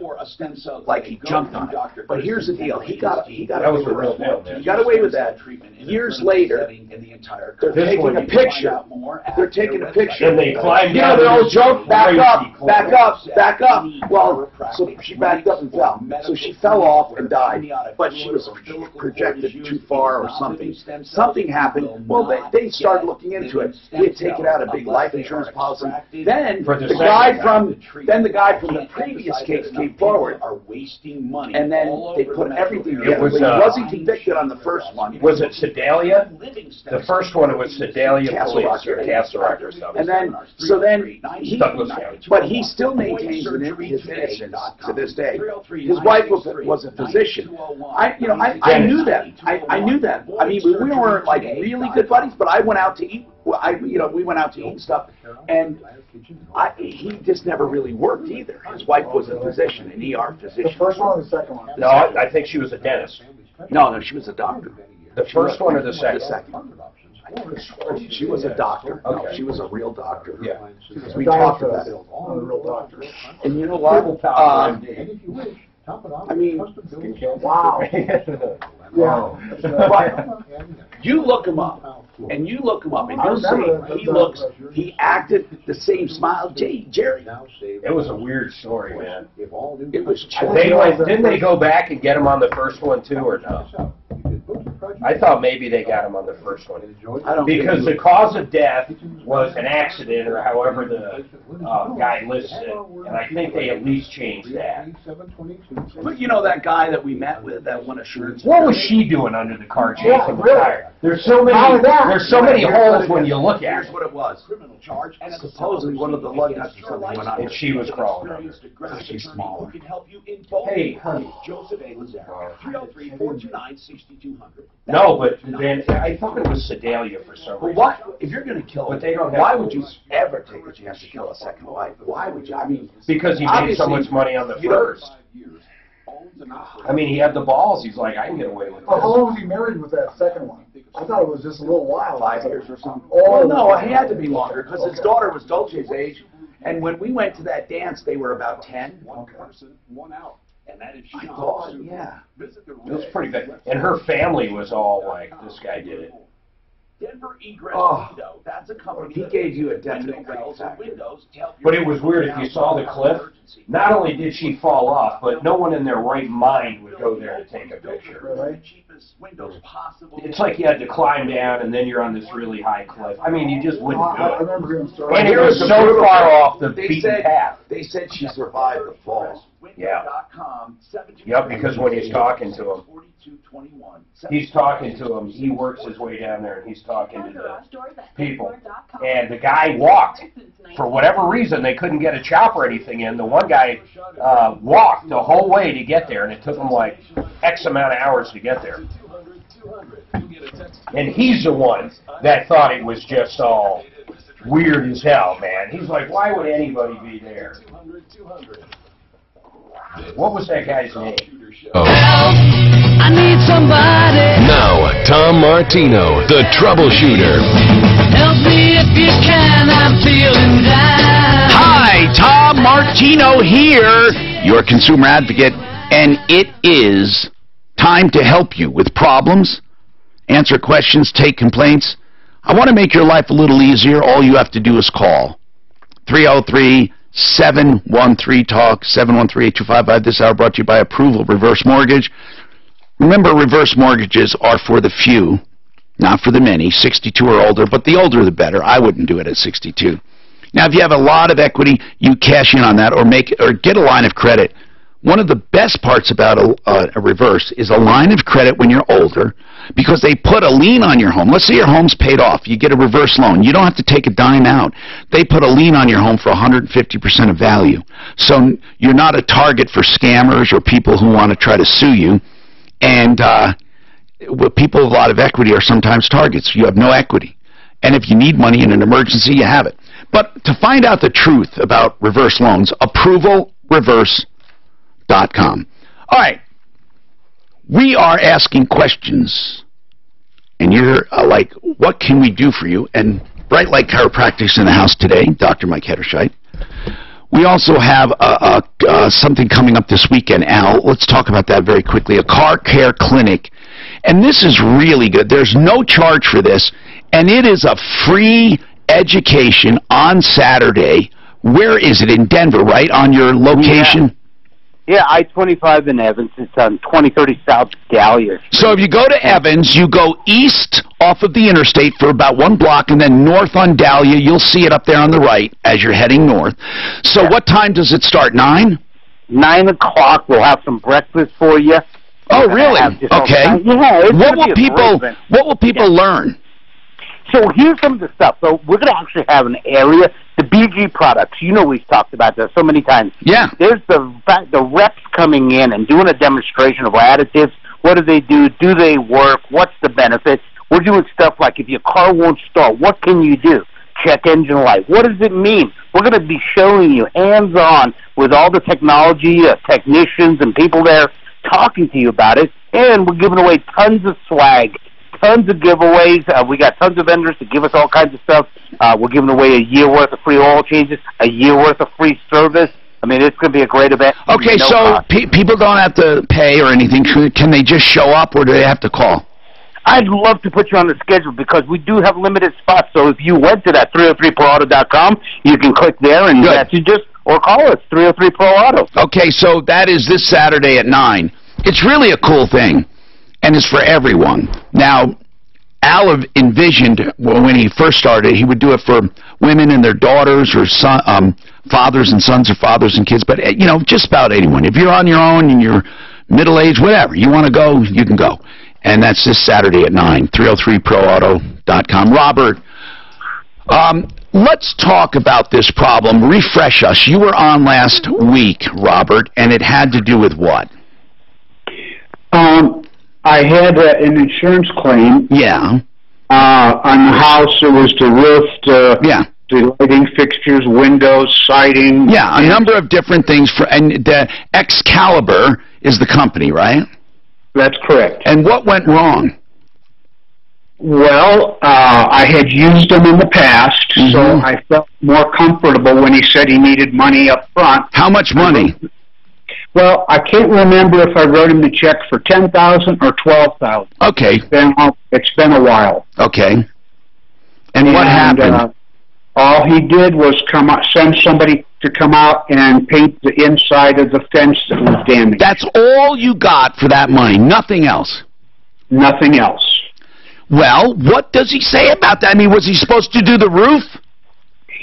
like he jumped on it. But here's the deal. He got that was a real deal, man. He got away with that. Years later, they're taking a picture. They're taking a picture. And they climbed down. You know, the old joke, back up, back up, back up. Well, so she backed up and fell. So she fell off and died. But she was projected too far or something. Something happened. Well, they started looking into it. He had taken out a big life insurance policy. Then the guy from the previous case came forward, and then they put everything together. He wasn't convicted on the first one. Was it Sedalia? The first one was Sedalia Police or Castle Rock or something. And then but he still maintains his innocence to this day. His wife was a physician. I knew that. I knew that. I mean, we weren't like really good buddies, but I went out to eat. We went out to eat and stuff, and he just never really worked either. His wife was a physician, an ER physician. The first one or the second one? No, I think she was a dentist. No, she was a doctor. The first one or the second? The second. She was a doctor. Okay. No, she was a real doctor. Yeah. We talked about it. A real doctor. And you know what? I mean, wow. Wow. But you look him up, and you'll see he acted the same smile. Jerry. It was a weird story, man. It was. Didn't they go back and get him on the first one too, or no? I thought maybe they got him on the first one. Because the cause of death was an accident, or however the guy listed it. And I think they at least changed that. But you know that guy that we met with, that one assurance. What was she doing under the car chasing the tire? There's so many holes when you look at it. Here's what it was. And supposedly one of the lug nuts or something went on. And she was crawling under. She's smaller. Hey, honey. Joseph A. Lazare, 303-429-6200. No, but then I thought it was Sedalia for some reason. What? If you're going to kill him, they don't why would you ever take a chance to kill a second wife? Why would you? I mean, because he made so much money on the first. I mean, he had the balls. He's like, I can get away with this. How long was he married with that second one? I thought it was just a little while. 5 years or something. Oh, no, it had to be longer because his daughter was Dolce's age. And when we went to that dance, they were about 10. One person, one out. And that is I thought, yeah. It was pretty bad. And her family was all like, this guy did it. Denver Egress Window. That's a company. He gave you a definite But it was weird. If you saw the cliff, not only did she fall off, but no one in their right mind would go there to take a picture. Right? It's like you had to climb down, and then you're on this really high cliff. I mean, you just wouldn't do I it. remember hearing stories. And it was so far off the beaten path. They said she survived the fall. Yeah. Yep, because when he's talking to him, he works his way down there, and he's talking to the people. And the guy walked. For whatever reason, they couldn't get a chop or anything in. The one guy walked the whole way to get there, and it took him like X amount of hours to get there. And he's the one that thought it was just all weird as hell, man. He's like, why would anybody be there? What was that guy's name? Oh. I need somebody. Now, Tom Martino, the Troubleshooter. Help me if you can, I'm feeling down. Hi, Tom Martino here, your consumer advocate, and it is time to help you with problems, answer questions, take complaints. I want to make your life a little easier. All you have to do is call 303-713-TALK, 713-8255. This hour brought to you by Approval Reverse Mortgage. Remember, reverse mortgages are for the few, not for the many, 62 or older, but the older the better. I wouldn't do it at 62. Now, if you have a lot of equity, you cash in on that or get a line of credit. One of the best parts about a reverse is a line of credit when you're older. because they put a lien on your home. Let's say your home's paid off. You get a reverse loan. You don't have to take a dime out. They put a lien on your home for 150% of value. So you're not a target for scammers or people who want to try to sue you. And people with a lot of equity are sometimes targets. You have no equity. And if you need money in an emergency, you have it. But to find out the truth about reverse loans, approvalreverse.com. All right. We are asking questions. And you're like, what can we do for you? And Bright Light Chiropractic's in the house today, Dr. Mike Hederscheit. We also have something coming up this weekend, Al. Let's talk about that very quickly. A car care clinic. And this is really good. There's no charge for this. And it is a free education on Saturday. Where is it? In Denver, right? On your location? Yeah, I-25 in Evans. It's on 2030 South Dahlia. So if you go to Evans, you go east off of the interstate for about 1 block, and then north on Dahlia. You'll see it up there on the right as you're heading north. So what time does it start? 9? 9 o'clock. We'll have some breakfast for you. Oh, really? Okay. Yeah. What will people learn? So here's some of the stuff. So we're going to actually have an area, the BG products. You know we've talked about that so many times. Yeah. There's the reps coming in and doing a demonstration of additives. What do they do? Do they work? What's the benefit? We're doing stuff like if your car won't start, what can you do? Check engine light. What does it mean? We're going to be showing you hands-on with all the technology, technicians and people there talking to you about it. And we're giving away tons of swag. Tons of giveaways. We got tons of vendors to give us all kinds of stuff. We're giving away a year worth of free oil changes, a year worth of free service. I mean, it's going to be a great event. Okay, so people don't have to pay or anything. Can they just show up, or do they have to call? I'd love to put you on the schedule because we do have limited spots. So if you went to that 303proauto.com, you can click there and message us or call us, 303ProAuto. Okay, so that is this Saturday at 9. It's really a cool thing. And it's for everyone. Now, Al envisioned, when he first started, he would do it for women and their daughters or fathers and sons or fathers and kids, but, you know, just about anyone. If you're on your own and you're middle-aged, whatever, you want to go, you can go. And that's this Saturday at 9, 303proauto.com. Robert, let's talk about this problem. Refresh us. You were on last week, Robert, and it had to do with what? I had an insurance claim. Yeah. On the house, it was the roof, the lighting fixtures, windows, siding. Yeah, a number of different things. And the Excalibur is the company, right? That's correct. And what went wrong? Well, I had used them in the past, so I felt more comfortable when he said he needed money up front. How much money? Well, I can't remember if I wrote him the check for $10,000 or $12,000. Okay. It's been a while. Okay. And what happened? All he did was send somebody to come out and paint the inside of the fence that was damaged. That's all you got for that money, nothing else? Nothing else. Well, what does he say about that? I mean, was he supposed to do the roof?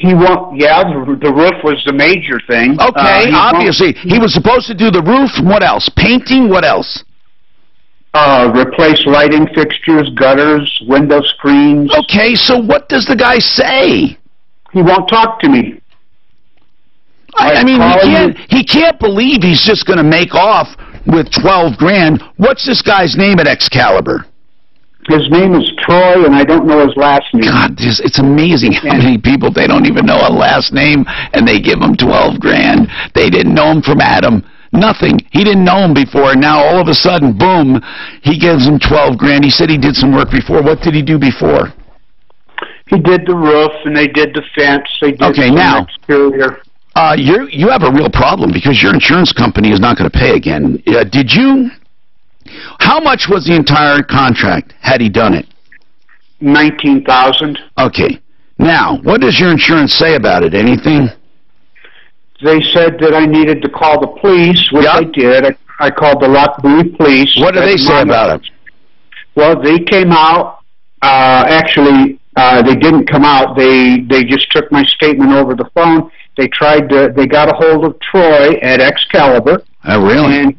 The roof was the major thing. Okay, obviously. He was supposed to do the roof. What else? Painting? What else? Replace lighting fixtures, gutters, window screens. Okay, so what does the guy say? He won't talk to me. I mean, he can't believe he's just going to make off with $12,000. What's this guy's name at Excalibur? His name is Troy, and I don't know his last name. God, it's amazing how many people, they don't even know a last name, and they give him $12,000. They didn't know him from Adam. Nothing. He didn't know him before, and now all of a sudden, boom, he gives him $12,000. He said he did some work before. What did he do before? He did the roof, and they did the fence. They did the exterior. You have a real problem because your insurance company is not going to pay again. Did you? How much was the entire contract had he done it? $19,000. Okay. Now, what does your insurance say about it? Anything? They said that I needed to call the police, which I did. I called the Lockbury police. What do they say about it? Well, they came out. Actually, they didn't come out. They just took my statement over the phone. They got a hold of Troy at Excalibur. Oh, really? And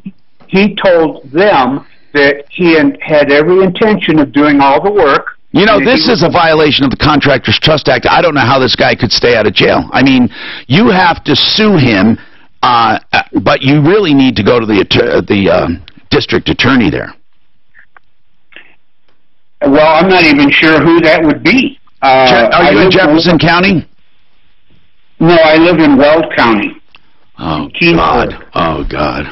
he told them that he had every intention of doing all the work. You know, this is a violation of the Contractors Trust Act. I don't know how this guy could stay out of jail. I mean, you have to sue him, but you really need to go to the district attorney there. Well, I'm not even sure who that would be. Are you in Jefferson County? No, I live in Weld County. Oh, God. Oh, God.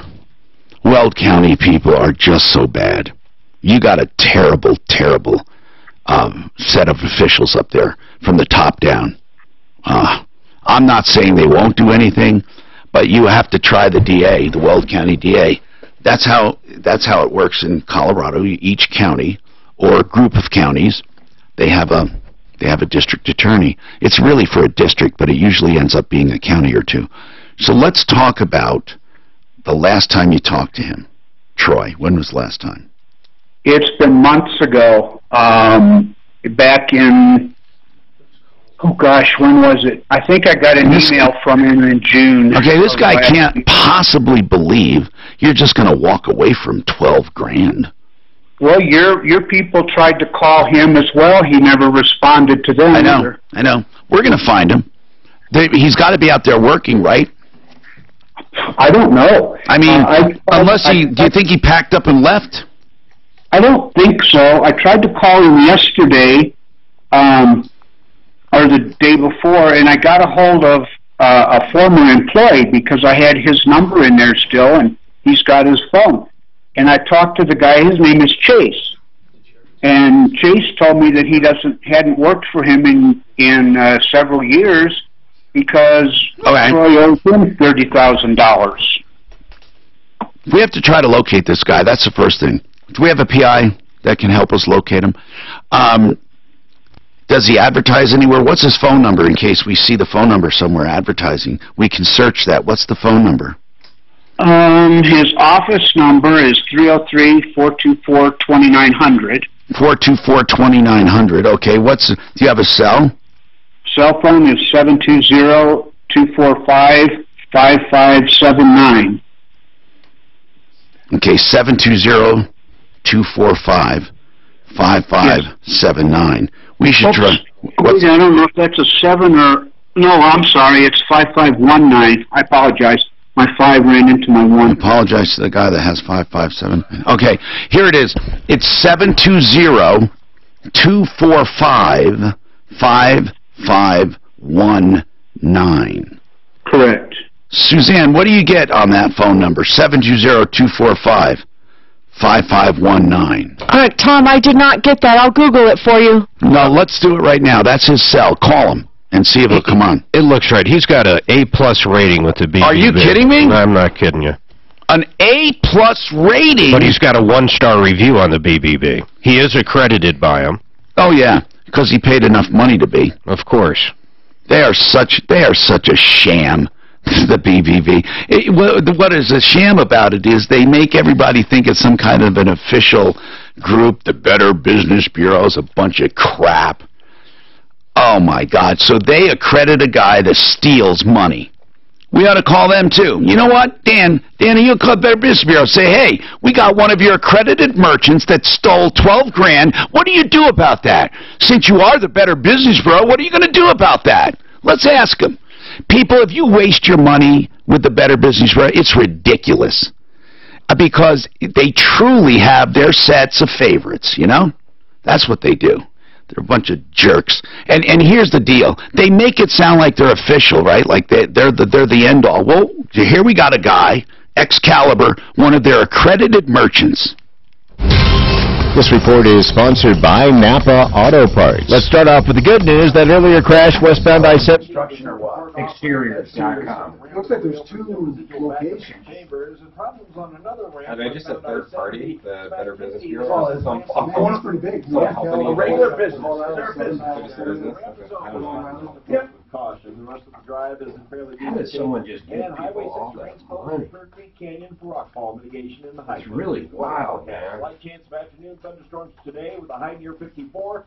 Weld County people are just so bad. You got a terrible, terrible set of officials up there from the top down. I'm not saying they won't do anything, but you have to try the DA, the Weld County DA. That's how it works in Colorado. Each county or group of counties, they have a district attorney. It's really for a district, but it usually ends up being a county or two. So let's talk about the last time you talked to him. Troy, when was the last time? It's been months ago. Back in, oh gosh, when was it? I think I got an email from him in June. Okay, this guy can't possibly believe you're just going to walk away from 12 grand. Well, your people tried to call him as well. He never responded to them. I know. Either. I know. We're going to find him. He's got to be out there working, right? I don't know. I mean, do you think he packed up and left? I don't think so. I tried to call him yesterday, or the day before, and I got a hold of a former employee because I had his number in there still, and he's got his phone. And I talked to the guy. His name is Chase, and Chase told me that he hadn't worked for him in several years because Troy owes him $30,000. We have to try to locate this guy. That's the first thing. Do we have a PI that can help us locate him? Does he advertise anywhere? What's his phone number in case we see the phone number somewhere advertising? We can search that. What's the phone number? His office number is 303-424-2900. 424-2900. Okay. Do you have a cell? Cell phone is 720-245-5579. Okay, 720-245-5579. We should try. I don't know if that's a 7 or... No, I'm sorry. It's 5519. I apologize. My 5 ran into my 1. I apologize to the guy that has 557. Okay, here it is. It's 720-245-5519. Correct. Suzanne, what do you get on that phone number? 720-245-5519. Tom, I did not get that. I'll Google it for you. No, let's do it right now. That's his cell. Call him and see if he'll come on. It looks right. He's got an A+ rating with the BBB. Are you kidding me? I'm not kidding you. An A+ rating? But he's got a 1-star review on the BBB. He is accredited by them. Oh, yeah, because he paid enough money to be. Of course. They are such a sham. The BBB. What is a sham about it is they make everybody think it's some kind of an official group. The Better Business Bureau is a bunch of crap. Oh, my God. So they accredit a guy that steals money. We ought to call them, too. You know what, Dan, you'll call Better Business Bureau. Say, hey, we got one of your accredited merchants that stole 12 grand. What do you do about that? Since you are the Better Business Bureau, what are you going to do about that? Let's ask them. People, if you waste your money with the Better Business Bureau, it's ridiculous. Because they truly have their sets of favorites, you know? That's what they do. They're a bunch of jerks. And here's the deal. They make it sound like they're official, right? Like they're the end-all. Well, here we got a guy, Excalibur, one of their accredited merchants. This report is sponsored by Napa Auto Parts. Let's start off with the good news. That earlier crash westbound I-70. Construction or what? Exteriors.com. It looks like there's 2 locations. Are they just a third party, the Better Business Bureau? Oh, it's one's pretty big. A regular business. I don't know. Yep. Caution. The rest of the drive is fairly How did someone just give and Highway people all 6 that remains closed money? to Bird Creek Canyon for rockfall mitigation in the high. It's really wild, man. Light chance of afternoon thunderstorms today with a high near 54.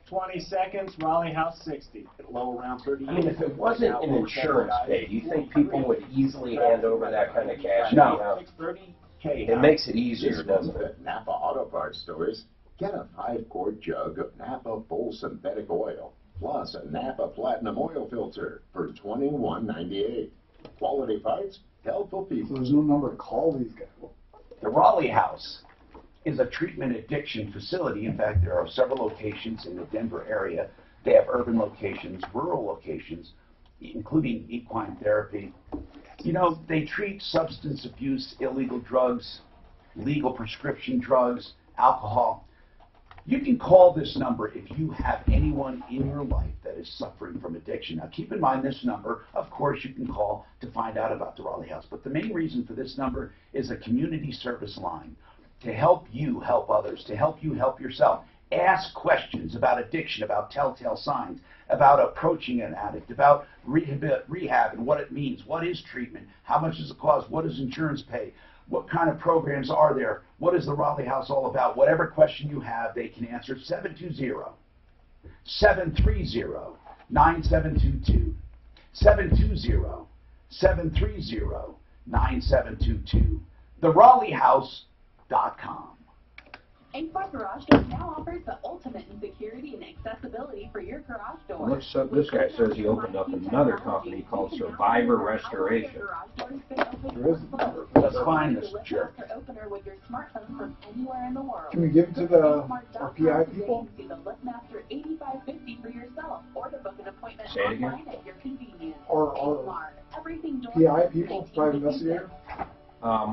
20 seconds, Raleigh House 60. Low around 30. I mean, if it wasn't an insurance pay, do you think people would easily hand over that kind of cash? No. 6:30. It makes it easier, doesn't it? At Napa Auto Parts stores, get a 5-quart jug of Napa full synthetic oil, plus a Napa Platinum oil filter for $21.98. Quality parts, helpful people. So there's no number to call these guys. The Raleigh House is a treatment addiction facility. In fact, there are several locations in the Denver area. They have urban locations, rural locations, including equine therapy. You know, they treat substance abuse, illegal drugs, legal prescription drugs, alcohol. You can call this number if you have anyone in your life that is suffering from addiction. Now, keep in mind this number, of course, you can call to find out about the Raleigh House. But the main reason for this number is a community service line to help you help others, to help you help yourself. Ask questions about addiction, about telltale signs, about approaching an addict, about rehab and what it means. What is treatment? How much does it cost? What does insurance pay? What kind of programs are there? What is the Raleigh House all about? Whatever question you have, they can answer. 720-730-9722. 720-730-9722. TheRaleighHouse.com. A-Spot Garage Door now offers the ultimate in security and accessibility for your garage door. This guy says he opened up another company called Survivor Restoration. Let's find this jerk. Opener with your smartphone from anywhere in the world. Can we give it to our PI people? See the LiftMaster 8550 for yourself, or to book an appointment Say it again. online at your convenience. Or Everything door PI people, private investigator?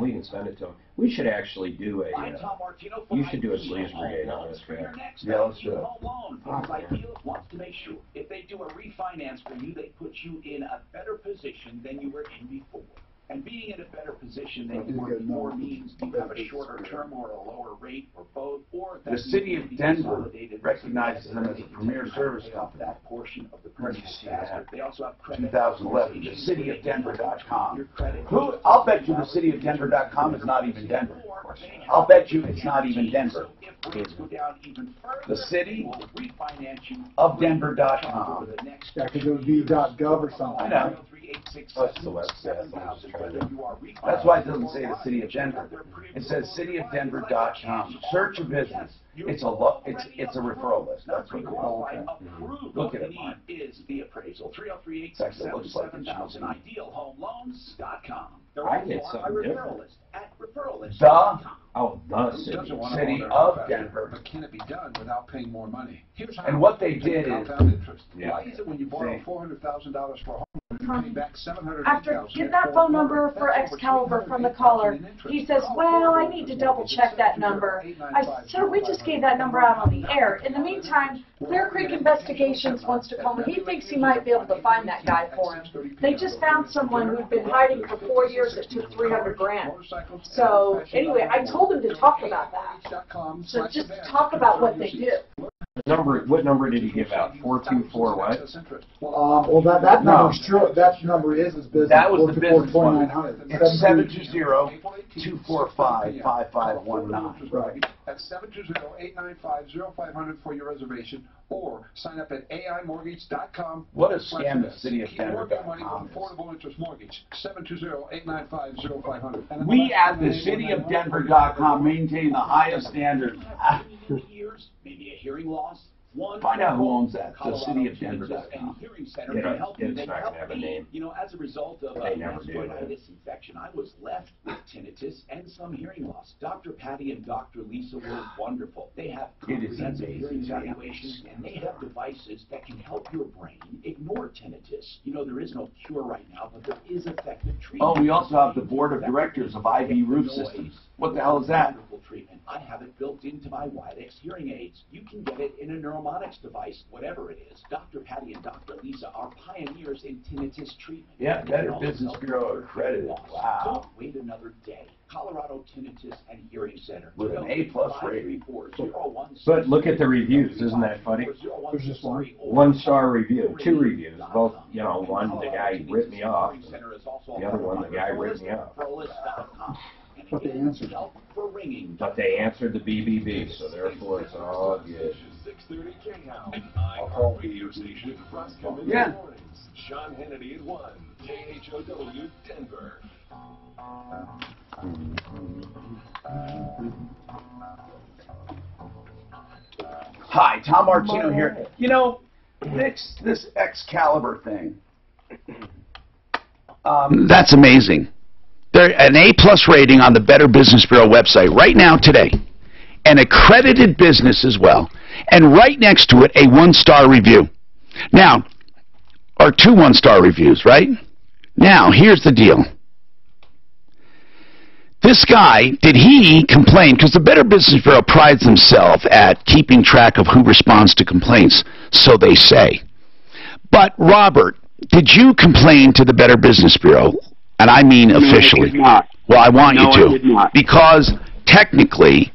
We can send it to him. We should actually do a, you should do a sleaze brigade on this guy. Yeah, let's do it. Ideal wants to make sure if they do a refinance for you, they put you in a better position than you were in before. And being in a better position than you were before means you have a shorter term or a lower rate or both, or The city of Denver recognizes them as a premier service company. that portion of the purchase faster. They also have credit. 2011, thecityofdenver.com. I'll bet you thecityofdenver.com is not even Denver. I'll bet you it's not even Denver. The cityofdenver.com. Yeah, because it would be .gov or something. I know. That's the website. That's why it doesn't say the city of Denver. It says cityofdenver.com. Search a business. It's a referral list. That's what it is. Look at it. Is the appraisal 303-867-7000 idealhomeloans.com. I get something different. City of Denver. But can it be done without paying more money? Here's how. And what they did is, Why is it when you borrow $400,000 for a home, you pay back $780,000? After get that phone number for Excalibur from the caller, he says, well, I need to double check that number. I said, sir, we just gave that number out on the air. In the meantime, Clear Creek Investigations wants to call me. He thinks he might be able to find that guy for him. They just found someone who'd been hiding for 4 years that took $300,000. So anyway, I told him to talk about that. So just talk about what they do. What number did he give out? 424 what? Well, that number's true. That number is his business. That was the business one. 2900. It's 720-245-5519. Right. That's 720-895-0500 for your reservation, or sign up at aimortgage.com. What a scam the city of Denver money with Denver.com is. affordable interest mortgage. 720-895-0500. We at the cityofdenver.com maintain the highest standards. Years, maybe a hearing loss. Find out who owns that. Colorado thecityofdenver.com. Hearing Center Yeah, can help you. it's They not help gonna have a me. name. You know, as a result of They never do. meningitis infection, I was left with tinnitus and some hearing loss. Dr. Patty and Dr. Lisa were wonderful. They have comprehensive hearing evaluations, and they have devices that can help your brain ignore tinnitus. You know, there is no cure right now, but there is effective treatment. Oh, we also have the board of directors of IV Roof Systems. What the hell is that? Wonderful treatment. I have it built into my Widex hearing aids. You can get it in a neuromonics device, whatever it is. Dr. Patty and Dr. Lisa are pioneers in tinnitus treatment. Yeah, Better Business Bureau accredited. Wow. Don't wait another day. Colorado Tinnitus and Hearing Center. With an A+ rating. But look at the reviews. Isn't that funny? There's just one. 1-star review. 2 reviews. Both, you know, one, the guy ripped me off. And the other one, the guy ripped me off. But they answered. But they answered the BBB, so therefore it's all good. 630 K-House, radio station across Community Yeah. Mornings. Sean Hannity at 1, KHOW Denver. Hi, Tom Martino here. You know, this Excalibur thing. That's amazing. They're an A+ rating on the Better Business Bureau website right now today. An accredited business as well. And right next to it, a 1-star review. Now, or 2 1-star reviews, right? Now, here's the deal. This guy, did he complain? Because the Better Business Bureau prides themselves at keeping track of who responds to complaints, so they say. But, Robert, did you complain to the Better Business Bureau? And I mean officially. No, I did not. Well, I want you to. I did not. Because, technically,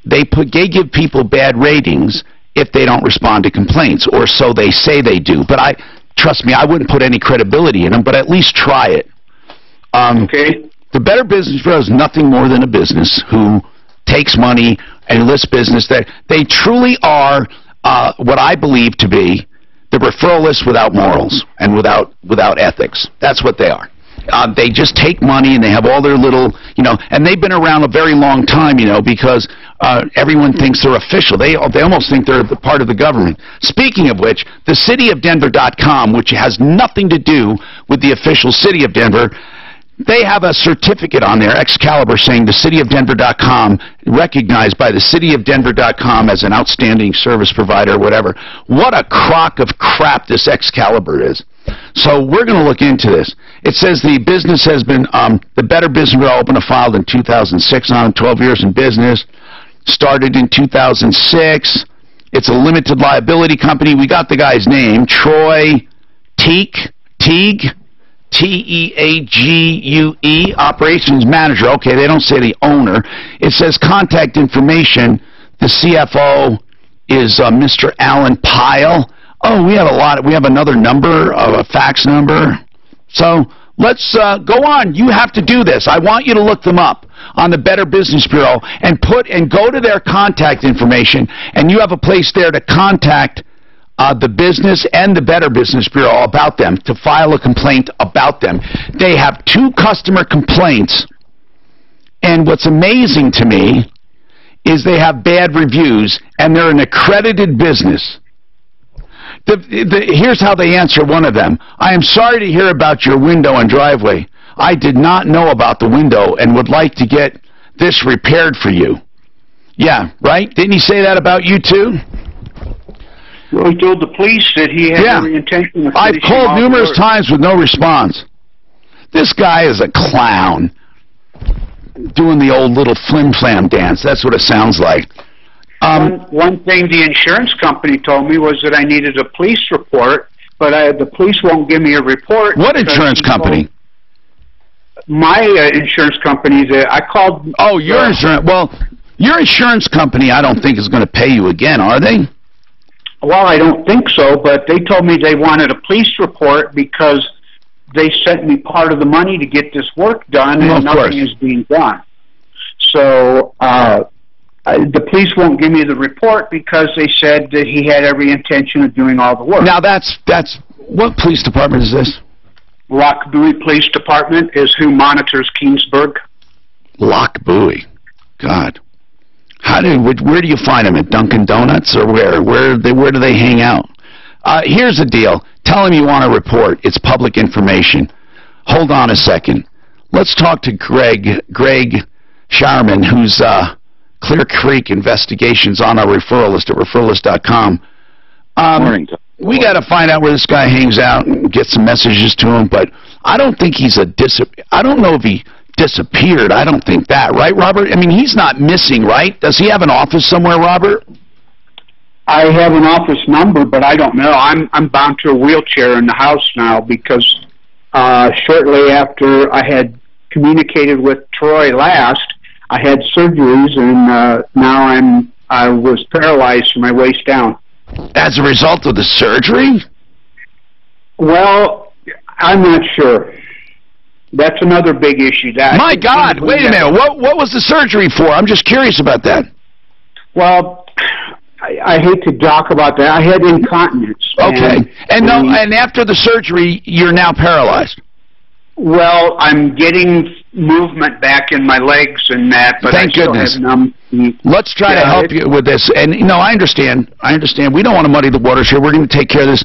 they give people bad ratings if they don't respond to complaints, or so they say they do. But trust me, I wouldn't put any credibility in them, but at least try it. Okay. The Better Business Bureau is nothing more than a business who takes money and lists business. They truly are what I believe to be the referral list without morals and without ethics. That's what they are. They just take money and they have all their little, and they've been around a very long time, because everyone thinks they're official. They almost think they're the part of the government. Speaking of which, the cityofdenver.com, which has nothing to do with the official city of Denver, they have a certificate on there, Excalibur, saying the cityofdenver.com, recognized by the cityofdenver.com as an outstanding service provider or whatever. What a crock of crap this Excalibur is. So we're going to look into this. It says the business has been, the Better Business Bureau opened a file in 2006 on 12 years in business. Started in 2006. It's a limited liability company. We got the guy's name, Troy Teague. T-E-A-G-U-E, operations manager. Okay, they don't say the owner. It says contact information. The CFO is Mr. Alan Pyle. Oh, we have another number, a fax number. So let's go on. You have to do this. I want you to look them up on the Better Business Bureau and go to their contact information, and you have a place there to contact the business and the Better Business Bureau about them, to file a complaint about them. They have 2 customer complaints, and what's amazing to me is they have bad reviews, and they're an accredited business. Here's how they answer one of them. I am sorry to hear about your window and driveway. I did not know about the window and would like to get this repaired for you. Yeah, right? Didn't he say that about you too? Well, he told the police that he had every intention of I've called numerous times with no response. This guy is a clown. Doing the old little flim-flam dance. That's what it sounds like. One thing the insurance company told me was that I needed a police report, but the police won't give me a report. What insurance company? My insurance company. I called... Oh, your insurance... Well, your insurance company I don't think is going to pay you again, are they? Well, I don't think so, but they told me they wanted a police report because they sent me part of the money to get this work done, and nothing is being done. So the police won't give me the report because they said that he had every intention of doing all the work. Now, that's what police department is this? Lockbuoy Police Department is who monitors Keensburg. Lockbuoy. God. Where do you find them? At Dunkin' Donuts or where? Where do they hang out? Here's the deal. Tell them you want a report. It's public information. Hold on a second. Let's talk to Greg Sharman, who's Clear Creek Investigations on our referral list at referrallist.com. We got to find out where this guy hangs out and get some messages to him, but I don't think he's I don't know if he disappeared. I don't think that, right, Robert? I mean, he's not missing, right? Does he have an office somewhere, Robert? I have an office number, but I don't know. I'm bound to a wheelchair in the house now because shortly after I had communicated with Troy last, I had surgeries, and now I was paralyzed from my waist down. As a result of the surgery? Well, I'm not sure. That's another big issue. My God, wait a minute. What was the surgery for? I'm just curious about that. Well, I hate to talk about that. I had incontinence. Okay. And after the surgery, you're now paralyzed. Well, I'm getting movement back in my legs and that, but Thank I still goodness. have numb feet. Let's try to help you with this. And, I understand. We don't want to muddy the waters here. We're going to take care of this.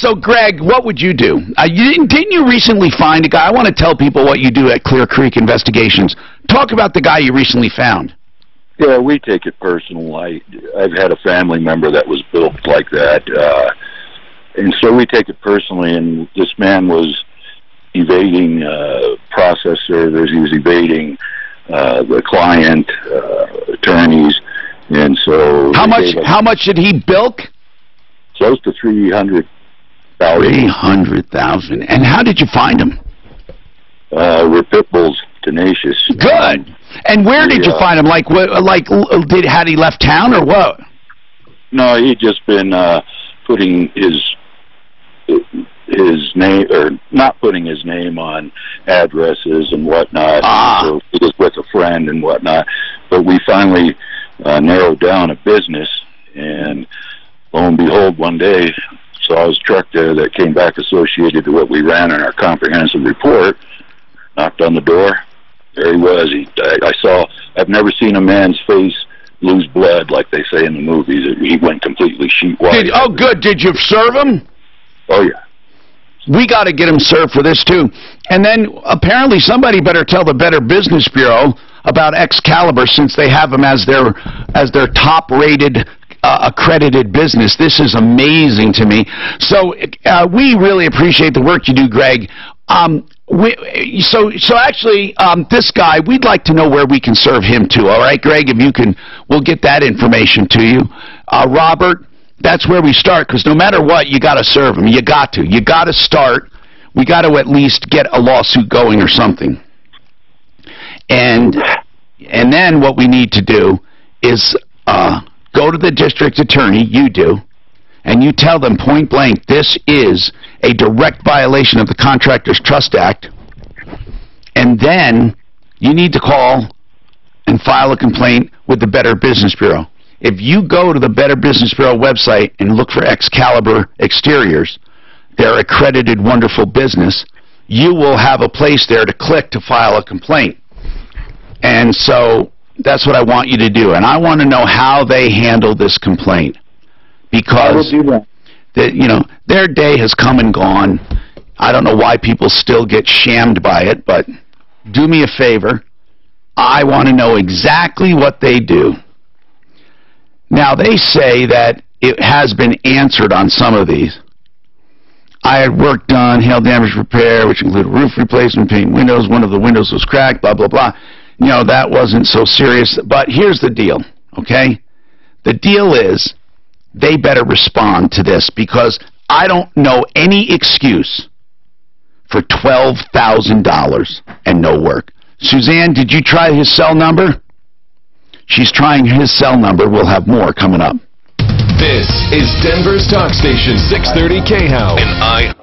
So, Greg, what would you do? Didn't you recently find a guy? I want to tell people what you do at Clear Creek Investigations. Talk about the guy you recently found. Yeah, we take it personal. I've had a family member that was built like that. And so we take it personally, and this man was evading process servers. He was evading the client, attorneys, and so... How much did he bilk? Close to $300,000. $300,000. And how did you find him? We're pit bulls, tenacious. Good. And where did you find him? Had he left town or what? No, he'd just been putting his name, or not putting his name on addresses and whatnot. So he was with a friend and whatnot. But we finally narrowed down a business, and lo and behold, one day saw his truck there that came back associated to what we ran in our comprehensive report. Knocked on the door. There he was. I've never seen a man's face lose blood like they say in the movies. He went completely sheet white. Good. Did you serve him? Oh, yeah. We got to get him served for this, too. And then, apparently, somebody better tell the Better Business Bureau about Excalibur, since they have him as their top-rated, accredited business. This is amazing to me. So, we really appreciate the work you do, Greg. Actually, this guy, we'd like to know where we can serve him, too. All right, Greg, if you can, we'll get that information to you. Robert, that's where we start, because no matter what, you got to serve him. You got to start. We got to at least get a lawsuit going or something. And then what we need to do is go to the district attorney, you do, and you tell them point blank, this is a direct violation of the Contractors Trust Act. And then you need to call and file a complaint with the Better Business Bureau. If you go to the Better Business Bureau website and look for Excalibur Exteriors, their accredited wonderful business, you will have a place there to click to file a complaint. And so that's what I want you to do. And I want to know how they handle this complaint. Because their day has come and gone. I don't know why people still get shammed by it, but do me a favor. I want to know exactly what they do. Now, they say that it has been answered on some of these. I had work done, hail damage repair, which included roof replacement, paint windows. One of the windows was cracked, blah, blah, blah. That wasn't so serious. But here's the deal, okay? The deal is they better respond to this, because I don't know any excuse for $12,000 and no work. Suzanne, did you try his cell number? She's trying his cell number. We'll have more coming up. This is Denver's Talk Station, 630 KHOW. And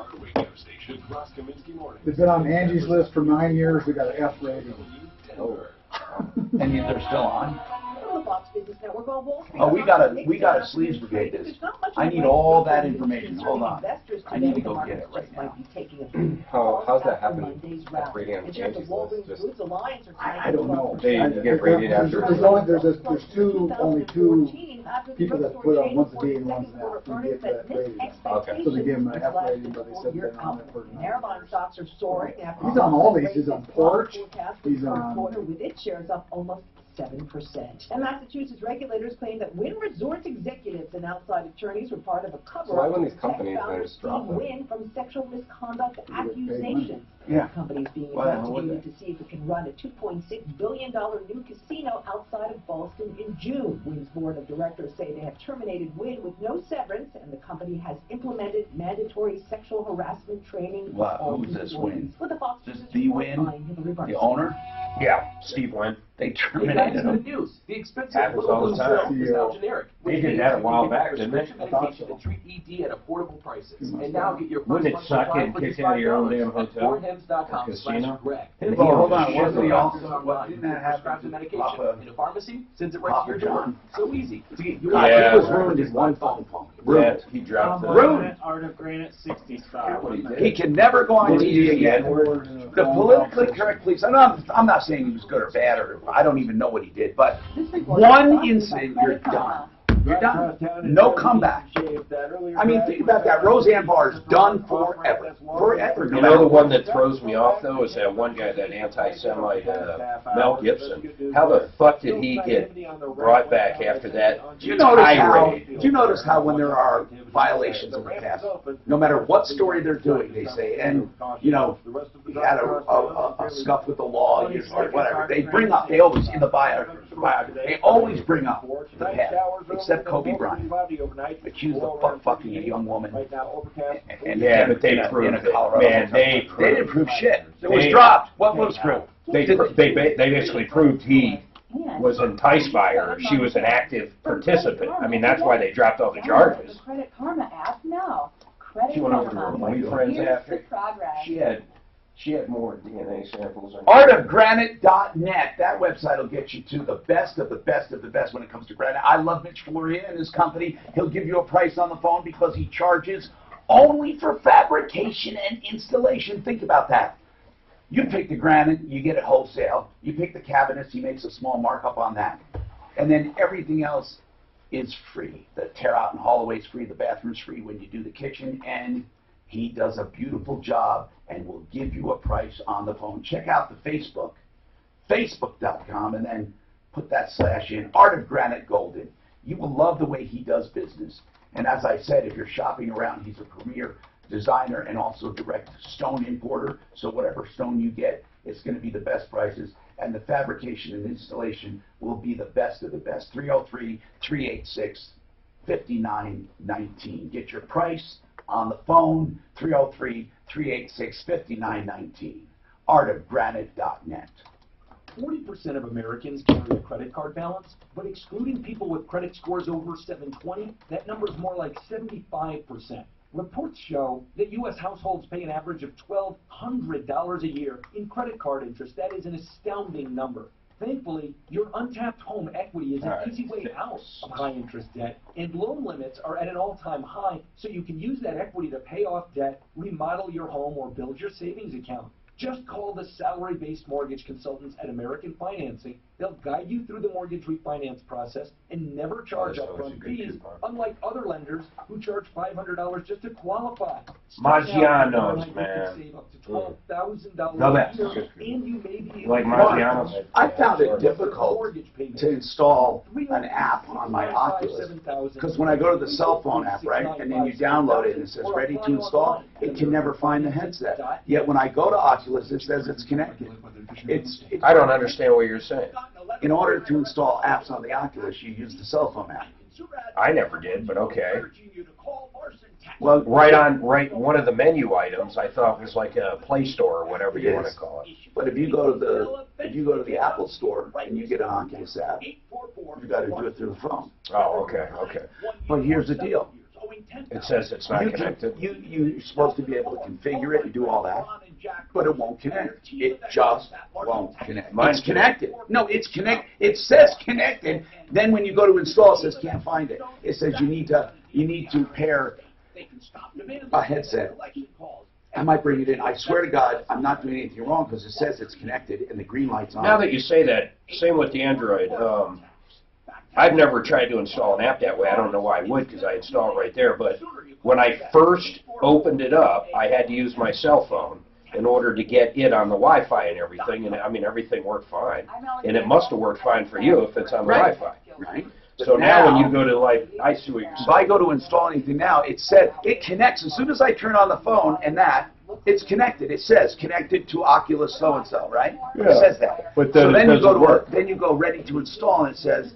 They've been on Angie's list for 9 years. We got an F rating. And yet they're still on? Oh, we gotta sleeves brigade this. I need all that information. Hold on. I need to go get it right now. How's that happen? That's rating on Angie's list. I don't know. They get rated after. There's only two people that put on one's a D and one's an F. We get that rating. Okay. So they give him an F rating, but they said they're on it for Airline stocks are soaring after He's on all these. He's on Porch. He's on quarter with its shares up almost 7%. And Massachusetts regulators claim that Wynn Resorts executives and outside attorneys were part of a cover-up So why wouldn't these to companies protect then just drop Steve it? Wynn from sexual misconduct accusations. Yeah. The company's being Why investigated to see if it can run a $2.6 billion new casino outside of Boston in June. Wynn's board of directors say they have terminated Wynn with no severance, and the company has implemented mandatory sexual harassment training. Wow, who's this Wynn? With the Fox Is this the Wynn? The owner? Yeah, Steve Wynn. They They got terminated into the them. news. The expensive Happens little all the blue time. pill is now generic. They did that a while back, didn't they? I thought so. To treat ED at affordable prices. And now get your first Wouldn't it month suck supply getting for kicked just out of your own $5 damn at hotel? fourhems.com/Greg. Well, hold on, Shit, wasn't he man. also, didn't that happen Prescribes the to medication Papa? in a pharmacy, sends it right to Papa your door. John? So easy. He Yeah. was ruined in one phone call. Ruined. Yeah, he dropped the... Ruined. Art of Granite 60 style. He can never go on TV again. The politically correct police. I'm not saying he was good or bad, or I don't even know what he did, but one incident, you're done. You're done. No comeback. I mean, think about that. Roseanne Barr is done forever. Forever. You know the one that throws me off, though, is that one guy, that anti-Semite, Mel Gibson. How the fuck did he get brought back after that Do you tirade? notice how when there are violations in the past, no matter what story they're doing, they say, and, you know, he had a scuff with the law, or whatever. They bring up, they always, in the biography, they always bring up the past, except Kobe Bryant, accused of fucking a young woman. And Yeah, but they in proved a it. Colorado Man, hotel. they Didn't proved prove shit. It was They- dropped. What was proved? They basically proved he was enticed by her. She was an active participant. I mean, that's why they dropped all the charges. The Credit Karma app now. Credit She went over to her Karma. boyfriend's Here's after. the progress. She had more DNA samples. Artofgranite.net. That website will get you to the best of the best of the best when it comes to granite. I love Mitch Floria and his company. He'll give you a price on the phone because he charges only for fabrication and installation. Think about that. You pick the granite, you get it wholesale. You pick the cabinets, he makes a small markup on that. And then everything else is free. The tear out and haul away is free. The bathroom's free when you do the kitchen. And he does a beautiful job and will give you a price on the phone. Check out the Facebook, facebook.com, and then put that slash in, Art of Granite Golden. You will love the way he does business. And as I said, if you're shopping around, he's a premier designer and also direct stone importer. So whatever stone you get, it's going to be the best prices. And the fabrication and installation will be the best of the best. 303-386-5919. Get your price on the phone, 303-386-5919. Artofgranite.net. 40% of Americans carry a credit card balance, but excluding people with credit scores over 720, that number is more like 75%. Reports show that U.S. households pay an average of $1,200 a year in credit card interest. That is an astounding number. Thankfully, your untapped home equity is an easy way out of high-interest debt, and loan limits are at an all-time high, so you can use that equity to pay off debt, remodel your home, or build your savings account. Just call the salary-based mortgage consultants at American Financing. They'll guide you through the mortgage refinance process and never charge upfront fees, unlike other lenders who charge $500 just to qualify. Maggiano's, man. Save up to $12,000 No, a that's year, good. and you may be Like able to Maggiano's? I found it difficult to install an app on my Oculus because when I go to the cell phone app, right, and then you download it and it says ready to install, it can never find the headset. Yet when I go to Oculus, it says it's connected. I don't understand what you're saying. In order to install apps on the Oculus, you use the cell phone app. I never did, but okay. Well, right, one of the menu items I thought was like a Play Store or whatever you It want to is. call it. But if you go to the Apple Store and you get an Oculus app, you got to do it through the phone. Oh, okay. But here's the deal. It says it's not connected. You're supposed to be able to configure it and do all that, but it won't connect. It just won't connect. It's connected. No, it's connected. It says connected. Then when you go to install, it says can't find it. It says you need to pair a headset. I might bring it in. I swear to God, I'm not doing anything wrong because it says it's connected and the green light's on. Now that you say that, same with the Android. I've never tried to install an app that way. I don't know why I would because I install it right there. But when I first opened it up, I had to use my cell phone in order to get it on the Wi-Fi and everything. And I mean, everything worked fine. And it must have worked fine for you if it's on the Wi-Fi. Right. So now when you go to I see what you're saying. If I go to install anything now, it said it connects. As soon as I turn on the phone and it's connected. It says connected to Oculus so and so, right? Yeah. It says that. But then so it then you doesn't go work. then you go ready to install and it says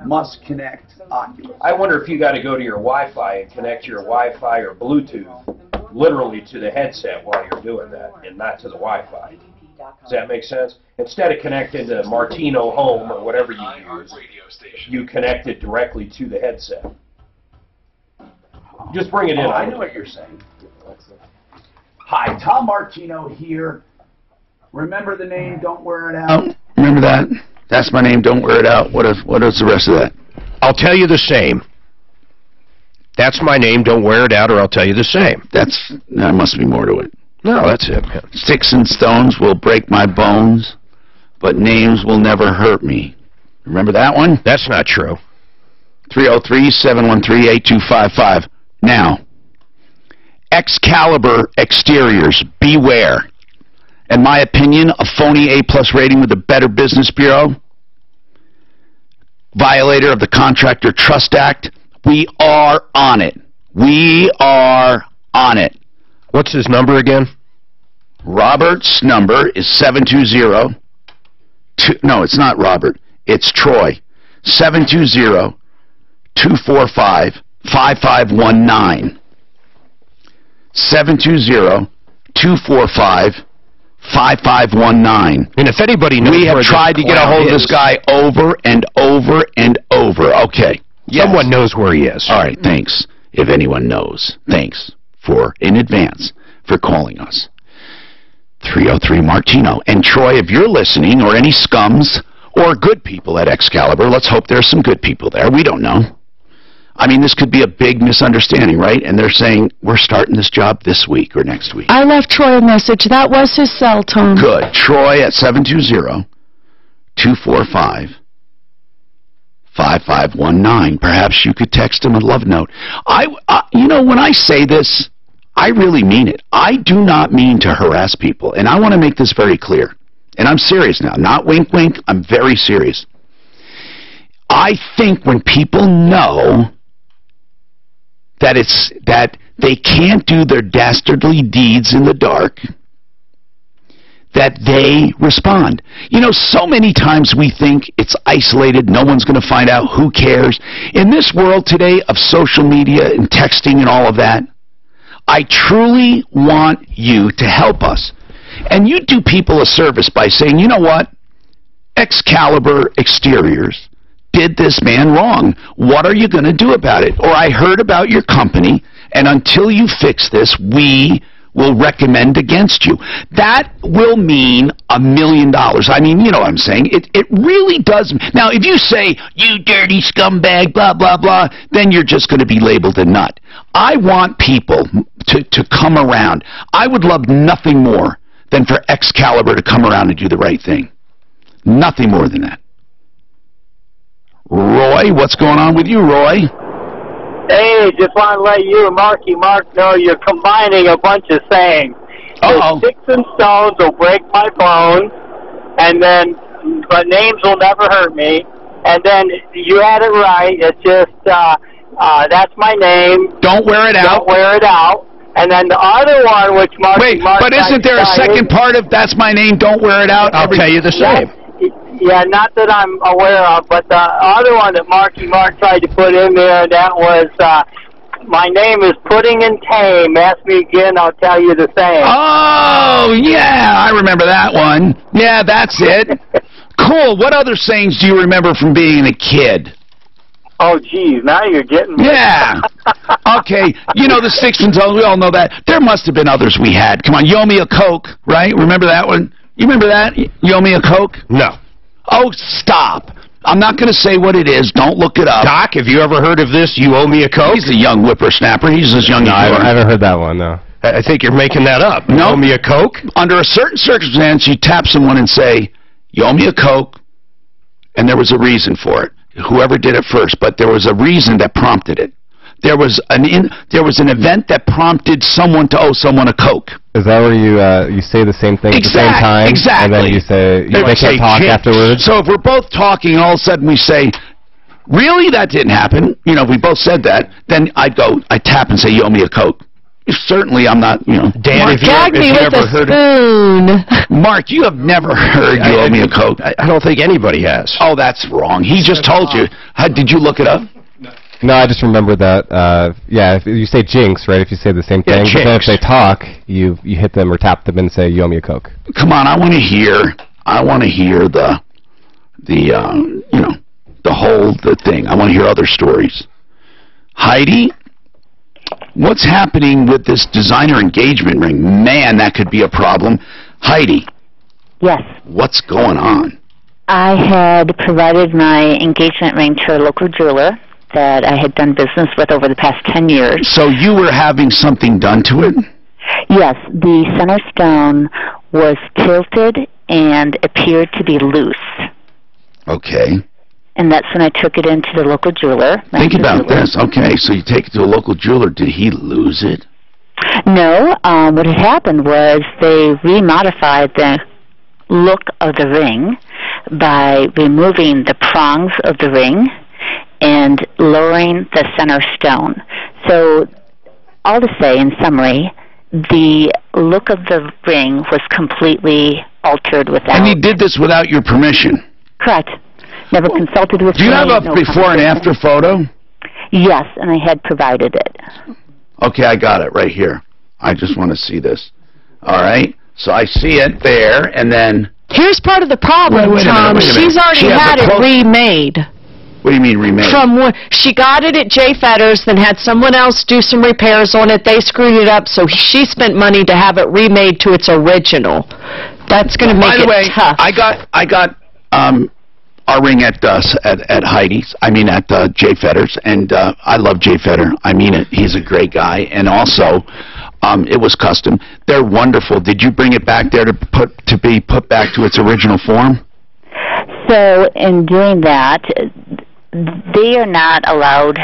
must connect Oculus. I wonder if you got to go to your Wi-Fi and connect your Wi-Fi or Bluetooth literally to the headset while you're doing that and not to the Wi-Fi. Does that make sense? Instead of connecting to Martino Home or whatever you use, you connect it directly to the headset. Just bring it in. I know what you're saying. Hi, Tom Martino here. Remember the name, don't wear it out. Remember that? That's my name, don't wear it out. What is the rest of that? I'll tell you the same. That's my name, don't wear it out, or I'll tell you the same. There must be more to it. No, that's it, man. Sticks and stones will break my bones, but names will never hurt me. Remember that one? That's not true. 303-713-8255. Now, Excalibur Exteriors, beware. In my opinion, a phony A+ rating with the Better Business Bureau, violator of the Contractor Trust Act. We are on it. We are on it. What's his number again? Robert's number is 720. No, it's not Robert. It's Troy. 720-245-5519. 720-245-5519. And if anybody knows, we have tried to get a hold of this guy over and over and over. Okay. Yes. Someone knows where he is. All right, thanks. If anyone knows, thanks in advance for calling us. 303 Martino. And Troy, if you're listening, or any scums or good people at Excalibur, let's hope there's some good people there. We don't know. I mean, this could be a big misunderstanding, right? And they're saying, we're starting this job this week or next week. I left Troy a message. That was his cell, Tom. Good. Troy at 720-245-5519. Perhaps you could text him a love note. You know, when I say this, I really mean it. I do not mean to harass people, and I want to make this very clear. And I'm serious now. Not wink, wink. I'm very serious. I think when people know that they can't do their dastardly deeds in the dark, that they respond. You know, so many times we think it's isolated, no one's going to find out, who cares? In this world today of social media and texting and all of that, I truly want you to help us. And you do people a service by saying, you know what? Excalibur Exteriors did this man wrong. What are you going to do about it? Or I heard about your company, and until you fix this, we will recommend against you. That will mean $1 million. I mean, you know what I'm saying. It really does. Now, if you say, you dirty scumbag, blah, blah, blah, then you're just going to be labeled a nut. I want people to come around. I would love nothing more than for Excalibur to come around and do the right thing. Nothing more than that. Roy, what's going on with you, Roy? Hey, just want to let you and Mark know you're combining a bunch of sayings. Uh-oh. Sticks and stones will break my bones, and then, but names will never hurt me. And then you had it right. It's just, that's my name. Don't wear it out. Don't wear it out. And then the other one, which Mark... Wait, but isn't there a second part of that's my name, don't wear it out? I'll tell you the same. Yeah, not that I'm aware of, but the other one that Mark tried to put in there, that was, my name is Pudding and Tame. Ask me again, I'll tell you the same. Oh, yeah, I remember that one. Yeah, that's it. Cool. What other sayings do you remember from being a kid? Oh, geez, now you're getting me. Yeah. Okay, you know the sticks and stones, we all know that. There must have been others we had. Come on, you owe me a Coke, right? Remember that one? You remember that? You owe me a Coke? No. Oh, stop. I'm not going to say what it is. Don't look it up. Doc, have you ever heard of this? You owe me a Coke? He's a young whippersnapper. He's as young as you are. I haven't heard that one, no. I think you're making that up. You owe me a Coke? Under a certain circumstance, you tap someone and say, you owe me a Coke, and there was a reason for it. Whoever did it first, but there was a reason that prompted it. There was an event that prompted someone to owe someone a Coke. Is that where you say the same thing at the same time? Exactly. And then you make a talk afterwards? So if we're both talking, all of a sudden we say, really, that didn't happen? You know, if we both said that, then I tap and say, you owe me a Coke. Certainly I'm not, you know. Dan, Mark, gag me with a spoon. Mark, you have never heard you owe me a Coke. I don't think anybody has. Oh, that's wrong. He just told you. Did you look it up? No, I just remember that. Yeah, if you say jinx, right? If you say the same thing, but then if they talk, you hit them or tap them and say, "You owe me a Coke." Come on, I want to hear the the thing. I want to hear other stories. Heidi, what's happening with this designer engagement ring? Man, that could be a problem. Heidi. Yes. What's going on? I had provided my engagement ring to a local jeweler that I had done business with over the past 10 years. So you were having something done to it? Yes, the center stone was tilted and appeared to be loose. Okay. And that's when I took it into the local jeweler. Think about this. Okay, so you take it to a local jeweler. Did he lose it? No, what had happened was they remodified the look of the ring by removing the prongs of the ring and lowering the center stone. So, all to say, in summary, the look of the ring was completely altered without... And he did this without your permission? Correct. Never consulted with me. Do you have a before and after photo? Yes, and I had provided it. Okay, I got it right here. I just want to see this. All right, so I see it there, and then... Here's part of the problem, wait a Tom. minute. She's already had it remade. What do you mean remade? She got it at J. Fetters, then had someone else do some repairs on it. They screwed it up, so she spent money to have it remade to its original. That's going to make it tough. I got our ring at Heidi's. I mean at J. Fetters, and I love J. Fetter. I mean it. He's a great guy, and also it was custom. They're wonderful. Did you bring it back there to be put back to its original form? So in doing that, they are not allowed.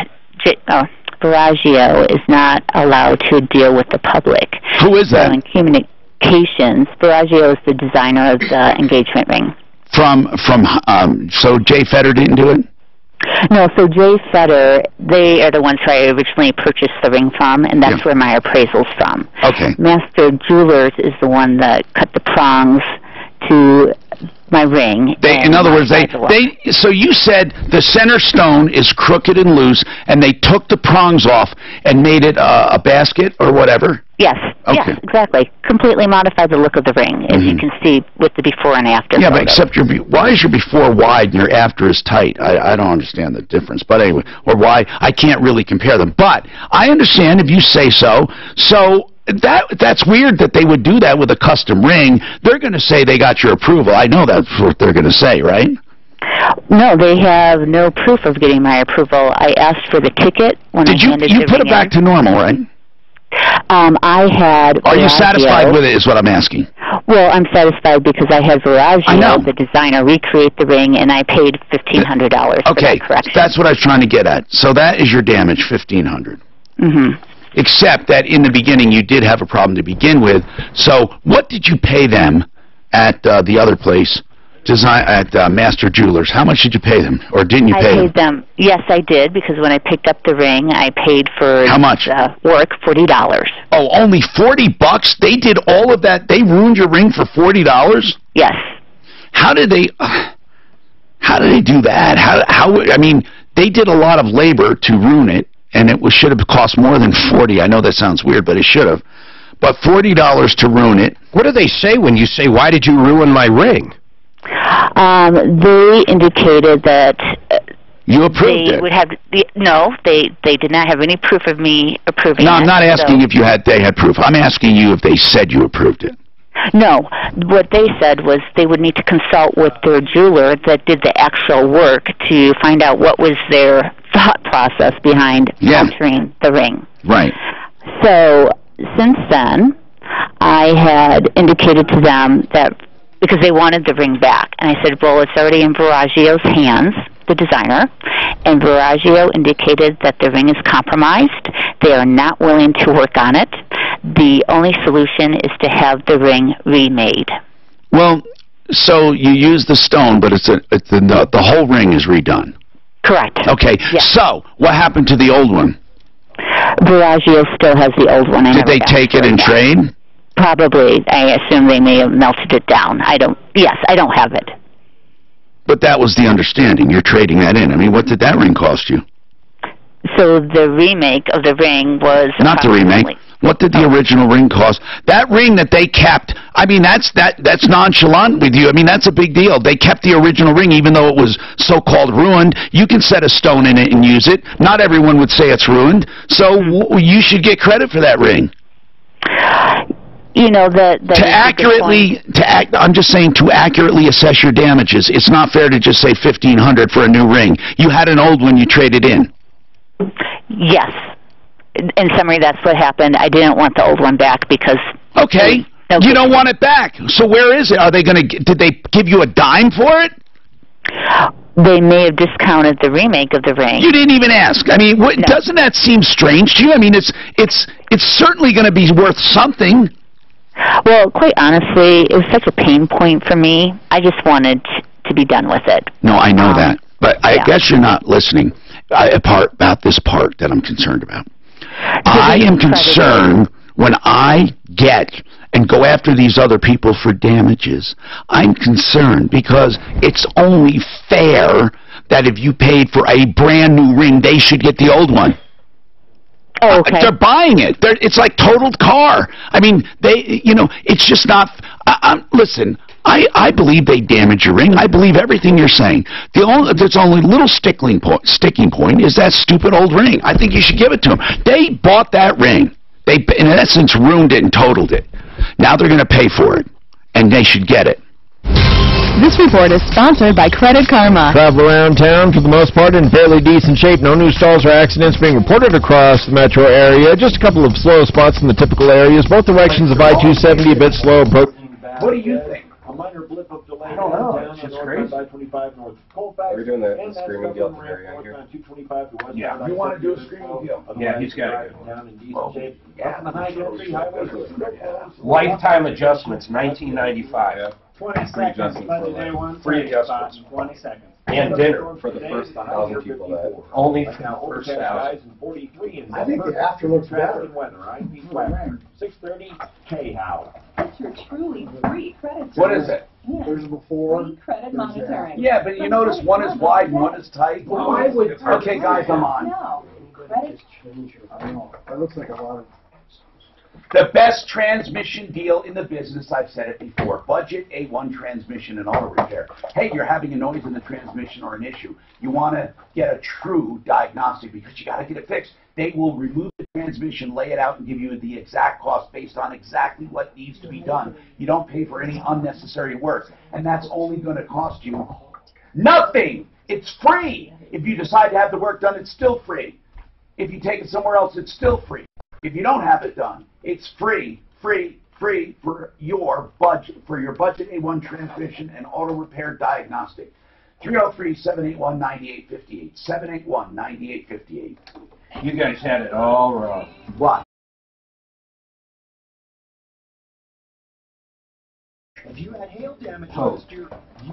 Veragio is not allowed to deal with the public. Who is that? So in communications, Veragio is the designer of the engagement ring. So J. Fetter didn't do it? No, so J. Fetter, they are the ones who I originally purchased the ring from, and that's where my appraisal's from. Okay. Master Jewelers is the one that cut the prongs to my ring. In other words, so you said the center stone is crooked and loose, and they took the prongs off and made it a basket or whatever? Yes. Okay. Yes, exactly. Completely modified the look of the ring, as you can see with the before and after. Yeah, photos. but except why is your before wide and your after is tight? I don't understand the difference. But anyway, or why I can't really compare them. But I understand if you say so. So that's weird that they would do that with a custom ring. They're going to say they got your approval. I know that's what they're going to say, right? No, they have no proof of getting my approval. I asked for the ticket when I handed the ring in. You put it back to normal, right? I had... Are you satisfied with it, is what I'm asking? Well, I'm satisfied because I had Veragio, the designer, recreate the ring, and I paid $1,500 for that correction. That's what I was trying to get at. So that is your damage, $1,500. Mm-hmm. Except that in the beginning you did have a problem to begin with. So what did you pay them at the other place, at Master Jewelers? How much did you pay them, or didn't you pay them? I paid them. Yes, I did, because when I picked up the ring, I paid for how much work, $40. Oh, only $40? They did all of that. They ruined your ring for $40? Yes. How did they do that? How? I mean, they did a lot of labor to ruin it. And it should have cost more than $40. I know that sounds weird, but it should have. But $40 to ruin it. What do they say when you say, "Why did you ruin my ring"? They indicated that you approved they would have. No, they did not have any proof of me approving. No, I'm not asking if they had proof. I'm asking you if they said you approved it. No, what they said was they would need to consult with their jeweler that did the actual work to find out what was their thought process behind altering the ring. Right. So, since then, I had indicated to them that, because they wanted the ring back, and I said, well, it's already in Veragio's hands, the designer, and Veragio indicated that the ring is compromised. They are not willing to work on it. The only solution is to have the ring remade. Well, so you use the stone, but the whole ring is redone. Correct. Okay. Yes. So what happened to the old one? Veragio still has the old one. Did they take it in trade? Probably. I assume they may have melted it down. I don't have it. But that was the understanding. You're trading that in. I mean, what did that ring cost you? So the remake of the ring was Not the remake. What did the original ring cost? That ring that they kept, I mean, that's nonchalant with you. I mean, that's a big deal. They kept the original ring even though it was so-called ruined. You can set a stone in it and use it. Not everyone would say it's ruined. So you should get credit for that ring. You know, I'm just saying, to accurately assess your damages, it's not fair to just say $1,500 for a new ring. You had an old one you traded in. Yes. In summary, that's what happened. I didn't want the old one back because... Okay. You don't want it back. So where is it? Are they going to... Did they give you a dime for it? They may have discounted the remake of the ring. You didn't even ask. I mean, doesn't that seem strange to you? I mean, it's certainly going to be worth something. Well, quite honestly, it was such a pain point for me. I just wanted to be done with it. No, I know that. But I guess you're not listening about this part that I'm concerned about. I am concerned when I get and go after these other people for damages. I'm concerned because it's only fair that if you paid for a brand new ring, they should get the old one. Oh, okay. They're buying it. It's like totaled car. I mean, it's just not... listen, I believe they damage your ring. I believe everything you're saying. There's only little sticking point is that stupid old ring. I think you should give it to them. They bought that ring. They, in essence, ruined it and totaled it. Now they're going to pay for it, and they should get it. This report is sponsored by Credit Karma. Travel around town for the most part in fairly decent shape. No new stalls or accidents being reported across the metro area. Just a couple of slow spots in the typical areas. Both directions of I-270 a bit slow. What do you think? A minor blip of delay. I don't know. It's just crazy. I-25 north of Colfax. Are we doing the screaming deal at the very end here? Yeah. You want to do a screaming deal? Yeah, he's got it good. Lifetime adjustments, 1995. 20 seconds, budget one. Free adjustments. 20 seconds. And dinner for the first 1,000 people that... Only for the first 1,000. I think the after looks better. 630 K-House. Your truly free credit. What is it? There's before. Free credit monitoring. Yeah, but you notice one is wide and one is tight. Okay, guys, I'm on. No. Credit. I don't know. That looks like a lot of... The best transmission deal in the business, I've said it before. Budget A1 transmission and auto repair. Hey, you're having a noise in the transmission or an issue. You want to get a true diagnostic because you got to get it fixed. They will remove the transmission, lay it out, and give you the exact cost based on exactly what needs to be done. You don't pay for any unnecessary work. And that's only going to cost you nothing. It's free. If you decide to have the work done, it's still free. If you take it somewhere else, it's still free. If you don't have it done, it's free for your budget A1 transmission and auto repair diagnostic. 303-781-9858. 781-9858. You guys had it all wrong. What? If you had hail damage Post. last year,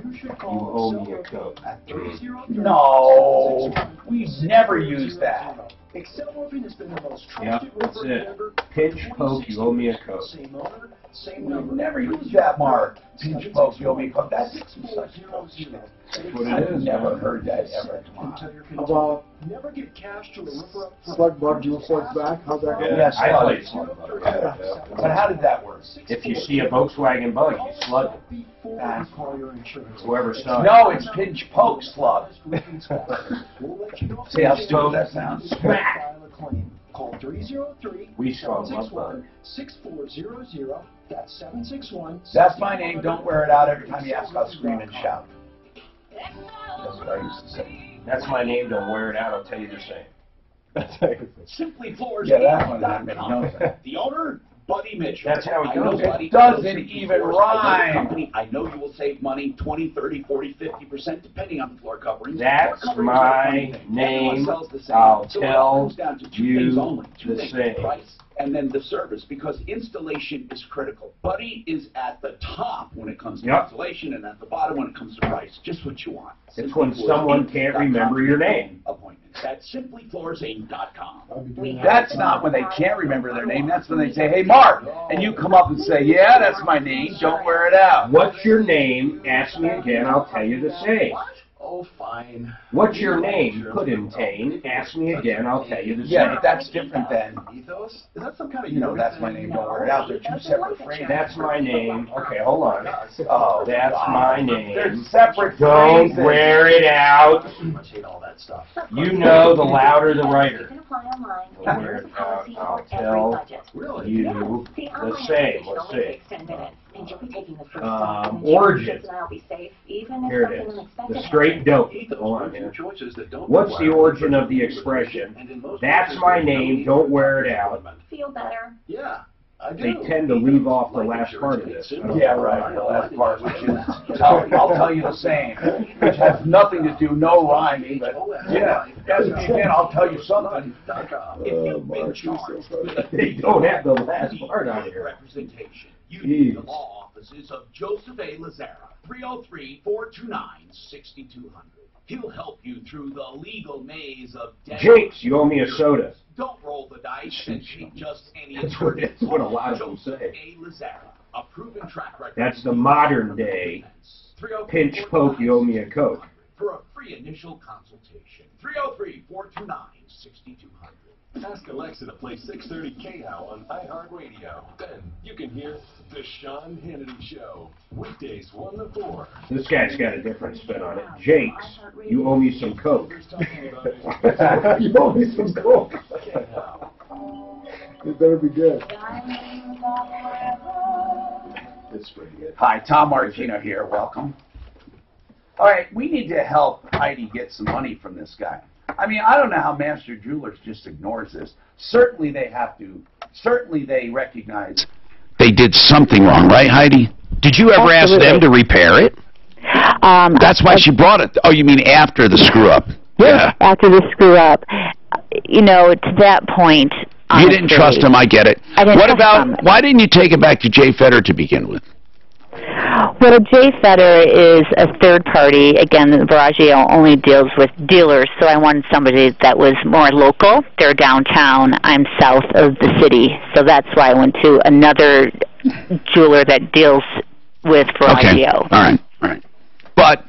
you should You call owe me a coat. at 303. No, we've never used that. Excel Roofing has been the most Yep, trusted that's roofer it. ever. Pinch, poke, you owe me a coat. Same owner, same We've number. never used that, Mark. Pinch poke, you'll be cooked. That's such. I've never heard that ever. How about Never give cash to a roofer up front. slug bug, dual slugs back? How's that going? Yes, I played slug. slug bug. But how did that work? If you see a Volkswagen Bug, you slug it. Before you call your insurance. Whoever saw it. No, it's pinch poke slug. We'll let you know if See how there's stupid any that sounds? file a claim. Call 303 We saw Love Bug. 6400. That's 761. That's my name. Don't wear it out every time you ask. I'll scream and shout. That's what I used to say. That's my name, don't wear it out, I'll tell you the same. Simply Floors. Yeah, that one that makes no sense. The owner, Buddy Mitchell. That's how it I know goes. Buddy. It doesn't Simply even Floors. I know the rhyme. company. I know you will save money, 20, 30, 40, 50%, depending on the floor coverings. That's Floor coverings my are a funny thing. Everyone name. sells the same. I'll So it tell comes down to two you things only. Two the things. same. Price and then the service, because installation is critical. Buddy is at the top when it comes to Yep. installation and at the bottom when it comes to price. Just what you want. It's when someone can't remember your name. Appointment. That's simplyfloorsinc.com. That's not when they can't remember their name. That's when they say, "Hey, Mark," and you come up and say, "Yeah, that's my name. Don't wear it out." What's your name? Ask me again, I'll tell you the same. Oh, fine. What's your name? Puddingtane. Ask me again, I'll tell you the same. Yeah, but that's different than, Ethos? Is that some kind of that's my name, don't wear it out. They're two separate phrases. That's my name. Okay, hold on. Oh, that's my name. They're separate Don't phrases. wear it out. all that stuff. You know, the louder the writer. I'll I'll tell you the same. Let's see. Origin. Here it is. The straight dope. Hold on here. What's the origin of the expression? That's my name. Don't wear it out. Feel better. Yeah. They tend to leave off the last part of this. Yeah, right. The last part, which is, I'll tell you the same, which has nothing to do, no rhyming, but yeah, ask me again, I'll tell you something. If you've been charged with They don't have the last part on here. representation, you need the law offices of Joseph A. Lazara, 303-429-6200. He'll help you through the legal maze of Jinx, you owe me a soda. Don't roll the dice and take just any That's what a lot of them Joseph say. A. Lazara, a proven track record. That's the modern day pinch poke, you owe me a Coke. For a free initial consultation, 303-429-6200. Ask Alexa to play 630 KHOW on iHeartRadio. Then you can hear The Sean Hannity Show. Weekdays 1 to 4. This guy's got a different spin on it. Jinx, you owe me some Coke. You owe me some Coke. It better be good. It's pretty good. Hi, Tom Martino here, welcome. All right, we need to help Heidi get some money from this guy. I mean, I don't know how Master Jewelers just ignores this. Certainly they have to. Certainly they recognize They did something wrong, right, Heidi? Did you ever ask them to repair it? That's why she brought it. Oh, you mean after the screw-up? Yeah. After the screw-up. You know, to that point, honestly, you didn't trust him, I get it. I didn't What trust about, him. why didn't you take it back to Jay Feder to begin with? Well, Jay Feder is a third party. Again, Bellagio only deals with dealers, so I wanted somebody that was more local. They're downtown. I'm south of the city, so that's why I went to another jeweler that deals with Bellagio. Okay, all right. But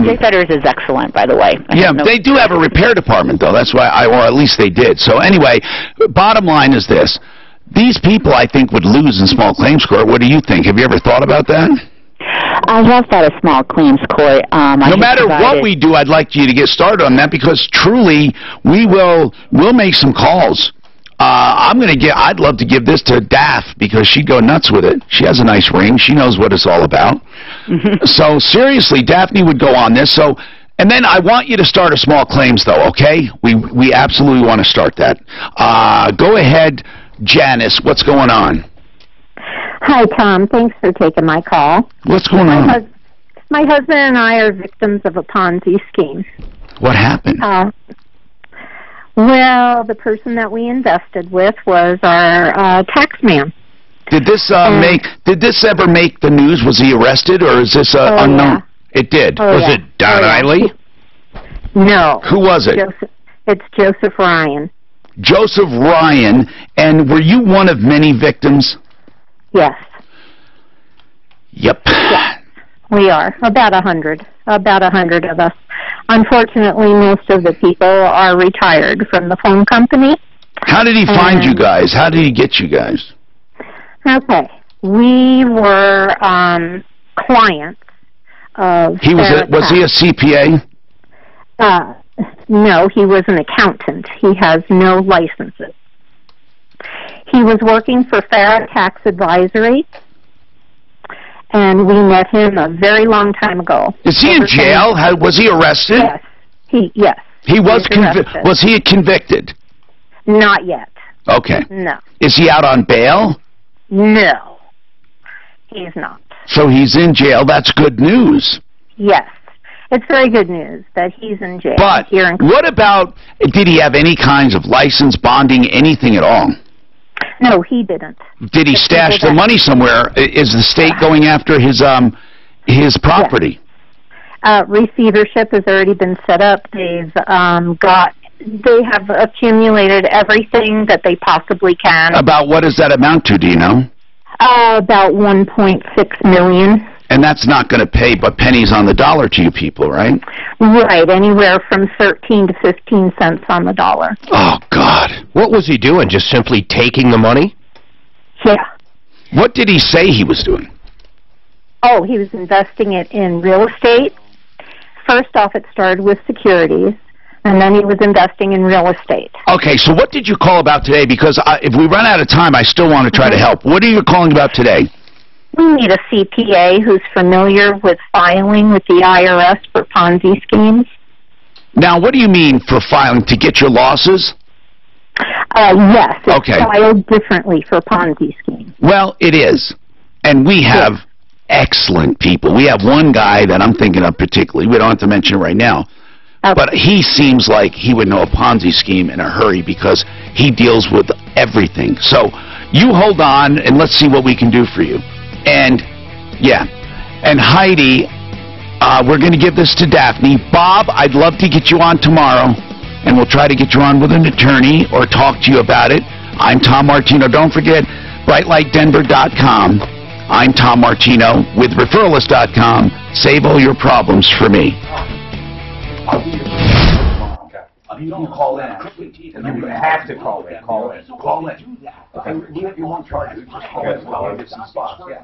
Jay Feder's is excellent, by the way. Yeah, they do have a repair department, though. That's why, or at least they did. So anyway, bottom line is this. These people, I think, would lose in small claims court. What do you think? Have you ever thought about that? I have thought of small claims court. No matter what we do, I'd like you to get started on that because truly, we'll make some calls. I'd love to give this to Daph because she'd go nuts with it. She has a nice ring. She knows what it's all about. So seriously, Daphne would go on this. So, and then I want you to start a small claims though, okay? We absolutely want to start that. Go ahead, Janice. What's going on? Hi, Tom. Thanks for taking my call. What's going on? My husband and I are victims of a Ponzi scheme. What happened? Well, the person that we invested with was our tax man. Did this Did this ever make the news? Was he arrested, or is this unknown? Yeah. It did. Oh, was yeah. it Don Eiley? No. Who was it? It's Joseph Ryan. Joseph Ryan. And were you one of many victims? Yes. Yep. Yes, we are. About 100. About 100 of us. Unfortunately, most of the people are retired from the phone company. How did he find you guys? How did he get you guys? Okay. We were clients of Was he a CPA? No, he was an accountant. He has no licenses. He was working for Farrah Tax Advisory, and we met him a very long time ago. Is he in jail? Was he arrested? Yes. He was convicted. Was he convicted? Not yet. Okay. No. Is he out on bail? No. He's not. So he's in jail. That's good news. Yes. It's very good news that he's in jail. But here in what about, did he have any kinds of license, bonding, anything at all? No, he didn't. Did he stash the money somewhere? Is the state going after his property? Yes. Receivership has already been set up. They have accumulated everything that they possibly can. About what does that amount to, do you know? About $1.6 million. And that's not going to pay but pennies on the dollar to you people, right? Right, anywhere from 13 to 15 cents on the dollar. Oh, God. What was he doing? Just simply taking the money? Yeah. What did he say he was doing? Oh, he was investing it in real estate. First off, it started with securities, and then he was investing in real estate. Okay, so what did you call about today? Because if we run out of time, I still want to try to help. What are you calling about today? We need a CPA who's familiar with filing with the IRS for Ponzi schemes. Now, what do you mean for filing? To get your losses? Yes, it's okay. filed differently for Ponzi schemes. Well, it is. And we have excellent people. We have one guy that I'm thinking of particularly. We don't have to mention it right now. Okay. But he seems like he would know a Ponzi scheme in a hurry because he deals with everything. So you hold on and let's see what we can do for you. And, yeah. And Heidi, we're going to give this to Daphne. Bob, I'd love to get you on tomorrow, and we'll try to get you on with an attorney or talk to you about it. I'm Tom Martino. Don't forget, brightlightdenver.com. I'm Tom Martino with referralist.com. Save all your problems for me. You call in. You have to call in. Call in. Call in. You won't charge you. Just call in. I'll get some spots. Yeah.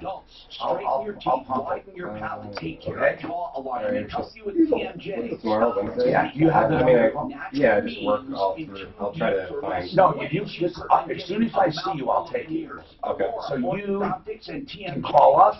Straighten your teeth, whiten your palate, take care of jaw alignment, help you with TMJ. Tomorrow, Wednesday? Yeah, you have yeah, just work all through. I'll try to find. No, if you just, as soon as I see you, I'll take it. Okay. So you can call us,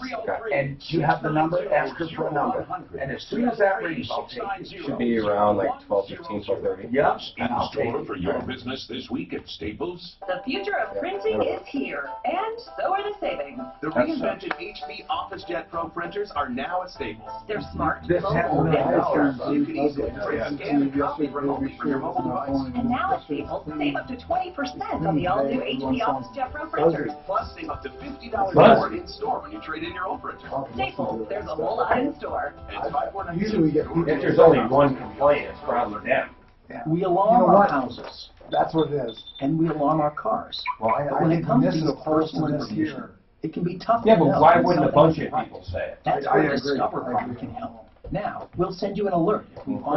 and you have the number, ask her for a number. And as soon as that rings, I'll take it. Should be around like 12:15, 12:30. Yep. In store for your business this week at Staples. The future of printing is here, and so are the savings. The reinvented HP OfficeJet Pro printers are now at Staples. They're smart, This mobile, and powerful. You can easily print, scan, and copy remotely from your mobile device. And now at Staples, save up to 20% on the all-new HP OfficeJet Pro printers. Plus, save up to $50 more in store when you trade in your old printer. Staples, there's a whole lot in store. And 549. Usually we get people. If there's only one complaint, it's probably them. Yeah. We alarm our houses, That's what it is. and we alarm our cars. Well, But when it comes to this is these the first personal one this information, year. it can be tough Yeah, to but know why when wouldn't a something bunch is of right. people say it? That's I where agree. Discover I Prime agree. can help. Now, we'll send you an alert if we find